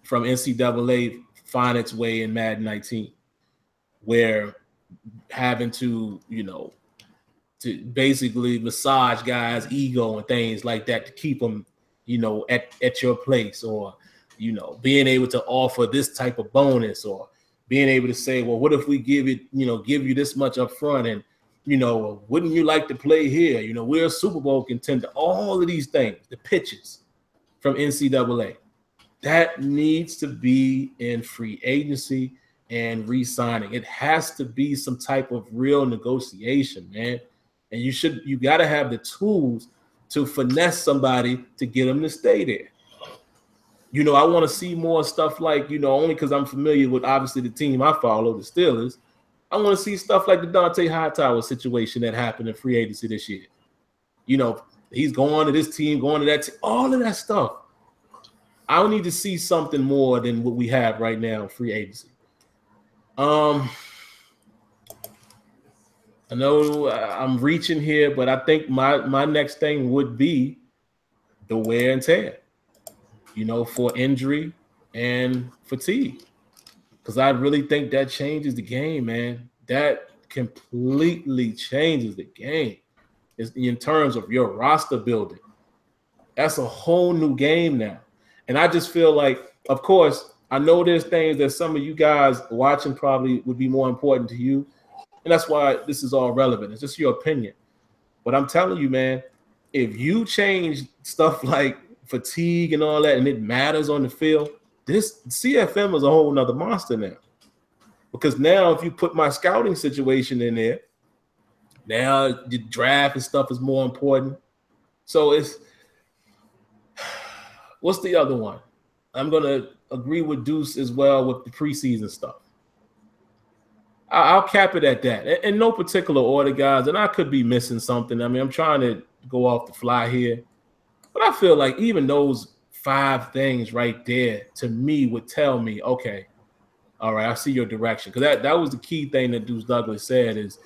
from NCAA find its way in Madden 19, where having to, you know, to basically massage guys' ego and things like that to keep them, you know, at your place, or, you know, being able to offer this type of bonus, or being able to say, well, what if we give you this much up front, and, you know, wouldn't you like to play here? You know, we're a Super Bowl contender. All of these things, the pitches from NCAA, that needs to be in free agency and re-signing. It has to be some type of real negotiation, man. And you got to have the tools to finesse somebody to get them to stay there. You know, I want to see more stuff like, you know, only because I'm familiar with obviously the team I follow, the Steelers. I want to see stuff like the Dante Hightower situation that happened in free agency this year. You know, he's going to this team, going to that team, all of that stuff. I need to see something more than what we have right now in free agency. I know I'm reaching here, but I think my next thing would be the wear and tear, you know, for injury and fatigue. Because I really think that changes the game, man. That completely changes the game in terms of your roster building. That's a whole new game now. And I just feel like, of course, I know there's things that some of you guys watching probably would be more important to you. And that's why this is all relevant. It's just your opinion. But I'm telling you, man, if you change stuff like fatigue and all that, and it matters on the field, this CFM is a whole nother monster now. Because now if you put my scouting situation in there, now the draft and stuff is more important. So it's, what's the other one? I'm going to agree with Deuce as well with the preseason stuff. I'll cap it at that. In no particular order, guys, and I could be missing something. I mean, I'm trying to go off the fly here. But I feel like even those 5 things right there, to me, would tell me, okay, all right, I see your direction. Because that was the key thing that Deus Douglas said is,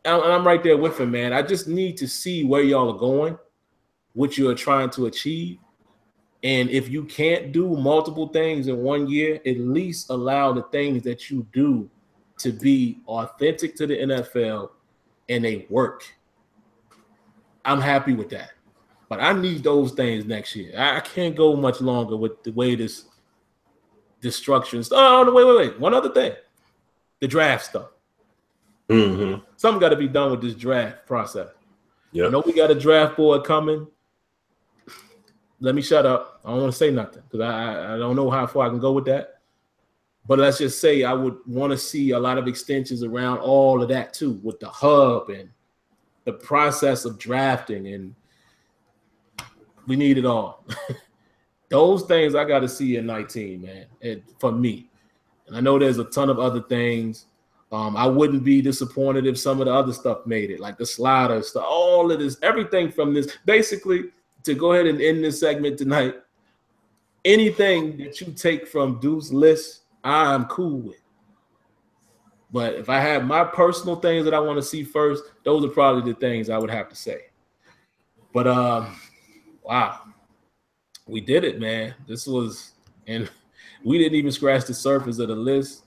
and I'm right there with him, man. I just need to see where y'all are going, what you are trying to achieve. And if you can't do multiple things in 1 year, at least allow the things that you do to be authentic to the NFL and they work. I'm happy with that. But I need those things next year. I can't go much longer with the way this structure and stuff. Oh, no, wait. One other thing. The draft stuff. Mm-hmm. Something got to be done with this draft process. Yeah. I know we got a draft board coming. Let me shut up. I don't want to say nothing because I don't know how far I can go with that. But let's just say I would want to see a lot of extensions around all of that too, with the hub and the process of drafting, and we need it all. Those things I got to see in 19, man, for me. And I know there's a ton of other things. I wouldn't be disappointed if some of the other stuff made it, like the slider stuff, all of this, everything from this. Basically, to go ahead and end this segment tonight, anything that you take from Deuce's list, I'm cool with. But if I have my personal things that I want to see first, those are probably the things I would have to say. But wow, we did it, man. This was, and we didn't even scratch the surface of the list.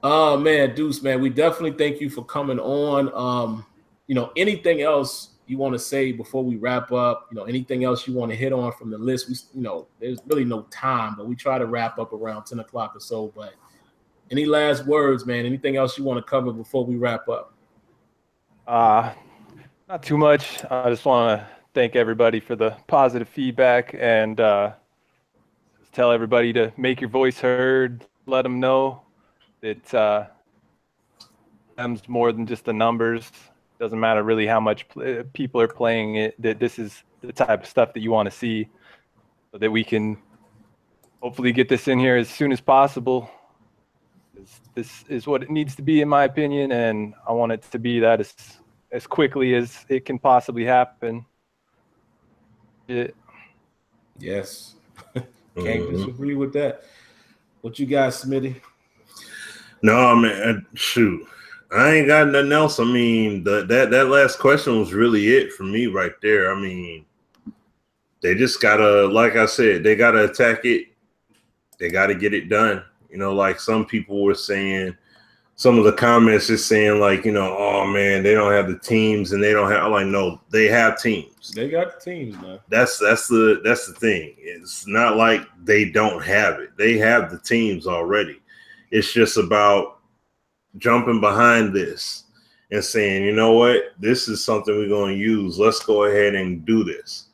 Oh man, Deuce, man, we definitely thank you for coming on. anything else you want to say before we wrap up? Anything else you want to hit on from the list? There's really no time, but we try to wrap up around 10 o'clock or so. But any last words, man? Anything else you want to cover before we wrap up? Not too much. I just want to thank everybody for the positive feedback and tell everybody to make your voice heard. Let them know that M's more than just the numbers. Doesn't matter really how much people are playing it, that this is the type of stuff that you want to see, so that we can hopefully get this in here as soon as possible. This is what it needs to be, in my opinion, and I want it to be that as quickly as it can possibly happen. Yes. Can't disagree with that. What you got, Smitty? No, man, shoot. I ain't got nothing else. I mean, that last question was really it for me right there. I mean, they just gotta, like I said, they gotta attack it. They gotta get it done. Like some people were saying, some of the comments just saying like, oh man, they don't have the teams and they don't have. I'm like, no, they have teams. They got the teams, man. That's the thing. It's not like they don't have it. They have the teams already. It's just about jumping behind this and saying, you know what, this is something we're going to use. Let's go ahead and do this.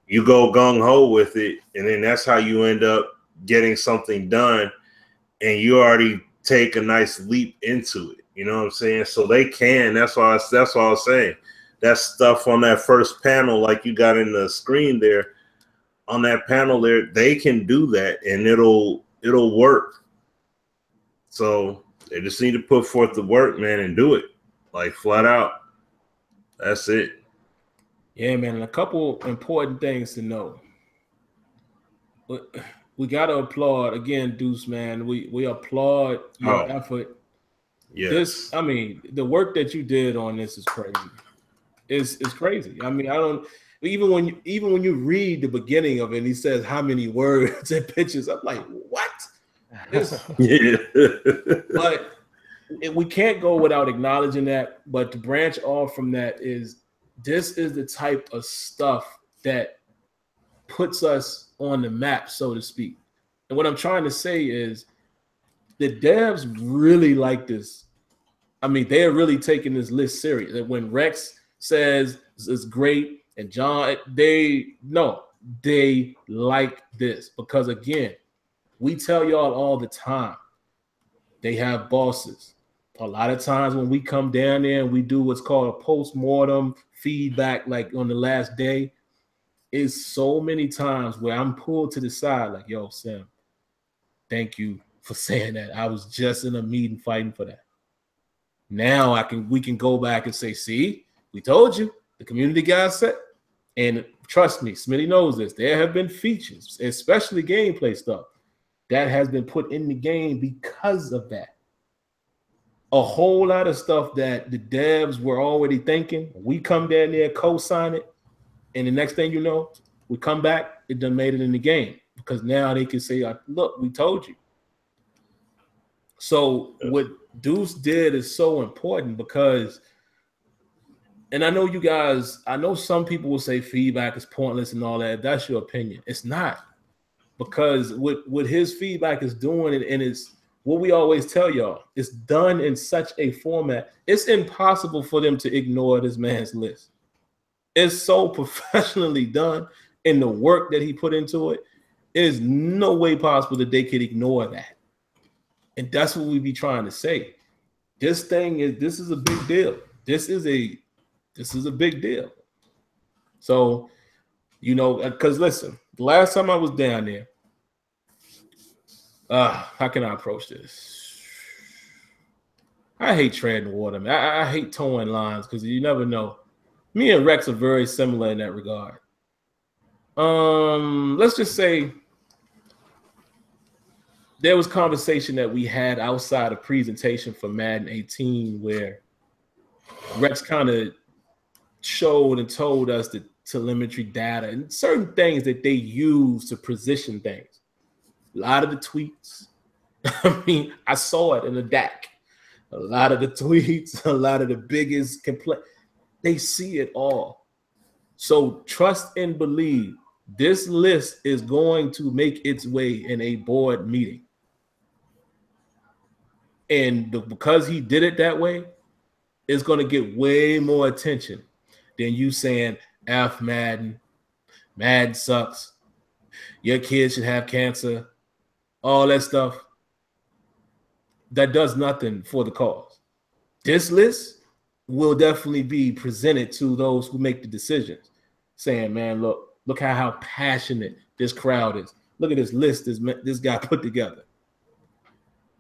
You go gung-ho with it, and then that's how you end up getting something done, and you already take a nice leap into it. You know what I'm saying? So they can. That's why I was saying. That stuff on that first panel, like you got in the screen there, on that panel there, they can do that, and it'll work. So they just need to put forth the work, man, and do it, like flat out. That's it. Yeah, man. And a couple important things to know. We got to applaud again, Deuce, man. We applaud your effort. Yes. The work that you did on this is crazy. It's crazy. I mean, even when you read the beginning of it, and he says how many words and pictures, I'm like, what? Yeah. But we can't go without acknowledging that. But to branch off from that this is the type of stuff that puts us on the map, so to speak. And what I'm trying to say is the devs really like this. I mean, they're really taking this list serious. And when Rex says it's great and John, they like this because, again, we tell y'all all the time, they have bosses. A lot of times when we come down there and we do what's called a post-mortem feedback, like on the last day, it's so many times where I'm pulled to the side like, yo, Sam, thank you for saying that. I was just in a meeting fighting for that. Now we can go back and say, see, we told you, the community guys said. And trust me, Smitty knows this. There have been features, especially gameplay stuff, that has been put in the game because of that. A whole lot of stuff that the devs were already thinking. We come down there, co-sign it, and the next thing you know, we come back, it done made it in the game. Because now they can say, look, we told you. So what Deuce did is so important because, and I know some people will say feedback is pointless and all that. If that's your opinion. It's not. Because what his feedback is doing, and it's what we always tell y'all, it's done in such a format, it's impossible for them to ignore this man's list. It's so professionally done in the work that he put into it. There's no way possible that they could ignore that. And that's what we be trying to say. This is a big deal. This is a big deal. So, because listen, the last time I was down there, how can I approach this? I hate treading water, man. I hate towing lines because you never know. Me and Rex are very similar in that regard. Let's just say there was conversation that we had outside of presentation for Madden 18 where Rex kind of showed and told us the telemetry data and certain things that they use to position things. A lot of the tweets. I mean, I saw it in the DAC. a lot of the tweets, a lot of the biggest complaints. They see it all. So trust and believe this list is going to make its way in a board meeting. And because he did it that way, it's going to get way more attention than you saying, F Madden, Madden sucks, your kid should have cancer, all that stuff. That does nothing for the cause. This list will definitely be presented to those who make the decisions, saying, man, look how passionate this crowd is. Look at this list this guy put together.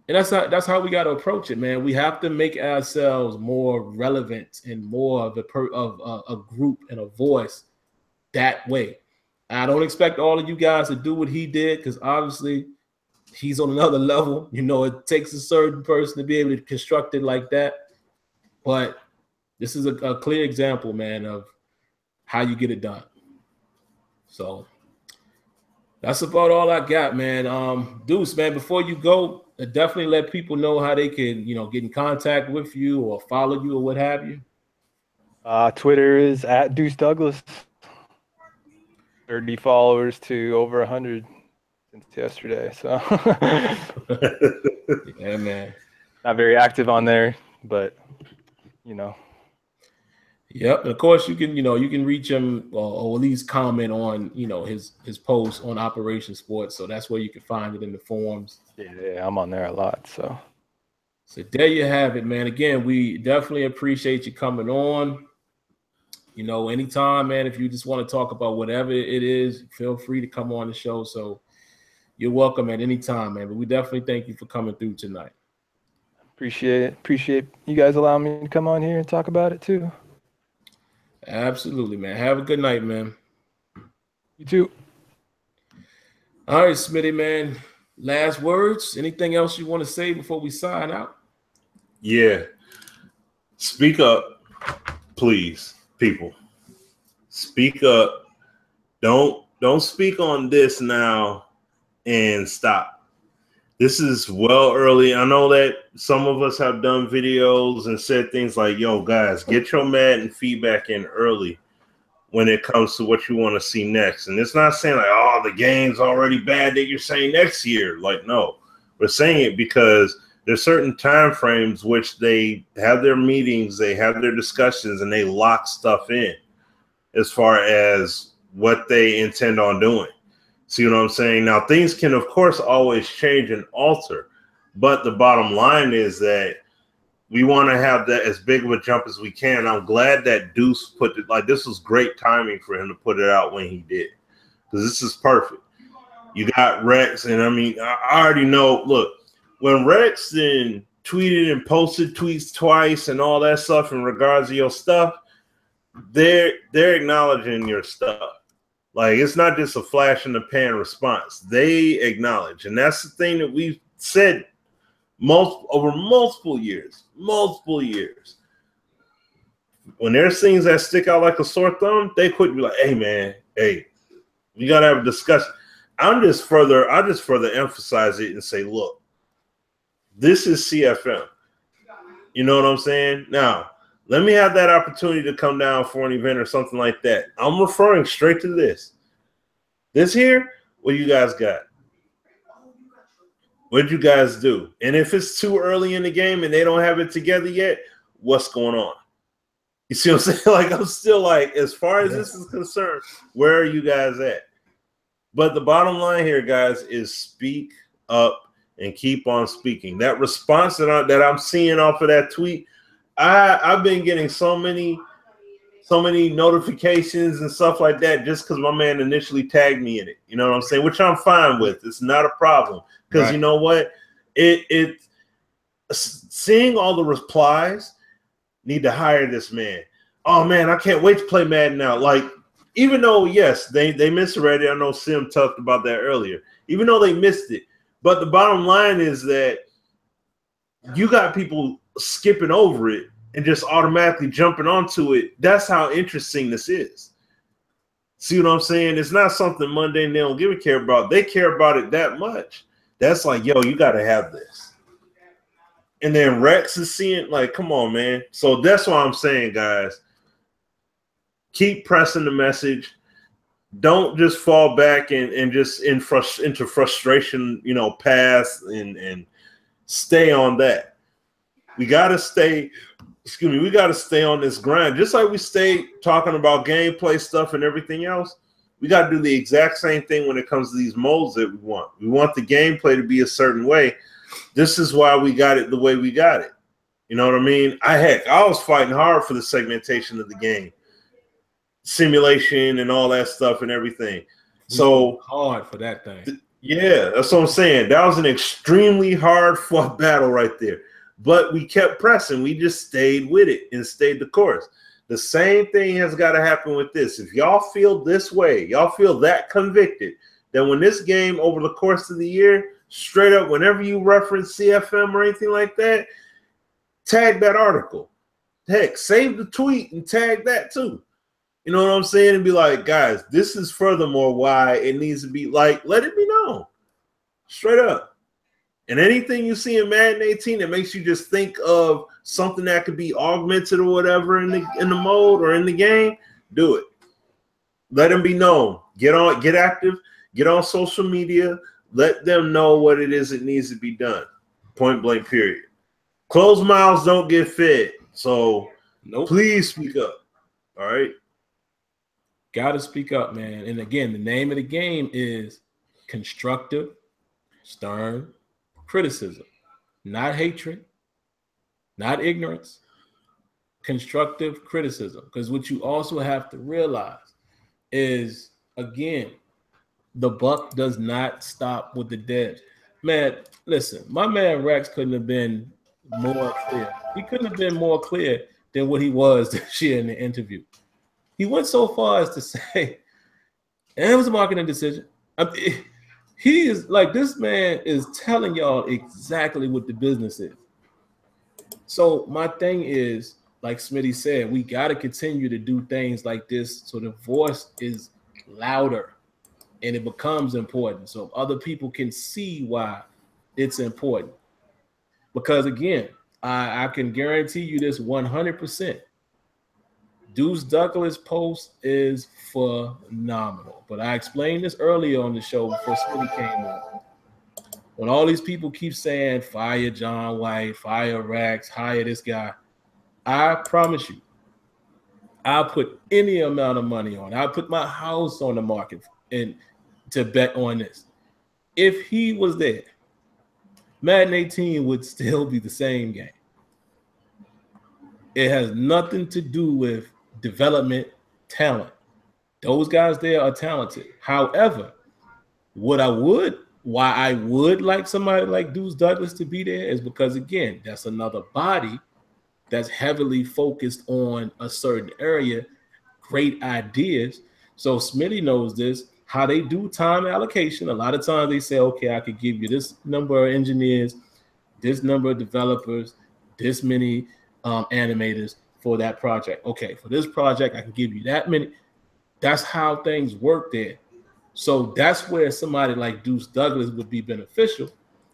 And that's how we got to approach it, man. We have to make ourselves more relevant and more of a group and a voice that way. I don't expect all of you guys to do what he did, because obviously he's on another level. You know, it takes a certain person to be able to construct it like that. But this is a clear example, man, of how you get it done. So that's about all I got, man. Deuce, man, before you go, definitely let people know how they can, get in contact with you or follow you or what have you. Twitter is at Deus Douglas. 30 followers to over 100 since yesterday. So yeah, man. Not very active on there, but Yep, and of course you can reach him or at least comment on his posts on Operation Sports. So that's where you can find it in the forums. Yeah, I'm on there a lot. So there you have it, man. Again, we definitely appreciate you coming on. Anytime, man, if you just want to talk about whatever it is, feel free to come on the show. So you're welcome at any time, man. But we definitely thank you for coming through tonight. Appreciate it. Appreciate you guys allowing me to come on here and talk about it too. Absolutely, man. Have a good night, man. You too. All right, Smitty, man. Last words. Anything else you want to say before we sign out? Yeah. Speak up, please, people. Speak up. Don't speak on this now and stop. This is well early. I know that some of us have done videos and said things like, yo, guys, get your Madden feedback in early when it comes to what you want to see next. And it's not saying like, oh, the game's already bad that you're saying next year. Like, no, we're saying it because there's certain time frames which they have their meetings, they have their discussions, and they lock stuff in as far as what they intend on doing. See what I'm saying? Now, things can, of course, always change and alter, but the bottom line is that we want to have that as big of a jump as we can. I'm glad that Deuce put it, like, this was great timing for him to put it out when he did, because this is perfect. You got Rex, and I mean, I already know, look, when Rex then tweeted and posted tweets twice and all that stuff in regards to your stuff, they're acknowledging your stuff. Like, it's not just a flash in the pan response. They acknowledge. And that's the thing that we've said over multiple years. When there's things that stick out like a sore thumb, they quit and be like, hey, man, hey, we got to have a discussion. I just further emphasize it and say, look, this is CFM. You know what I'm saying? Now, let me have that opportunity to come down for an event or something like that. I'm referring straight to this. This here, what you guys got? What did you guys do? And if it's too early in the game and they don't have it together yet, what's going on? You see what I'm saying? Like, I'm still like, as far as this is concerned, where are you guys at? But the bottom line here, guys, is speak up and keep on speaking. That response that I'm seeing off of that tweet, I've been getting so many notifications and stuff like that just because my man initially tagged me in it. You know what I'm saying? Which I'm fine with. It's not a problem. Because right. You know what? Seeing all the replies, need to hire this man. Oh, man, I can't wait to play Madden now. Like, even though, yes, they missed already. I know Sim talked about that earlier. Even though they missed it. But the bottom line is that you got people skipping over it and just automatically jumping onto it. That's how interesting this is. See what I'm saying? It's not something mundane they don't give a care about. They care about it that much. That's like, yo, you got to have this. And then Rex is seeing, like, come on, man. So that's why I'm saying, guys, keep pressing the message. Don't just fall back and just into frustration, pass and stay on that. We got to stay, we got to stay on this grind. Just like we stay talking about gameplay stuff and everything else, we got to do the exact same thing when it comes to these modes that we want. We want the gameplay to be a certain way. This is why we got it the way we got it. You know what I mean? I was fighting hard for the segmentation of the game, simulation and all that stuff and everything. So hard for that thing. Yeah, that's what I'm saying. That was an extremely hard fought battle right there. But we kept pressing. We just stayed with it and stayed the course. The same thing has got to happen with this. If y'all feel this way, y'all feel that convicted, then when this game over the course of the year, straight up, whenever you reference CFM or anything like that, tag that article. Heck, save the tweet and tag that too. You know what I'm saying? And be like, guys, this is furthermore why it needs to be like, let it be known. Straight up. And anything you see in Madden 18 that makes you just think of something that could be augmented or whatever in the mode or in the game, do it. Let them be known. Get active, get on social media, let them know what it is that needs to be done. Point blank, period. Closed mouths don't get fed. So Please speak up. All right. Got to speak up, man. And again, the name of the game is constructive, stern criticism, not hatred, not ignorance, constructive criticism. Because what you also have to realize is, again, the buck does not stop with the devs. Man, listen, my man Rex couldn't have been more clear. He couldn't have been more clear than what he was this year in the interview. He went so far as to say, and it was a marketing decision. He is like, this man is telling y'all exactly what the business is. So my thing is, like Smitty said, we got to continue to do things like this so the voice is louder and it becomes important so other people can see why it's important. Because again, I can guarantee you this 100%. Duece Douglas post is phenomenal. But I explained this earlier on the show before Smitty came on. When all these people keep saying, fire John White, fire Rex, hire this guy, I promise you, I'll put any amount of money on. I'll put my house on the market and to bet on this. If he was there, Madden 18 would still be the same game. It has nothing to do with development talent. Those guys there are talented. However, why I would like somebody like Duece Douglas to be there is because, again, that's another body that's heavily focused on a certain area, great ideas. So Smitty knows this, how they do time allocation. A lot of times they say, okay, I could give you this number of engineers, this number of developers, this many animators for that project. Okay, for this project, I can give you that many. That's how things work there. So that's where somebody like Duece Douglas would be beneficial,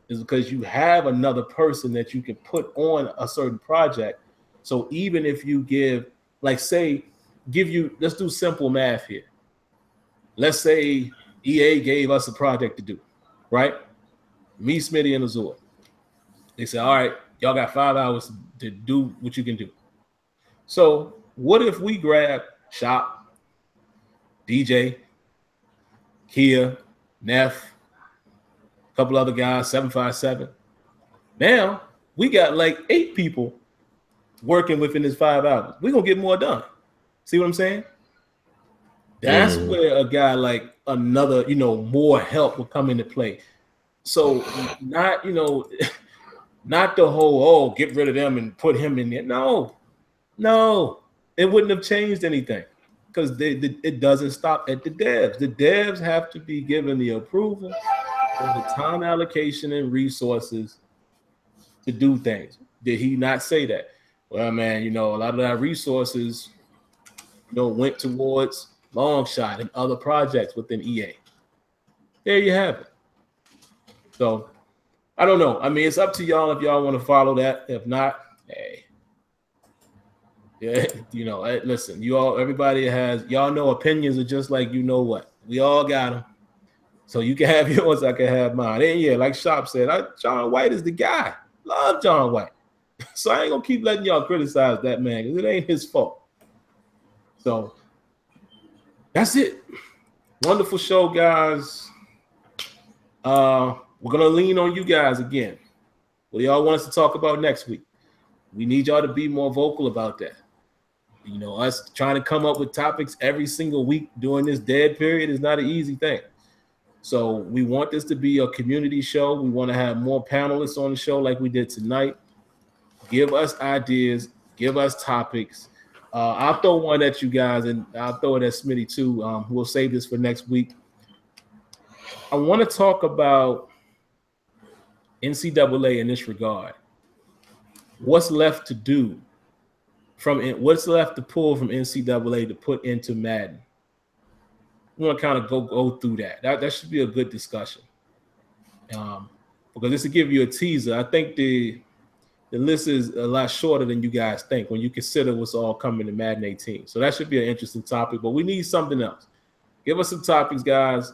is because you have another person that you can put on a certain project. So even if you give, like, say, let's do simple math here. Let's say EA gave us a project to do, right? Me, Smitty, and Azure. They said, all right, y'all got 5 hours to do what you can do. So what if we grab Shop, DJ, Kia, Neff, a couple other guys, 757. Now we got like 8 people working within this 5 hours. We're going to get more done. See what I'm saying? That's where a guy like another, more help will come into play. So not, not the whole, get rid of them and put him in there. No, it wouldn't have changed anything because it doesn't stop at the devs. The devs have to be given the approval for the time allocation and resources to do things. Did he not say that? Well, man, a lot of that resources, went towards Longshot and other projects within EA. There you have it. So I don't know. I mean, it's up to y'all if y'all want to follow that. If not, hey. Yeah, you know, listen, everybody has, y'all know opinions are just like, you know what? We all got them. So you can have yours, I can have mine. And yeah, like Shop said, John White is the guy. Love John White. So I ain't gonna keep letting y'all criticize that man because it ain't his fault. So that's it. Wonderful show, guys. We're gonna lean on you guys again. What do y'all want us to talk about next week? We need y'all to be more vocal about that. You know, us trying to come up with topics every single week during this dead period is not an easy thing. So we want this to be a community show. We want to have more panelists on the show like we did tonight. Give us ideas. Give us topics. I'll throw one at you guys, and I'll throw it at Smitty too. We'll save this for next week. I want to talk about NCAA in this regard. What's left to do what's left to pull from NCAA to put into Madden? We want to kind of go through that. That should be a good discussion. Because this will give you a teaser. I think the list is a lot shorter than you guys think when you consider what's all coming to Madden 18. So that should be an interesting topic, but we need something else. Give us some topics, guys.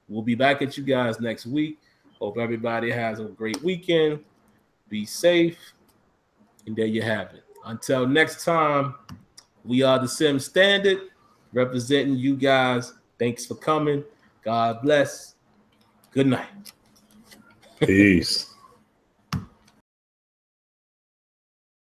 We'll be back at you guys next week. Hope everybody has a great weekend. Be safe. And there you have it. Until next time, we are the Sim Standard, representing you guys. Thanks for coming. God bless. Good night. Peace.